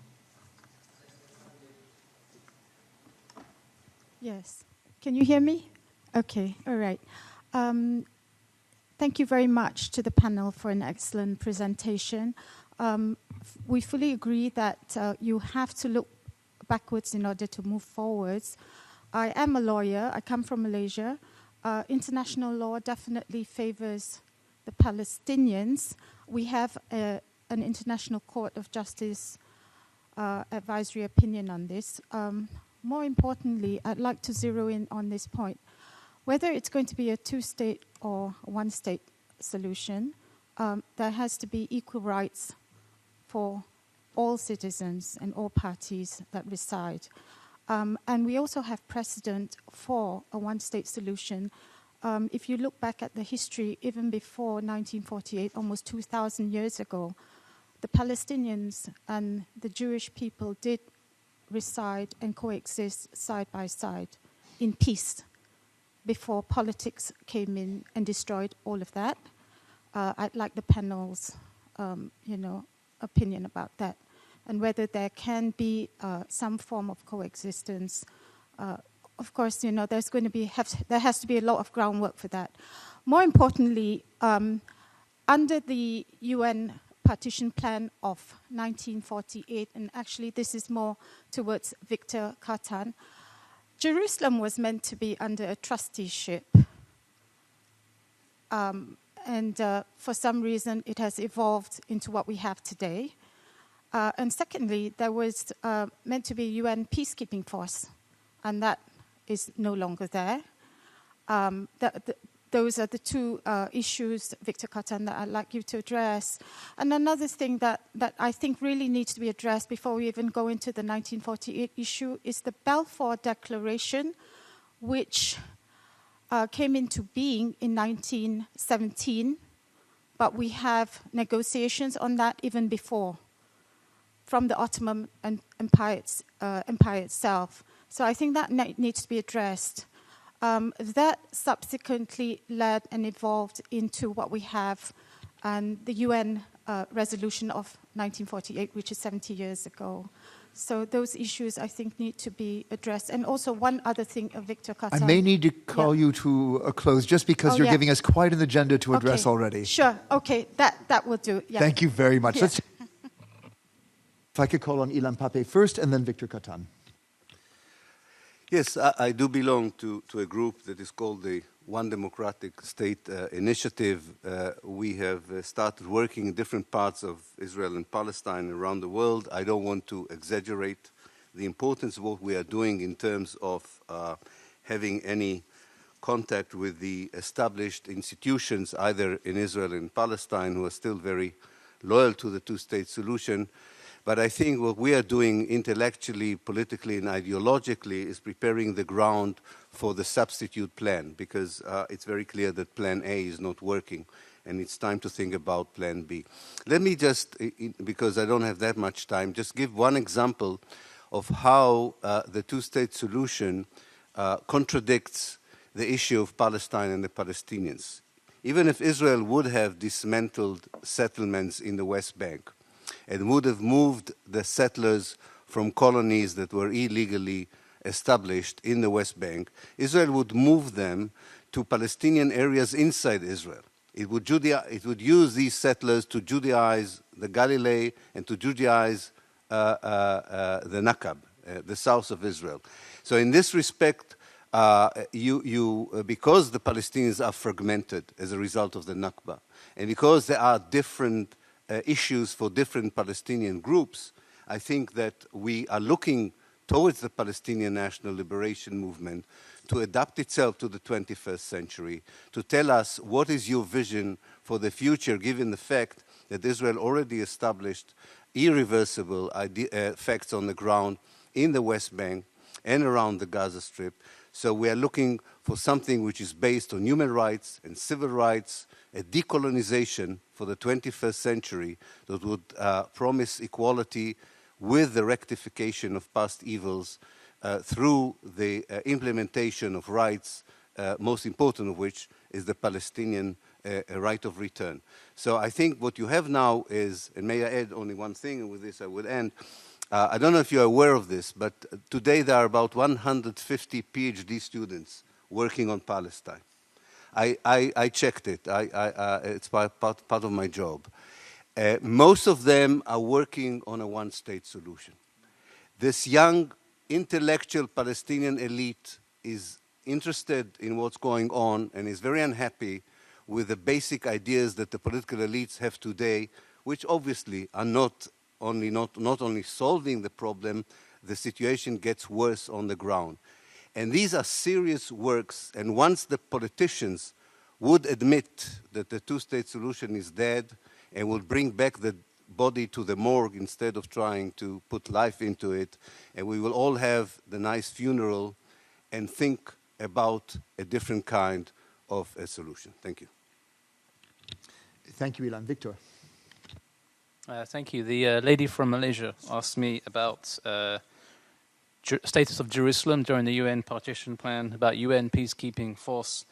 Yes. Can you hear me? Okay. All right. Thank you very much to the panel for an excellent presentation. We fully agree that you have to look backwards in order to move forwards. I am a lawyer. I come from Malaysia. International law definitely favors the Palestinians. We have an International Court of Justice advisory opinion on this. More importantly, I'd like to zero in on this point. Whether it's going to be a two-state or one-state solution, there has to be equal rights for all citizens and all parties that reside. And we also have precedent for a one-state solution. If you look back at the history, even before 1948, almost 2,000 years ago, the Palestinians and the Jewish people did reside and coexist side by side in peace before politics came in and destroyed all of that. I'd like the panel's, opinion about that, and whether there can be some form of coexistence. Of course, there's going to be there has to be a lot of groundwork for that. More importantly, under the UN partition plan of 1948, and actually this is more towards Victor Kattan, Jerusalem was meant to be under a trusteeship. And for some reason, it has evolved into what we have today. And secondly, there was meant to be a UN peacekeeping force, and that is no longer there. Those are the two issues, Victor Kattan, that I'd like you to address. And another thing that I think really needs to be addressed before we even go into the 1948 issue is the Balfour Declaration, which came into being in 1917, but we have negotiations on that even before, from the Ottoman Empire itself. So I think that needs to be addressed. That subsequently led and evolved into what we have, and the UN resolution of 1948, which is 70 years ago. So those issues, I think, need to be addressed. And also one other thing, Victor Kattan. I may need to call you to a close, just because you're giving us quite an agenda to address already. Sure. Okay. That will do. Yeah. Thank you very much. Yeah. If I could call on Ilan Pappé first, and then Victor Kattan. Yes, I do belong to a group that is called the One Democratic State Initiative. We have started working in different parts of Israel and Palestine around the world. I don't want to exaggerate the importance of what we are doing in terms of having any contact with the established institutions, either in Israel and Palestine, who are still very loyal to the two-state solution. But I think what we are doing intellectually, politically, and ideologically is preparing the ground for the substitute plan, because it's very clear that plan A is not working, and it's time to think about plan B. Let me just, because I don't have that much time, just give one example of how the two-state solution contradicts the issue of Palestine and the Palestinians. Even if Israel would have dismantled settlements in the West Bank and would have moved the settlers from colonies that were illegally established in the West Bank, Israel would move them to Palestinian areas inside Israel. It would use these settlers to Judaize the Galilee and to Judaize the Nakba, the south of Israel. So in this respect, because the Palestinians are fragmented as a result of the Nakba, and because there are different issues for different Palestinian groups, I think that we are looking towards the Palestinian National Liberation Movement to adapt itself to the 21st century, to tell us what is your vision for the future, given the fact that Israel already established irreversible facts on the ground in the West Bank and around the Gaza Strip. So we are looking for something which is based on human rights and civil rights, a decolonization for the 21st century that would promise equality with the rectification of past evils through the implementation of rights, most important of which is the Palestinian right of return. So I think what you have now is, and may I add only one thing, and with this I will end. I don't know if you're aware of this, but today there are about 150 PhD students working on Palestine. I checked it. It's part of my job. Most of them are working on a one-state solution. This young intellectual Palestinian elite is interested in what's going on and is very unhappy with the basic ideas that the political elites have today, which obviously are not only solving the problem, the situation gets worse on the ground. And these are serious works, and once the politicians would admit that the two-state solution is dead and will bring back the body to the morgue instead of trying to put life into it, and we will all have the nice funeral and think about a different kind of a solution. Thank you. Thank you, Ilan. Victor. Thank you. The lady from Malaysia asked me about status of Jerusalem during the UN partition plan, about UN peacekeeping force,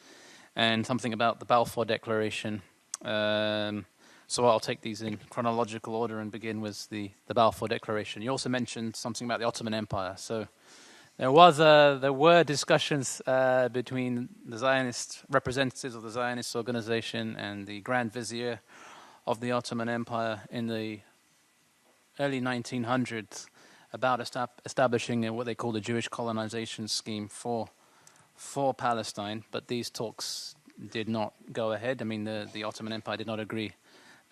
and something about the Balfour Declaration. So I'll take these in chronological order and begin with the Balfour Declaration. You also mentioned something about the Ottoman Empire. So there were discussions between the Zionist representatives of the Zionist organization and the Grand Vizier of the Ottoman Empire in the early 1900s about establishing what they call the Jewish colonization scheme for Palestine, but these talks did not go ahead. I mean, the Ottoman Empire did not agree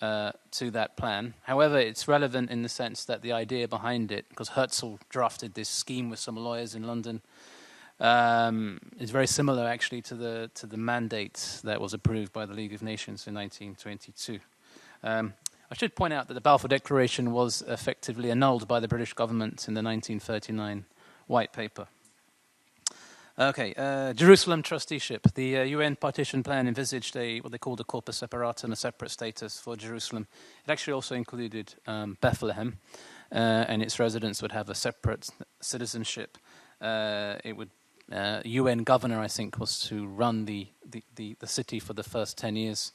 to that plan. However, it's relevant in the sense that the idea behind it, because Herzl drafted this scheme with some lawyers in London, is very similar actually to the mandate that was approved by the League of Nations in 1922. I should point out that the Balfour Declaration was effectively annulled by the British government in the 1939 White Paper. Okay, Jerusalem trusteeship. The UN partition plan envisaged what they called a corpus separatum, a separate status for Jerusalem. It actually also included Bethlehem, and its residents would have a separate citizenship. UN governor, I think, was to run the city for the first 10 years.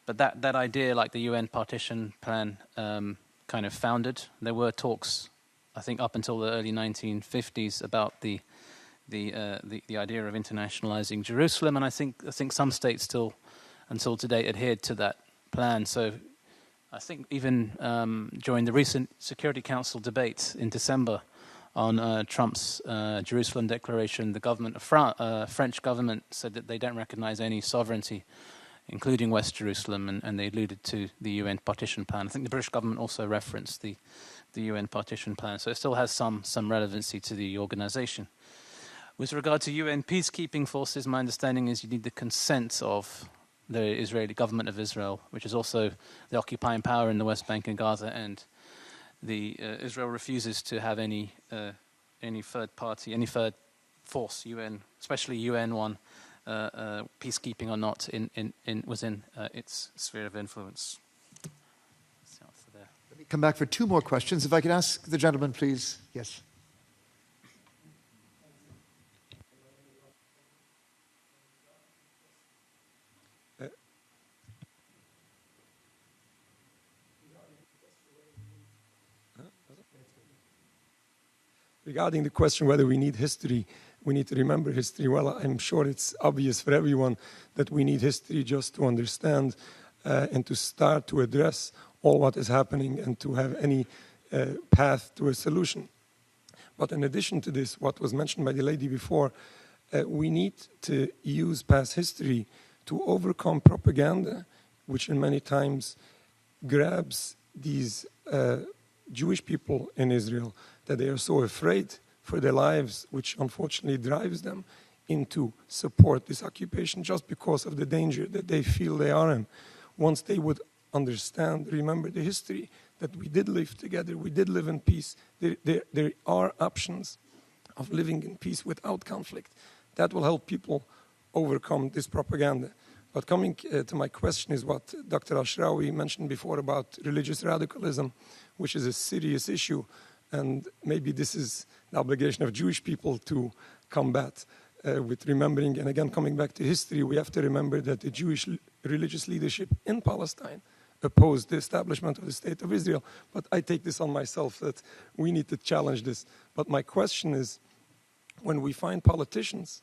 But that idea, like the UN partition plan, kind of foundered. There were talks, I think, up until the early 1950s about the idea of internationalizing Jerusalem, and I think some states still, until today, adhered to that plan. So I think even during the recent Security Council debate in December on Trump's Jerusalem declaration, the government, French government, said that they don't recognize any sovereignty, including West Jerusalem, and they alluded to the UN partition plan. I think the British government also referenced the UN partition plan, so it still has some relevancy to the organization. With regard to UN peacekeeping forces, my understanding is you need the consent of the Israeli government of Israel, which is also the occupying power in the West Bank and Gaza, and Israel refuses to have any third party, any third force, UN, especially UN one, peacekeeping or not, within its sphere of influence. Let me come back for two more questions. If I could ask the gentleman, please. Yes. Regarding the question whether we need history, we need to remember history. Well, I'm sure it's obvious for everyone that we need history just to understand and to start to address all what is happening and to have any path to a solution. But in addition to this, what was mentioned by the lady before, we need to use past history to overcome propaganda, which in many times grabs these Jewish people in Israel, that they are so afraid for their lives, which unfortunately drives them into support this occupation just because of the danger that they feel they are in. Once they would understand, remember the history, that we did live together, we did live in peace, there are options of living in peace without conflict. That will help people overcome this propaganda. But coming to my question is what Dr. Ashrawi mentioned before about religious radicalism, which is a serious issue. And maybe this is the obligation of Jewish people to combat with remembering. And again, coming back to history, we have to remember that the Jewish religious leadership in Palestine opposed the establishment of the State of Israel. But I take this on myself that we need to challenge this. But my question is, when we find politicians,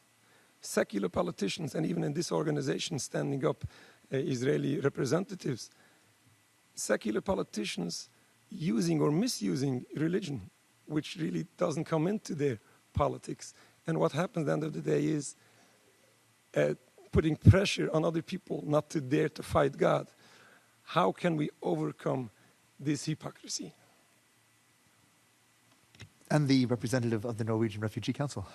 secular politicians, and even in this organization standing up Israeli representatives, secular politicians using or misusing religion, which really doesn't come into their politics. And what happens at the end of the day is putting pressure on other people not to dare to fight God. How can we overcome this hypocrisy? And the representative of the Norwegian Refugee Council.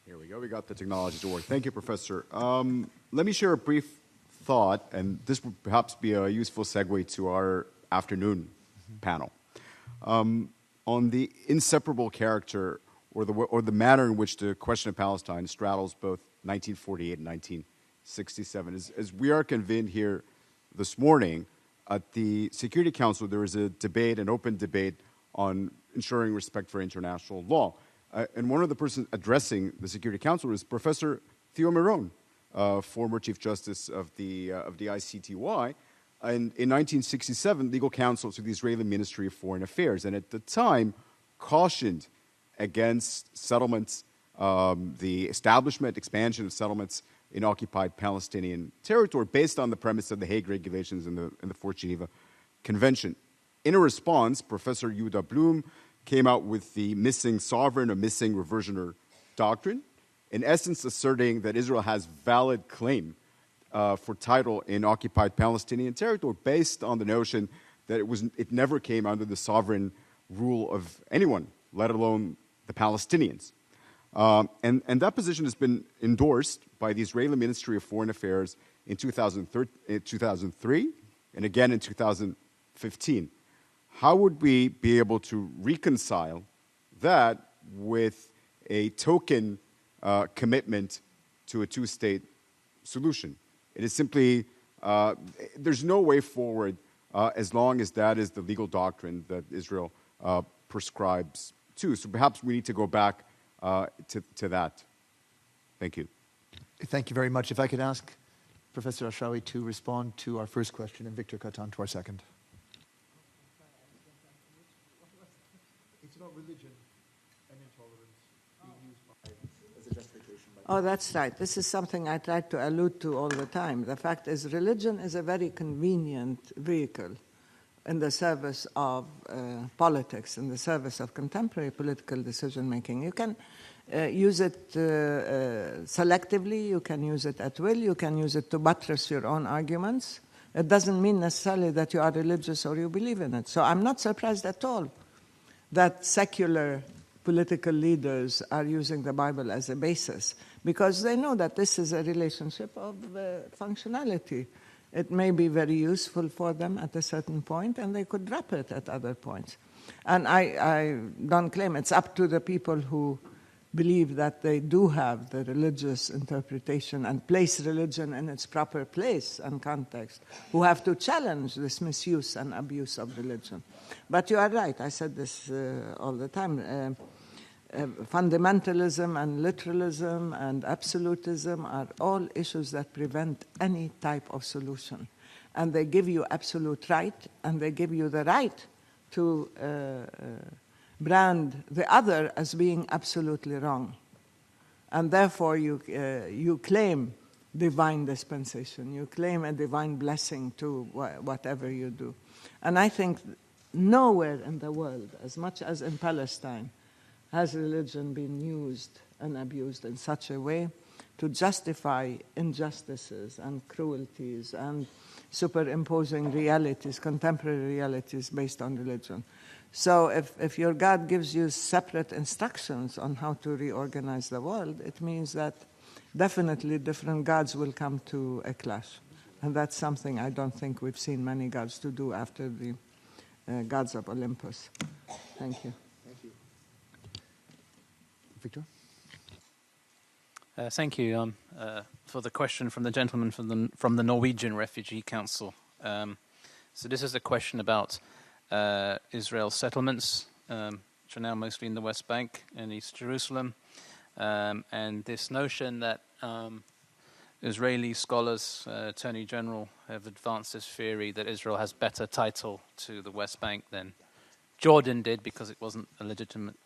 Here we go. We got the technology to work. Thank you, Professor. Let me share a brief thought, and this would perhaps be a useful segue to our afternoon panel. On the inseparable character or the manner in which the question of Palestine straddles both 1948 and 1967. As we are convened here this morning, at the Security Council, there is a debate, an open debate on ensuring respect for international law. And one of the persons addressing the Security Council is Professor Theo Meron, former Chief Justice of the ICTY, and in 1967, legal counsel to the Israeli Ministry of Foreign Affairs, and at the time cautioned against settlements, the establishment, expansion of settlements in occupied Palestinian territory based on the premise of the Hague Regulations and the Fourth Geneva Convention. In a response, Professor Yehuda Blum came out with the missing sovereign or missing reversioner doctrine, in essence asserting that Israel has valid claim for title in occupied Palestinian territory based on the notion that it never came under the sovereign rule of anyone, let alone the Palestinians. And that position has been endorsed by the Israeli Ministry of Foreign Affairs in 2003 and again in 2015. How would we be able to reconcile that with a token commitment to a two-state solution? It is simply, there's no way forward as long as that is the legal doctrine that Israel prescribes to. So perhaps we need to go back to that. Thank you. Thank you very much. If I could ask Professor Ashrawi to respond to our first question and Victor Kattan to our second. It's about religion and intolerance being used as a justification. Oh, that's right. This is something I try to allude to all the time. The fact is, religion is a very convenient vehicle in the service of politics, in the service of contemporary political decision-making. You can use it selectively, you can use it at will, you can use it to buttress your own arguments. It doesn't mean necessarily that you are religious or you believe in it. So I'm not surprised at all that secular political leaders are using the Bible as a basis, because they know that this is a relationship of functionality. It may be very useful for them at a certain point, and they could drop it at other points. And I don't claim it's up to the people who believe that they do have the religious interpretation and place religion in its proper place and context, who have to challenge this misuse and abuse of religion. But you are right, I said this all the time. Fundamentalism and literalism and absolutism are all issues that prevent any type of solution. And they give you absolute right, and they give you the right to brand the other as being absolutely wrong. And therefore you claim divine dispensation, you claim a divine blessing to whatever you do. And I think nowhere in the world, as much as in Palestine, has religion been used and abused in such a way to justify injustices and cruelties and superimposing realities, contemporary realities based on religion. So if your God gives you separate instructions on how to reorganize the world, it means that definitely different gods will come to a clash. And that's something I don't think we've seen many gods to do after the gods of Olympus. Thank you. Thank you. Victor? Thank you for the question from the gentleman from the Norwegian Refugee Council. So this is a question about Israel's settlements, which are now mostly in the West Bank and East Jerusalem, and this notion that Israeli scholars, Attorney General, have advanced this theory that Israel has better title to the West Bank than Jordan did because it wasn't a legitimate,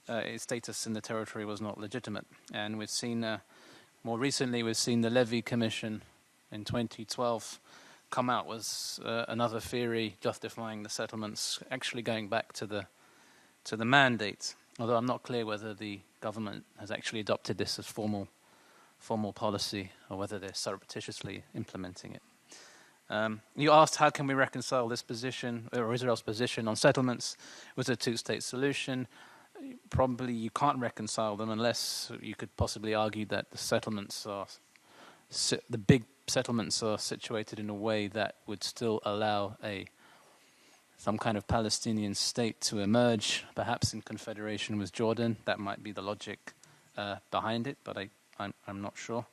its status in the territory was not legitimate. And we've seen, more recently, we've seen the Levy Commission in 2012 come out with another theory justifying the settlements, actually going back to the mandate. Although I'm not clear whether the government has actually adopted this as formal policy or whether they're surreptitiously implementing it. You asked how can we reconcile this position or Israel's position on settlements with a two-state solution. Probably you can't reconcile them unless you could possibly argue that the settlements are the big settlements are situated in a way that would still allow some kind of Palestinian state to emerge, perhaps in confederation with Jordan. That might be the logic behind it, but I'm not sure.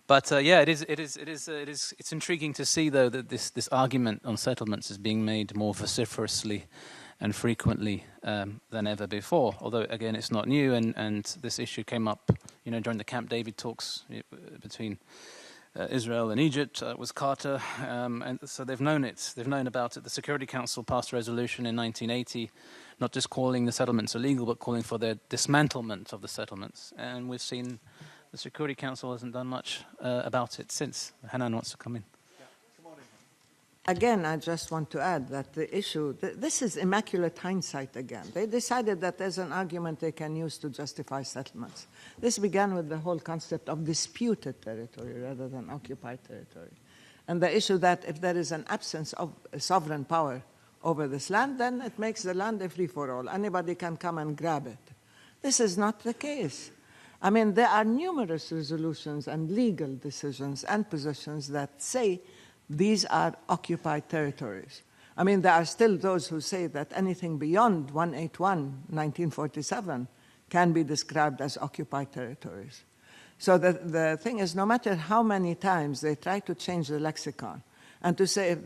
But yeah, it's intriguing to see though that this argument on settlements is being made more vociferously and frequently than ever before. Although again, it's not new, and this issue came up, during the Camp David talks between Israel and Egypt with Carter, and so they've known it. They've known about it. The Security Council passed a resolution in 1980, not just calling the settlements illegal, but calling for their dismantlement of the settlements. And we've seen the Security Council hasn't done much about it since. Hanan wants to come in. Again, I just want to add that the issue, this is immaculate hindsight again. They decided that there's an argument they can use to justify settlements. This began with the whole concept of disputed territory rather than occupied territory. And the issue that if there is an absence of sovereign power over this land, then it makes the land a free-for-all. Anybody can come and grab it. This is not the case. I mean, there are numerous resolutions and legal decisions and positions that say these are occupied territories. I mean, there are still those who say that anything beyond 181, 1947, can be described as occupied territories. So the thing is, no matter how many times they try to change the lexicon and to say,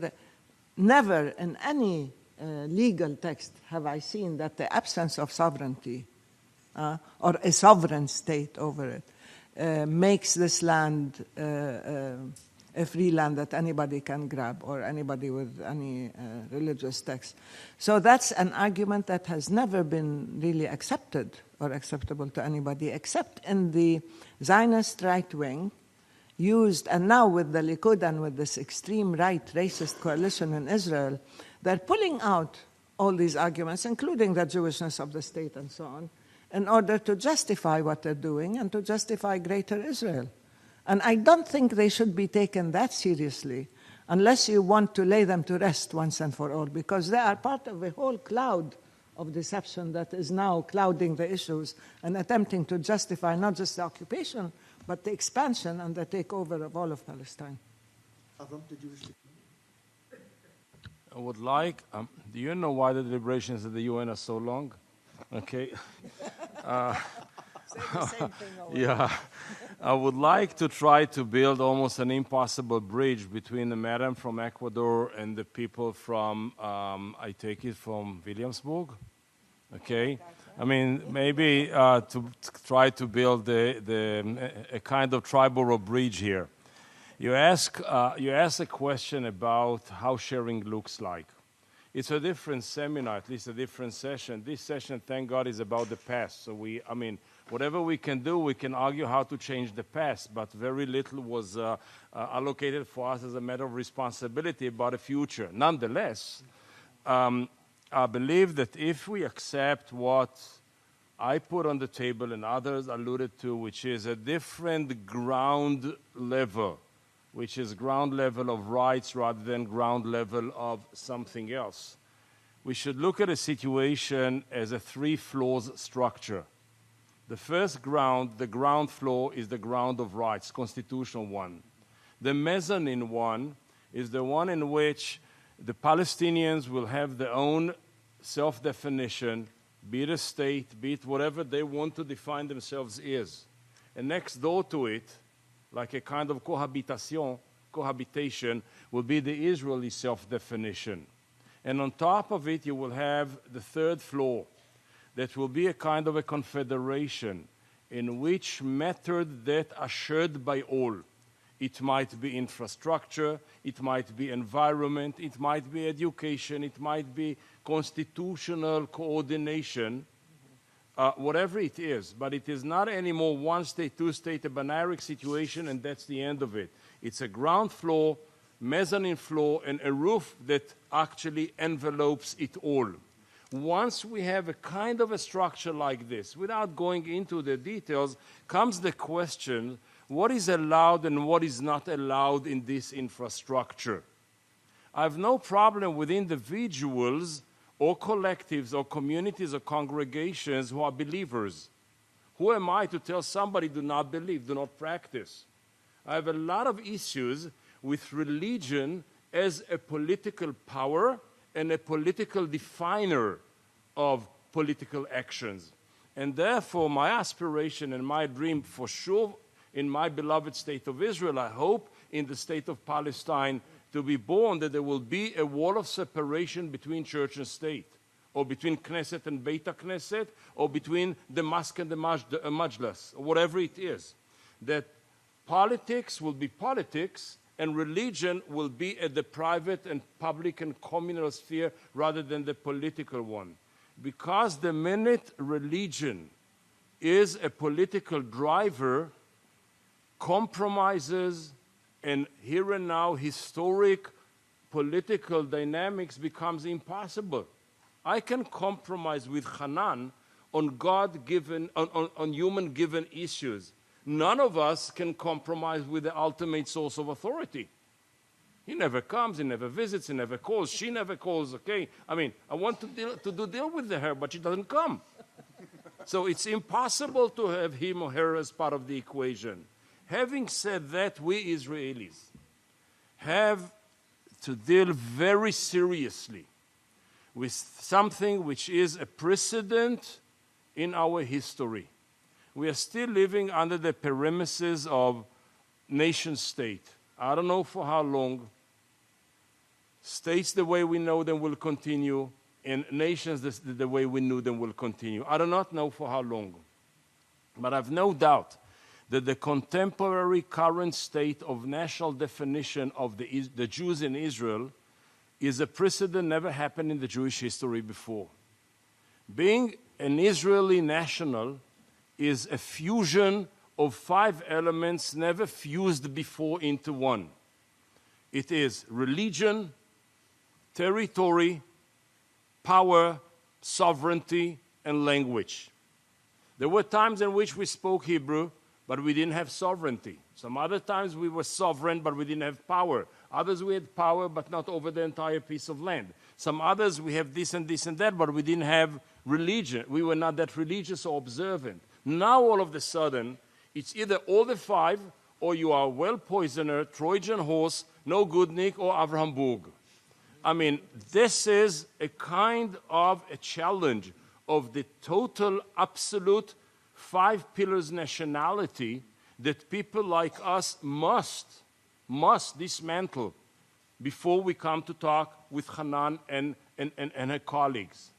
never in any legal text have I seen that the absence of sovereignty or a sovereign state over it makes this land a free land that anybody can grab or anybody with any religious text. So that's an argument that has never been really accepted or acceptable to anybody except in the Zionist right wing used, and now with the Likud and with this extreme right racist coalition in Israel, they're pulling out all these arguments, including the Jewishness of the state and so on, in order to justify what they're doing and to justify greater Israel. And I don't think they should be taken that seriously unless you want to lay them to rest once and for all, because they are part of a whole cloud of deception that is now clouding the issues and attempting to justify not just the occupation, but the expansion and the takeover of all of Palestine. Avraham, did you wish to? I would like, do you know why the deliberations at the UN are so long? Okay. Yeah. I would like to try to build almost an impossible bridge between the madam from Ecuador and the people from, I take it, from Williamsburg. Okay. I mean, maybe to try to build a kind of tribal bridge here. You ask a question about how sharing looks like. It's a different seminar, at least a different session. This session, thank God, is about the past. So whatever we can do, we can argue how to change the past, but very little was allocated for us as a matter of responsibility about the future. Nonetheless, I believe that if we accept what I put on the table and others alluded to, which is a different ground level, which is ground level of rights rather than ground level of something else. We should look at a situation as a 3 floors structure. The first ground, the ground floor, is the ground of rights, constitutional one. The mezzanine one is the one in which the Palestinians will have their own self-definition, be it a state, be it whatever they want to define themselves is. And next door to it, like a kind of cohabitation, will be the Israeli self-definition. And on top of it, you will have the third floor, that will be a kind of a confederation in which method that are shared by all. It might be infrastructure, it might be environment, it might be education, it might be constitutional coordination, whatever it is, but it is not anymore one state, two state, a binary situation, and that's the end of it. It's a ground floor, mezzanine floor, and a roof that actually envelopes it all. Once we have a kind of a structure like this, without going into the details, comes the question, what is allowed and what is not allowed in this infrastructure? I have no problem with individuals or collectives or communities or congregations who are believers. Who am I to tell somebody do not believe, do not practice? I have a lot of issues with religion as a political power and a political definer of political actions. And therefore, my aspiration and my dream, for sure, in my beloved state of Israel, I hope in the state of Palestine, to be born, that there will be a wall of separation between church and state, or between Knesset and Beit Knesset, or between the mosque and the Majlis, or whatever it is. That politics will be politics, and religion will be at the private and public and communal sphere rather than the political one. Because the minute religion is a political driver, compromises and here and now historic political dynamics becomes impossible. I can compromise with Hanan on God-given, on human-given issues. None of us can compromise with the ultimate source of authority. He never comes, he never visits, he never calls, she never calls, okay? I mean, I want to deal with her, but she doesn't come. So it's impossible to have him or her as part of the equation. Having said that, we Israelis have to deal very seriously with something which is a precedent in our history. We are still living under the premises of nation state. I don't know for how long. States the way we know them will continue, and nations the way we knew them will continue. I do not know for how long. But I have no doubt that the contemporary current state of national definition of the Jews in Israel is a precedent never happened in the Jewish history before. Being an Israeli national is a fusion of 5 elements never fused before into one. It is religion, territory, power, sovereignty, and language. There were times in which we spoke Hebrew, but we didn't have sovereignty. Some other times we were sovereign, but we didn't have power. Others we had power, but not over the entire piece of land. Some others we have this and that, but we didn't have religion. We were not that religious or observant. Now all of a sudden, it's either all the five, or you are well poisoner, Trojan horse, no good Nick, or Avraham Burg. I mean, this is a kind of a challenge of the total, absolute five pillars nationality that people like us must dismantle before we come to talk with Hanan and her colleagues.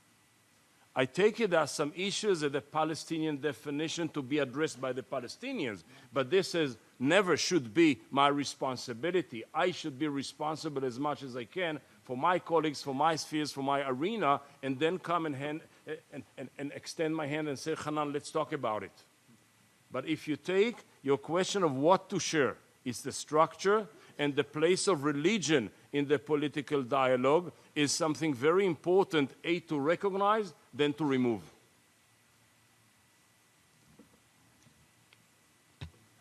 I take it as some issues of the Palestinian definition to be addressed by the Palestinians, but this is never should be my responsibility. I should be responsible as much as I can for my colleagues, for my spheres, for my arena, and then come and extend my hand and say, Hanan, let's talk about it. But if you take your question of what to share, it's the structure and the place of religion in the political dialogue is something very important, A, to recognize, then to remove.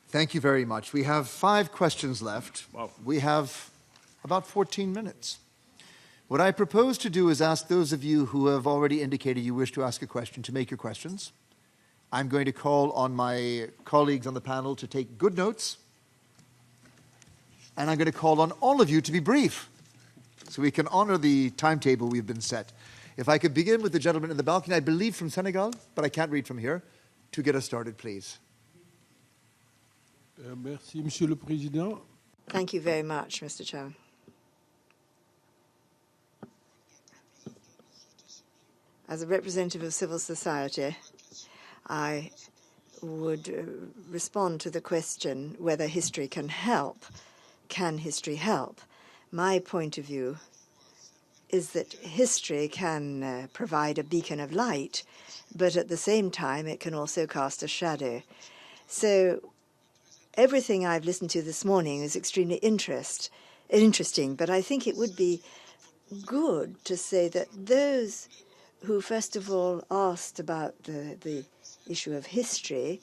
Thank you very much. We have 5 questions left. Wow. We have about 14 minutes. What I propose to do is ask those of you who have already indicated you wish to ask a question to make your questions. I'm going to call on my colleagues on the panel to take good notes. And I'm going to call on all of you to be brief so we can honor the timetable we've been set. If I could begin with the gentleman in the balcony, I believe from Senegal, but I can't read from here, to get us started, please. Merci, Monsieur le Président. Thank you very much, Mr. Chairman. As a representative of civil society, I would respond to the question whether history can help. Can history help? My point of view is that history can provide a beacon of light, but at the same time it can also cast a shadow. So everything I've listened to this morning is extremely interesting, but I think it would be good to say that those who first of all asked about the issue of history,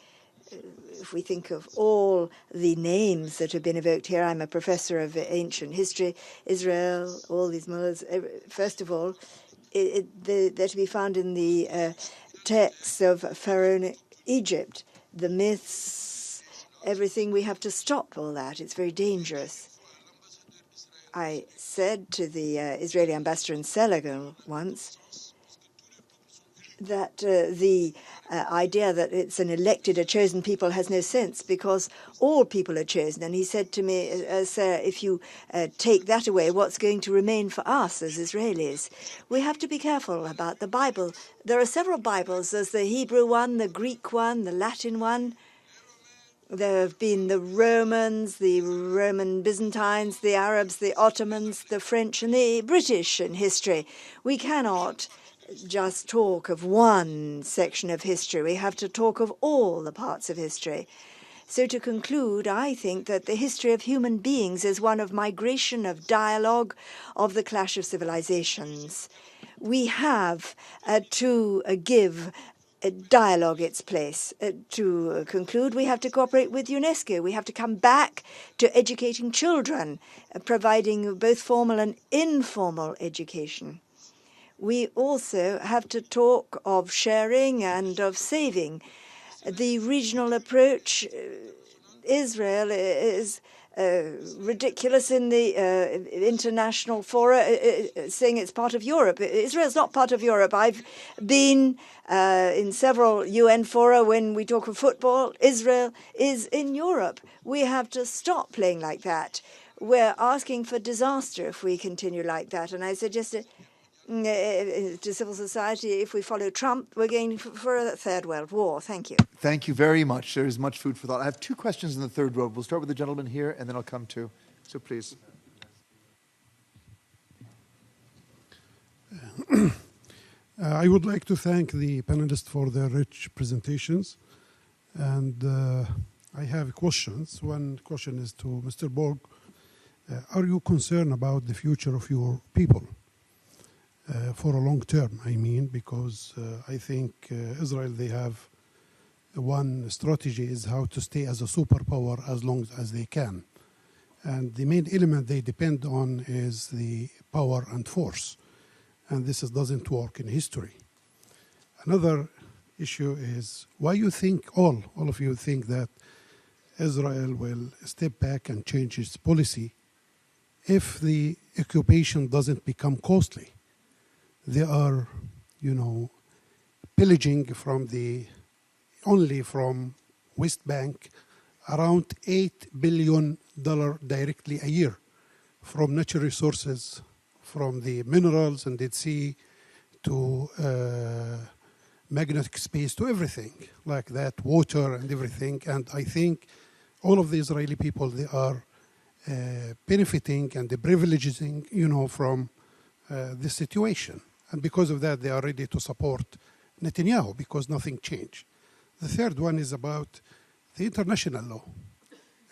if we think of all the names that have been evoked here, I'm a professor of ancient history, Israel, all these mullahs, first of all, they're to be found in the texts of Pharaonic Egypt, the myths, everything. We have to stop all that. It's very dangerous. I said to the Israeli ambassador in Senegal once that the idea that it's an elected or chosen people has no sense because all people are chosen. And he said to me, sir, if you take that away, what's going to remain for us as Israelis? We have to be careful about the Bible. There are several Bibles. There's the Hebrew one, the Greek one, the Latin one. There have been the Romans, the Roman Byzantines, the Arabs, the Ottomans, the French, and the British in history. We cannot just talk of one section of history. We have to talk of all the parts of history. So to conclude, I think that the history of human beings is one of migration, of dialogue, of the clash of civilizations. We have to give dialogue its place. To conclude, we have to cooperate with UNESCO. We have to come back to educating children, providing both formal and informal education. We also have to talk of sharing and of saving. The regional approach, Israel is ridiculous in the international fora, saying it's part of Europe. Israel's not part of Europe. I've been in several UN fora when we talk of football. Israel is in Europe. We have to stop playing like that. We're asking for disaster if we continue like that. And I suggested to civil society, if we follow Trump, we're going for a third world war. Thank you. Thank you very much. There is much food for thought. I have 2 questions in the third row. We'll start with the gentleman here, and then I'll come to. So please. I would like to thank the panelists for their rich presentations. And I have questions. One question is to Mr. Burg. Are you concerned about the future of your people? For a long term, I mean, because I think Israel, they have one strategy is how to stay as a superpower as long as they can. And the main element they depend on is the power and force. And this doesn't work in history. Another issue is why you think, all of you think that Israel will step back and change its policy if the occupation doesn't become costly. They are, pillaging only from West Bank around $8 billion directly a year from natural resources, from the minerals and Dead Sea to magnetic space to everything like that, water and everything. And I think all of the Israeli people, they are benefiting and the privileging, from this situation. And because of that, they are ready to support Netanyahu because nothing changed. The third one is about the international law.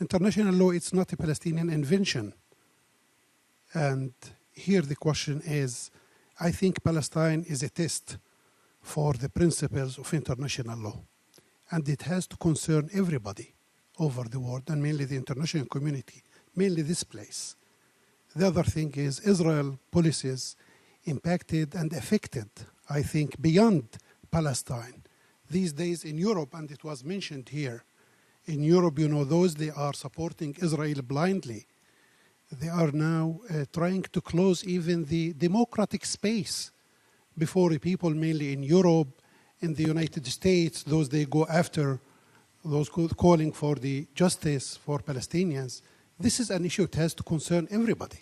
International law, it's not a Palestinian invention. And here the question is, I think Palestine is a test for the principles of international law. And it has to concern everybody over the world, and mainly the international community, mainly this place. The other thing is Israel policies impacted and affected, I think, beyond Palestine. These days in Europe, and it was mentioned here, in Europe, those they are supporting Israel blindly. They are now trying to close even the democratic space before the people, mainly in Europe, in the United States, those they go after, those calling for the justice for Palestinians. This is an issue that has to concern everybody.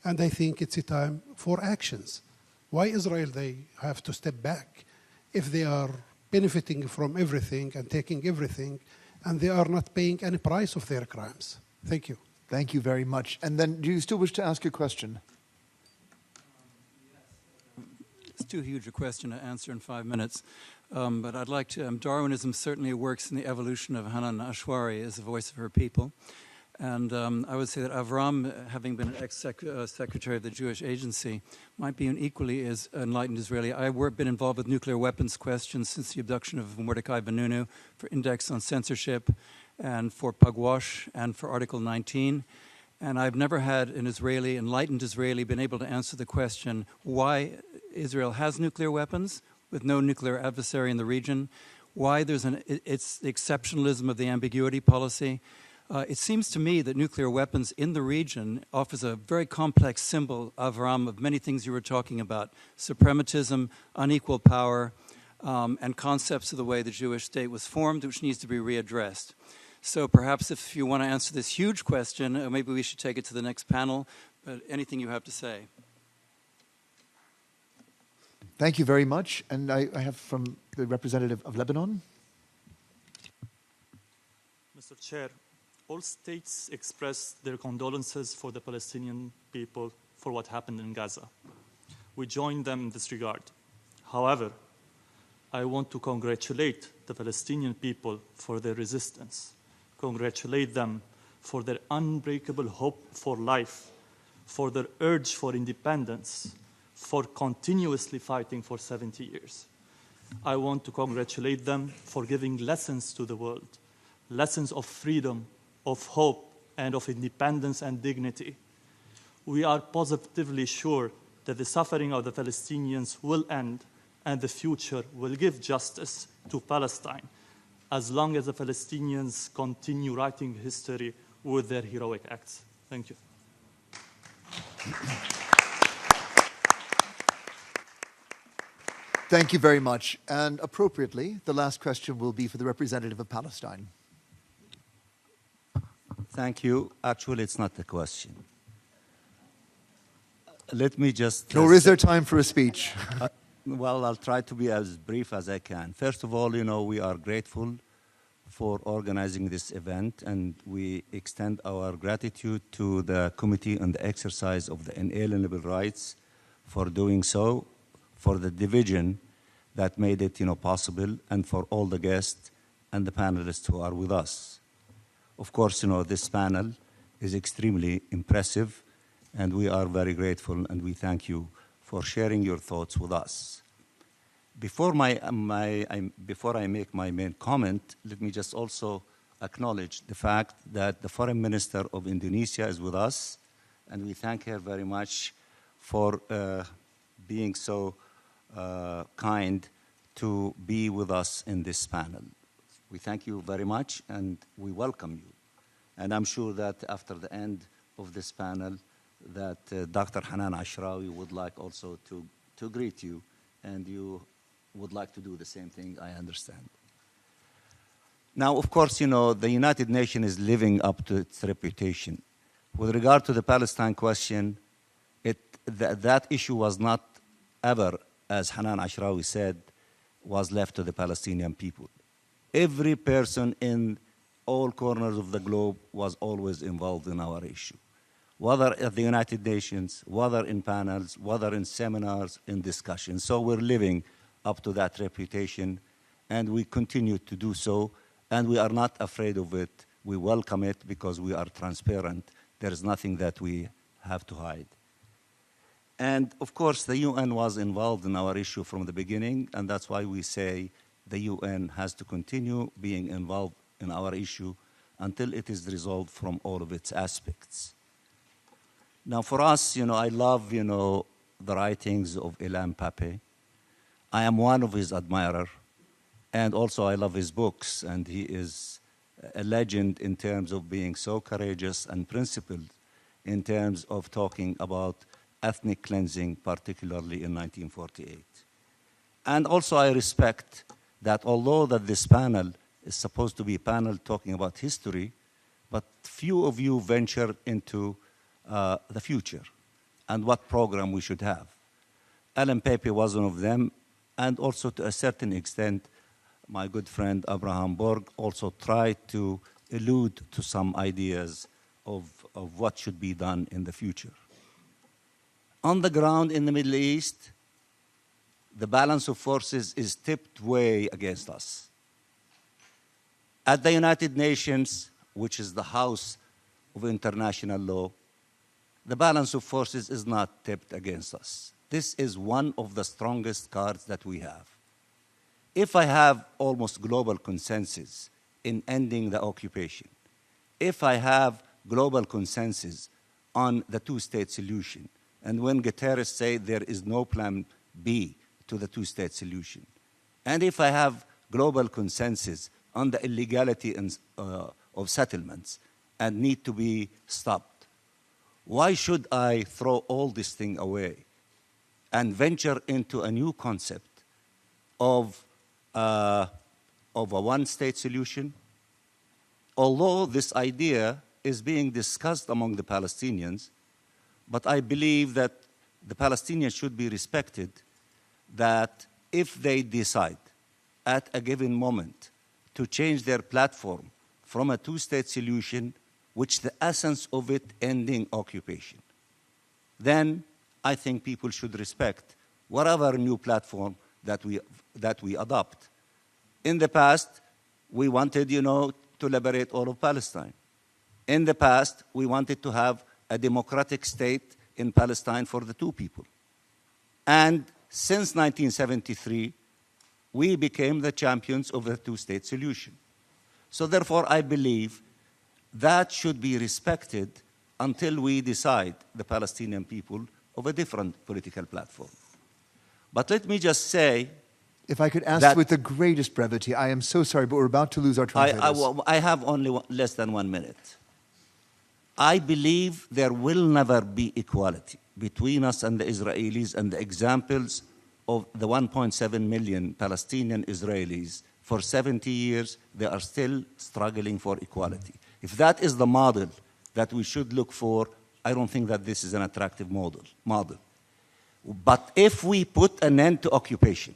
And I think it's a time for actions. Why Israel, they have to step back if they are benefiting from everything and taking everything, and they are not paying any price of their crimes? Thank you. Thank you very much. And then, do you still wish to ask a question? It's too huge a question to answer in 5 minutes. But I'd like to, Darwinism certainly works in the evolution of Hanan Ashrawi as the voice of her people. And I would say that Avraham, having been an ex-secretary of the Jewish Agency, might be an equally as enlightened Israeli. I've been involved with nuclear weapons questions since the abduction of Mordecai Benunu, for Index on Censorship, and for Pugwash, and for Article 19. And I've never had an enlightened Israeli, been able to answer the question why Israel has nuclear weapons with no nuclear adversary in the region, why it's the exceptionalism of the ambiguity policy. It seems to me that nuclear weapons in the region offers a very complex symbol, Avraham, of many things you were talking about: suprematism, unequal power, and concepts of the way the Jewish state was formed, which needs to be readdressed. So perhaps if you want to answer this huge question, maybe we should take it to the next panel. But anything you have to say? Thank you very much. And I have from the representative of Lebanon. Mr. Chair, all states expressed their condolences for the Palestinian people for what happened in Gaza. We join them in this regard. However, I want to congratulate the Palestinian people for their resistance, congratulate them for their unbreakable hope for life, for their urge for independence, for continuously fighting for 70 years. I want to congratulate them for giving lessons to the world, lessons of freedom, of hope, and of independence and dignity. We are positively sure that the suffering of the Palestinians will end and the future will give justice to Palestine as long as the Palestinians continue writing history with their heroic acts. Thank you. Thank you very much. And appropriately, the last question will be for the representative of Palestine. Thank you. Actually, it's not a question. Let me just... Nor is there time for a speech. Well, I'll try to be as brief as I can. First of all, we are grateful for organizing this event, and we extend our gratitude to the Committee on the Exercise of the Inalienable Rights for doing so, for the division that made it possible, and for all the guests and the panelists who are with us. Of course, this panel is extremely impressive, and we are very grateful, and we thank you for sharing your thoughts with us. before I make my main comment, let me just also acknowledge the fact that the Foreign Minister of Indonesia is with us, and we thank her very much for being so kind to be with us in this panel. We thank you very much, and we welcome you. And I'm sure that after the end of this panel, that Dr. Hanan Ashrawi would like also to greet you, and you would like to do the same thing, I understand. Now, of course, you know, the United Nations is living up to its reputation. With regard to the Palestine question, that issue was not ever, as Hanan Ashrawi said, was left to the Palestinian people. Every person in all corners of the globe was always involved in our issue, whether at the United Nations, whether in panels, whether in seminars, in discussions. So we're living up to that reputation, and we continue to do so, and we are not afraid of it. We welcome it because we are transparent. There is nothing that we have to hide. And of course, the UN was involved in our issue from the beginning, and that's why we say the UN has to continue being involved in our issue until it is resolved from all of its aspects. Now, for us, you know, I love, you know, the writings of Ilan Pappé. I am one of his admirers, and also I love his books, and he is a legend in terms of being so courageous and principled in terms of talking about ethnic cleansing, particularly in 1948. And also I respect that although that this panel is supposed to be a panel talking about history, but few of you venture into the future and what program we should have. Alan Pappé was one of them, and also to a certain extent, my good friend Avraham Burg also tried to allude to some ideas of what should be done in the future. On the ground in the Middle East, the balance of forces is tipped way against us. At the United Nations, which is the house of international law, the balance of forces is not tipped against us. This is one of the strongest cards that we have. If I have almost global consensus in ending the occupation, if I have global consensus on the two-state solution, and when Guterres said there is no plan B to the two-state solution, and if I have global consensus on the illegality of settlements and need to be stopped, why should I throw all this thing away and venture into a new concept of a one-state solution? Although this idea is being discussed among the Palestinians, but I believe that the Palestinians should be respected, that if they decide at a given moment to change their platform from a two-state solution, which the essence of it ending occupation, then I think people should respect whatever new platform that we adopt. In the past, we wanted, you know, to liberate all of Palestine. In the past, we wanted to have a democratic state in Palestine for the two people. And since 1973, we became the champions of the two-state solution. So therefore, I believe that should be respected until we decide, the Palestinian people, of a different political platform. But let me just say, if I could ask with the greatest brevity, I am so sorry, but we're about to lose our translators. I have only less than 1 minute. I believe there will never be equality between us and the Israelis, and the examples of the 1.7 million Palestinian Israelis for 70 years, they are still struggling for equality. If that is the model that we should look for, I don't think that this is an attractive model. But if we put an end to occupation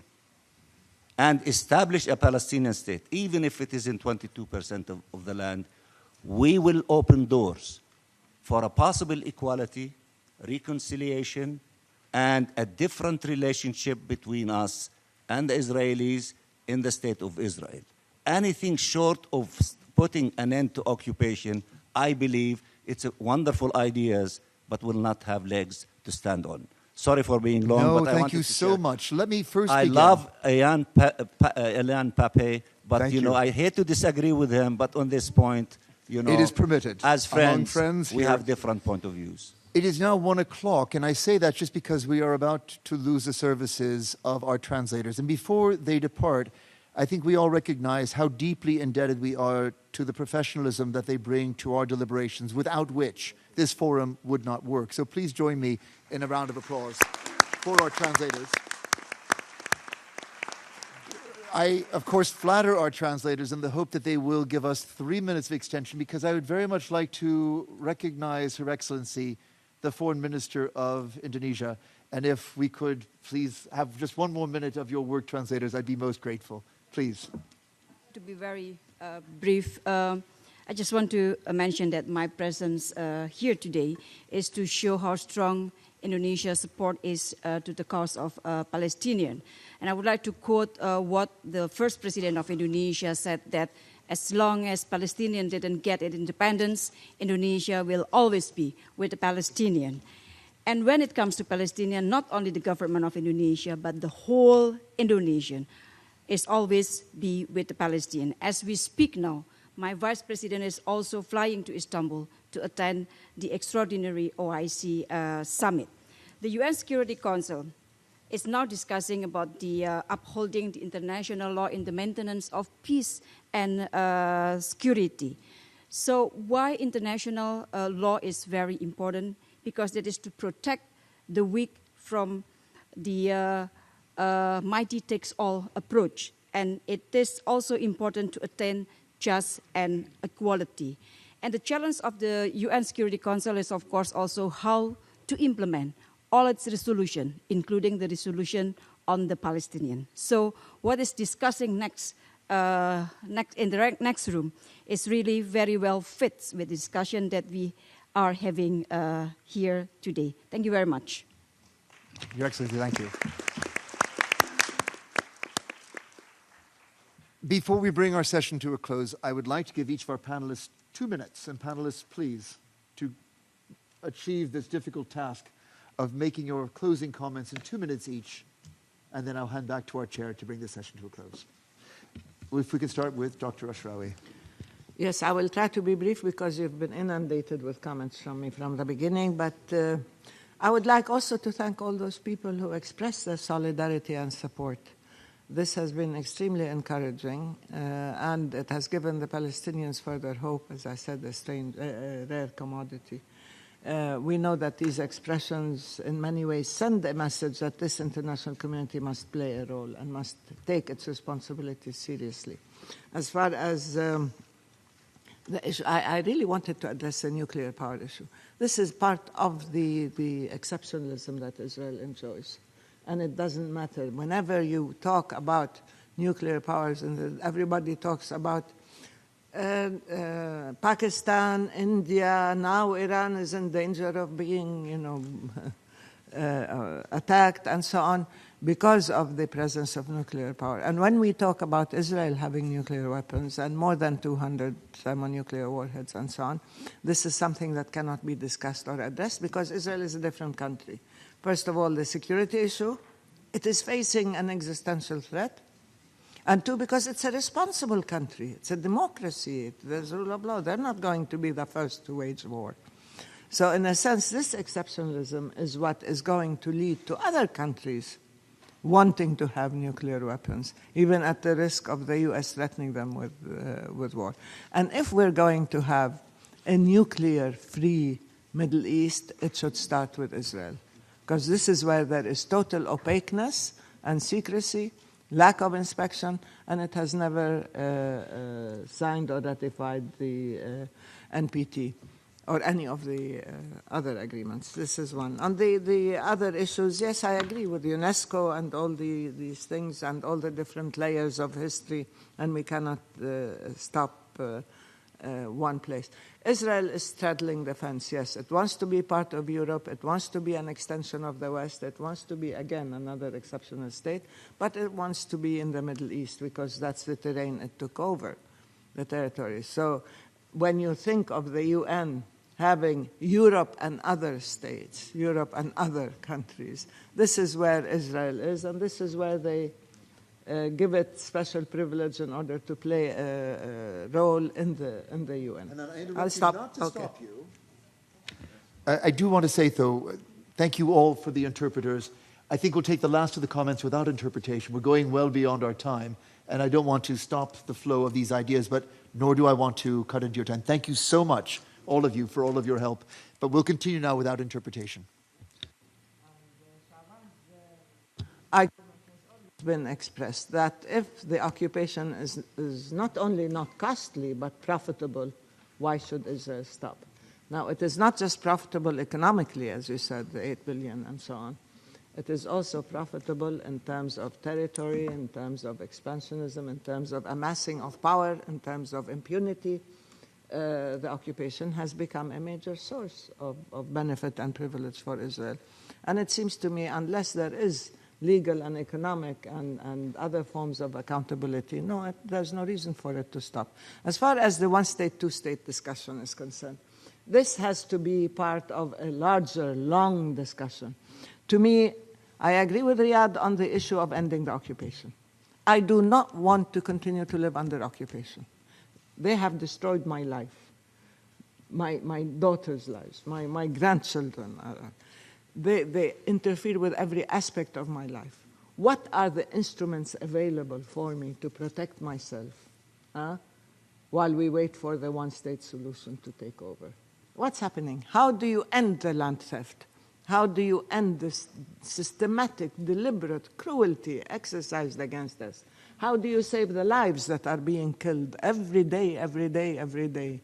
and establish a Palestinian state, even if it is in 22% of the land, we will open doors for a possible equality, reconciliation, and a different relationship between us and the Israelis in the state of Israel. Anything short of putting an end to occupation, I believe it's a wonderful ideas, but will not have legs to stand on. Sorry for being long. No, but I thank you so much. Let me first I begin. love Ilan Pappé, but Thank you know, you. I hate to disagree with him, but on this point, you know, It is permitted. As Among friends, friends we here. have different point of views. It is now 1 o'clock, and I say that just because we are about to lose the services of our translators. And before they depart, I think we all recognize how deeply indebted we are to the professionalism that they bring to our deliberations, without which this forum would not work. So please join me in a round of applause for our translators. I, of course, flatter our translators in the hope that they will give us 3 minutes of extension, because I would very much like to recognize Her Excellency, the Foreign Minister of Indonesia. And if we could please have just 1 more minute of your work, translators, I'd be most grateful. Please. To be very brief, I just want to mention that my presence here today is to show how strong Indonesia's support is to the cause of Palestinians. And I would like to quote what the first president of Indonesia said, that as long as Palestinians didn't get its independence, Indonesia will always be with the Palestinian. And when it comes to Palestinian, not only the government of Indonesia, but the whole Indonesian is always be with the Palestinian. As we speak now, my vice president is also flying to Istanbul to attend the extraordinary OIC summit. The UN Security Council is now discussing about the upholding the international law in the maintenance of peace and security. So why international law is very important? Because it is to protect the weak from the mighty takes all approach. And it is also important to attain justice and equality. And the challenge of the UN Security Council is, of course, also how to implement all its resolutions, including the resolution on the Palestinian. So what is discussing next in the next room is really very well fits with the discussion that we are having here today. Thank you very much. Your Excellency, thank you. Before we bring our session to a close, I would like to give each of our panelists 2 minutes. And panelists, please, to achieve this difficult task of making your closing comments in 2 minutes each, and then I'll hand back to our chair to bring the session to a close. If we could start with Dr. Ashrawi. Yes, I will try to be brief because you've been inundated with comments from me from the beginning, but I would like also to thank all those people who expressed their solidarity and support. This has been extremely encouraging, and it has given the Palestinians further hope, as I said, a rare commodity. We know that these expressions in many ways send a message that this international community must play a role and must take its responsibilities seriously. As far as the issue, I really wanted to address the nuclear power issue. This is part of the exceptionalism that Israel enjoys. And it doesn't matter. Whenever you talk about nuclear powers, and everybody talks about Pakistan, India, now Iran is in danger of being, attacked and so on because of the presence of nuclear power. And when we talk about Israel having nuclear weapons and more than 200 thermonuclear warheads and so on, this is something that cannot be discussed or addressed because Israel is a different country. First of all, the security issue, it is facing an existential threat. And two, because it's a responsible country. It's a democracy. There's rule of law. They're not going to be the first to wage war. So in a sense, this exceptionalism is what is going to lead to other countries wanting to have nuclear weapons, even at the risk of the U.S. threatening them with war. And if we're going to have a nuclear-free Middle East, it should start with Israel. Because this is where there is total opaqueness and secrecy, lack of inspection, and it has never signed or ratified the NPT or any of the other agreements. This is one. On the other issues, yes, I agree with UNESCO and all these things and all the different layers of history, and we cannot stop one place. Israel is straddling the fence, yes. It wants to be part of Europe. It wants to be an extension of the West. It wants to be, again, another exceptional state. But it wants to be in the Middle East because that's the terrain it took over, the territory. So when you think of the UN having Europe and other states, Europe and other countries. This is where Israel is, and this is where they give it special privilege in order to play a role in the UN. And I interrupt I'll you stop. not to stop you. I do want to say, though, thank you all for the interpreters. I think we'll take the last of the comments without interpretation. We're going well beyond our time, and I don't want to stop the flow of these ideas, but nor do I want to cut into your time. Thank you so much, all of you, for all of your help. But we'll continue now without interpretation. It's been expressed that if the occupation is not only not costly but profitable, why should Israel stop? Now, it is not just profitable economically, as you said, the 8 billion and so on. It is also profitable in terms of territory, in terms of expansionism, in terms of amassing of power, in terms of impunity. The occupation has become a major source of benefit and privilege for Israel. And it seems to me, unless there is legal and economic and other forms of accountability, there's no reason for it to stop. As far as the one-state, two-state discussion is concerned, this has to be part of a larger, long discussion. To me, I agree with Riyadh on the issue of ending the occupation. I do not want to continue to live under occupation. They have destroyed my life, my daughter's lives, my grandchildren. They interfere with every aspect of my life. What are the instruments available for me to protect myself while we wait for the one-state solution to take over? What's happening? How do you end the land theft? How do you end this systematic, deliberate cruelty exercised against us? How do you save the lives that are being killed every day, every day, every day?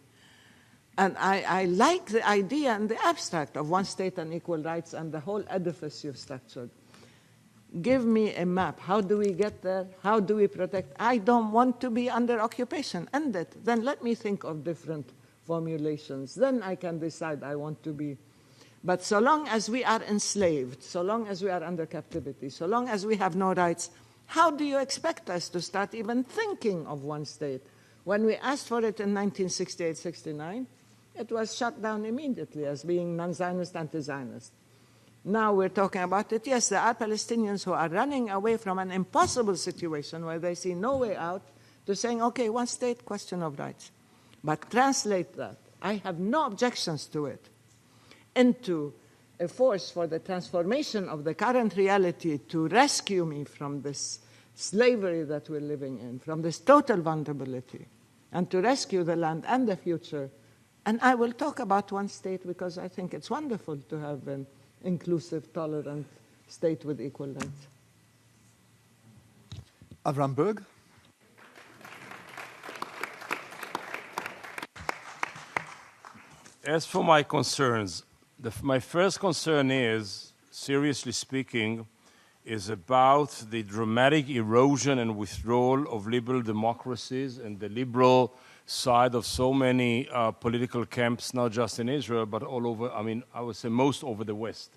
And I like the idea and the abstract of one state and equal rights and the whole edifice you've structured. Give me a map. How do we get there? How do we protect? I don't want to be under occupation. End it. Then let me think of different formulations. Then I can decide I want to be. But so long as we are enslaved, so long as we are under captivity, so long as we have no rights, how do you expect us to start even thinking of one state? When we asked for it in 1968-69, it was shut down immediately as being non-Zionist, anti-Zionist. Now we're talking about it. Yes, there are Palestinians who are running away from an impossible situation where they see no way out to saying, okay, one state, question of rights. But translate that. I have no objections to it into a force for the transformation of the current reality to rescue me from this slavery that we're living in, from this total vulnerability, and to rescue the land and the future. And I will talk about one state because I think it's wonderful to have an inclusive, tolerant state with equal rights. Avraham Burg. As for my concerns, my first concern is, seriously speaking, is about the dramatic erosion and withdrawal of liberal democracies and the liberal side of so many political camps, not just in Israel, but all over, I would say most over the West.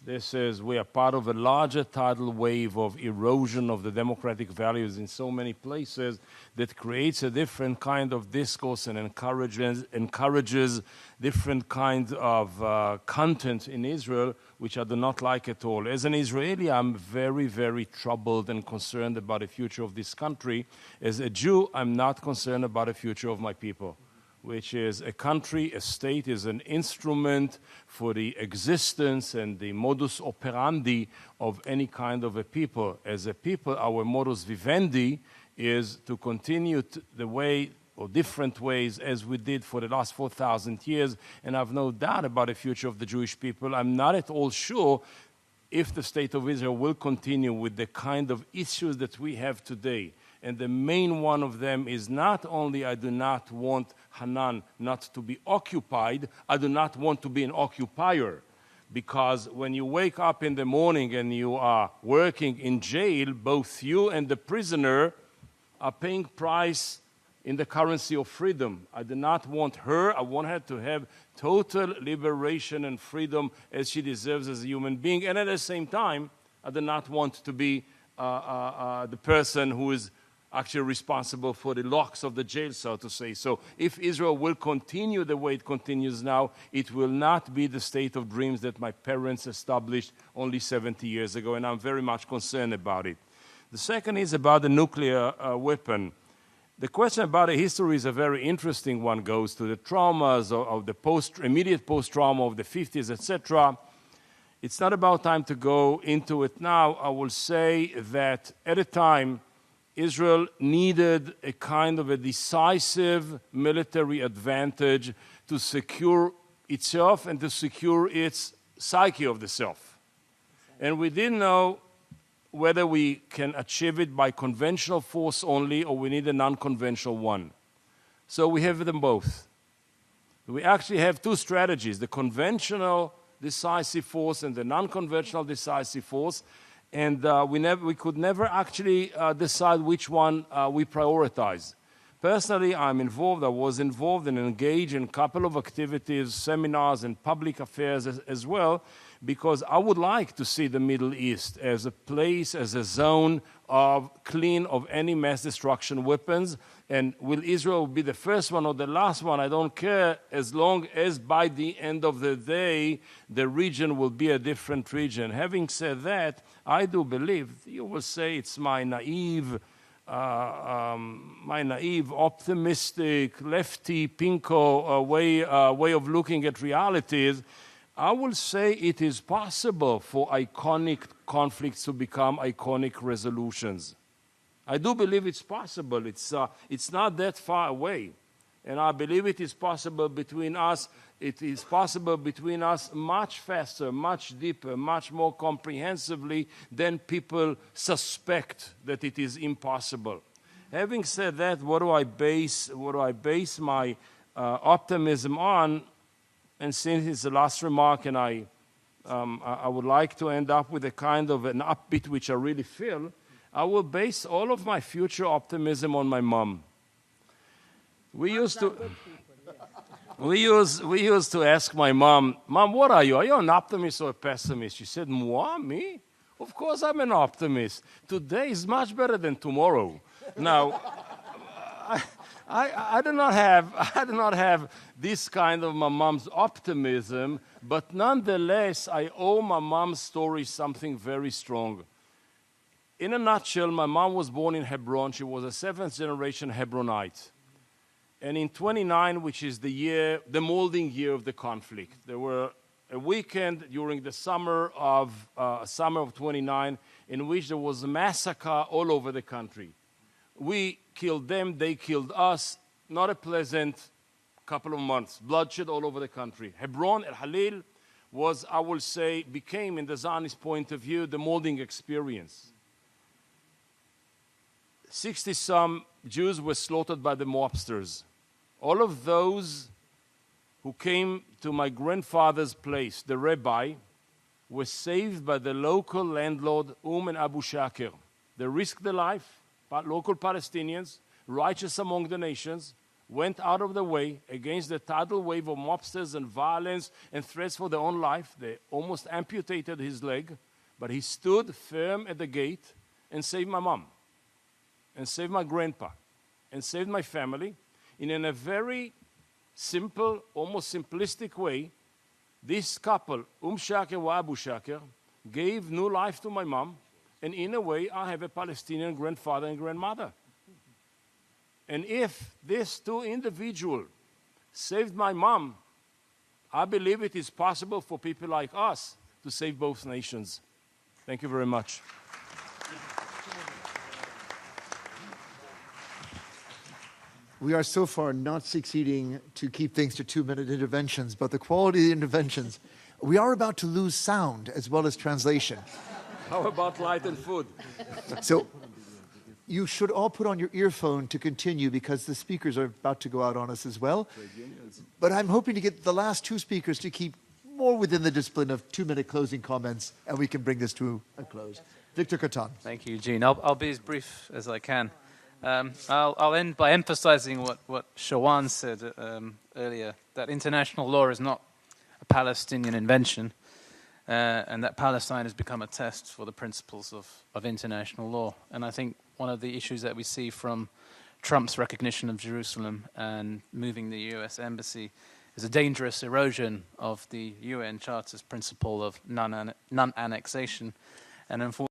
We are part of a larger tidal wave of erosion of the democratic values in so many places that creates a different kind of discourse and encourages different kind of content in Israel, which I do not like at all. As an Israeli, I'm very, very troubled and concerned about the future of this country. As a Jew, I'm not concerned about the future of my people, which is a country, a state is an instrument for the existence and the modus operandi of any kind of a people. As a people, our modus vivendi is to continue the way or different ways as we did for the last 4,000 years, and I have no doubt about the future of the Jewish people. I'm not at all sure if the state of Israel will continue with the kind of issues that we have today. And the main one of them is not only I do not want Hanan not to be occupied, I do not want to be an occupier. Because when you wake up in the morning and you are working in jail, both you and the prisoner are paying price in the currency of freedom. I do not want her. I want her to have total liberation and freedom as she deserves as a human being. And at the same time, I do not want to be the person who is actually responsible for the locks of the jail, so to say. So if Israel will continue the way it continues now, it will not be the state of dreams that my parents established only 70 years ago, and I'm very much concerned about it. The second is about the nuclear weapon. The question about the history is a very interesting one, goes to the traumas of the immediate post-trauma of the 50s, etc. It's not about time to go into it now. I will say that at a time, Israel needed a kind of a decisive military advantage to secure itself and to secure its psyche of the self. And we didn't know whether we can achieve it by conventional force only or we need a non-conventional one. So we have them both. We actually have two strategies, the conventional decisive force and the non-conventional decisive force. And we could never actually decide which one we prioritize. Personally, I was involved and engaged in a couple of activities, seminars, and public affairs as well, because I would like to see the Middle East as a place, as a zone clean of any mass destruction weapons. And will Israel be the first one or the last one? I don't care, as long as by the end of the day, the region will be a different region. Having said that, I do believe, you will say it's my naive, optimistic, lefty, pinko way of looking at realities. I will say it is possible for iconic conflicts to become iconic resolutions. I do believe it's possible. It's not that far away. And I believe it is possible between us. It is possible between us much faster, much deeper, much more comprehensively than people suspect that it is impossible. Having said that, what do I base my optimism on? And since it's the last remark, and I would like to end up with a kind of an upbeat, which I really feel, I will base all of my future optimism on my mom. We used to ask my mom, what are you? Are you an optimist or a pessimist? She said, moi, me? Of course I'm an optimist. Today is much better than tomorrow. Now, I do not have this kind of my mom's optimism, but nonetheless, I owe my mom's story something very strong. In a nutshell, my mom was born in Hebron. She was a seventh-generation Hebronite. And in 29, which is the molding year of the conflict, there were a weekend during the summer of 29 in which there was a massacre all over the country. We killed them, they killed us. Not a pleasant couple of months. Bloodshed all over the country. Hebron, El-Halil, was, I will say, became, in the Zionist point of view, the molding experience. 60-some Jews were slaughtered by the mobsters. All of those who came to my grandfather's place, the rabbi, were saved by the local landlord, and Abu Shaker. They risked their life, but local Palestinians, righteous among the nations, went out of the way against the tidal wave of mobsters and violence and threats for their own life. They almost amputated his leg, but he stood firm at the gate and saved my mom, and saved my grandpa, and saved my family. And in a very simple, almost simplistic way, this couple, Shaker and Abu Shaker, gave new life to my mom, and in a way, I have a Palestinian grandfather and grandmother. And if these two individuals saved my mom, I believe it is possible for people like us to save both nations. Thank you very much. We are so far not succeeding to keep things to 2-minute interventions, but the quality of the interventions, we are about to lose sound as well as translation. How about light and food? So you should all put on your earphone to continue because the speakers are about to go out on us as well. But I'm hoping to get the last two speakers to keep more within the discipline of 2-minute closing comments, and we can bring this to a close. Victor Kattan. Thank you, Eugene. I'll be as brief as I can. I'll end by emphasizing what Shawan said earlier, that international law is not a Palestinian invention. and that Palestine has become a test for the principles of international law. And I think one of the issues that we see from Trump's recognition of Jerusalem and moving the US embassy is a dangerous erosion of the UN Charter's principle of non-annexation. And unfortunately,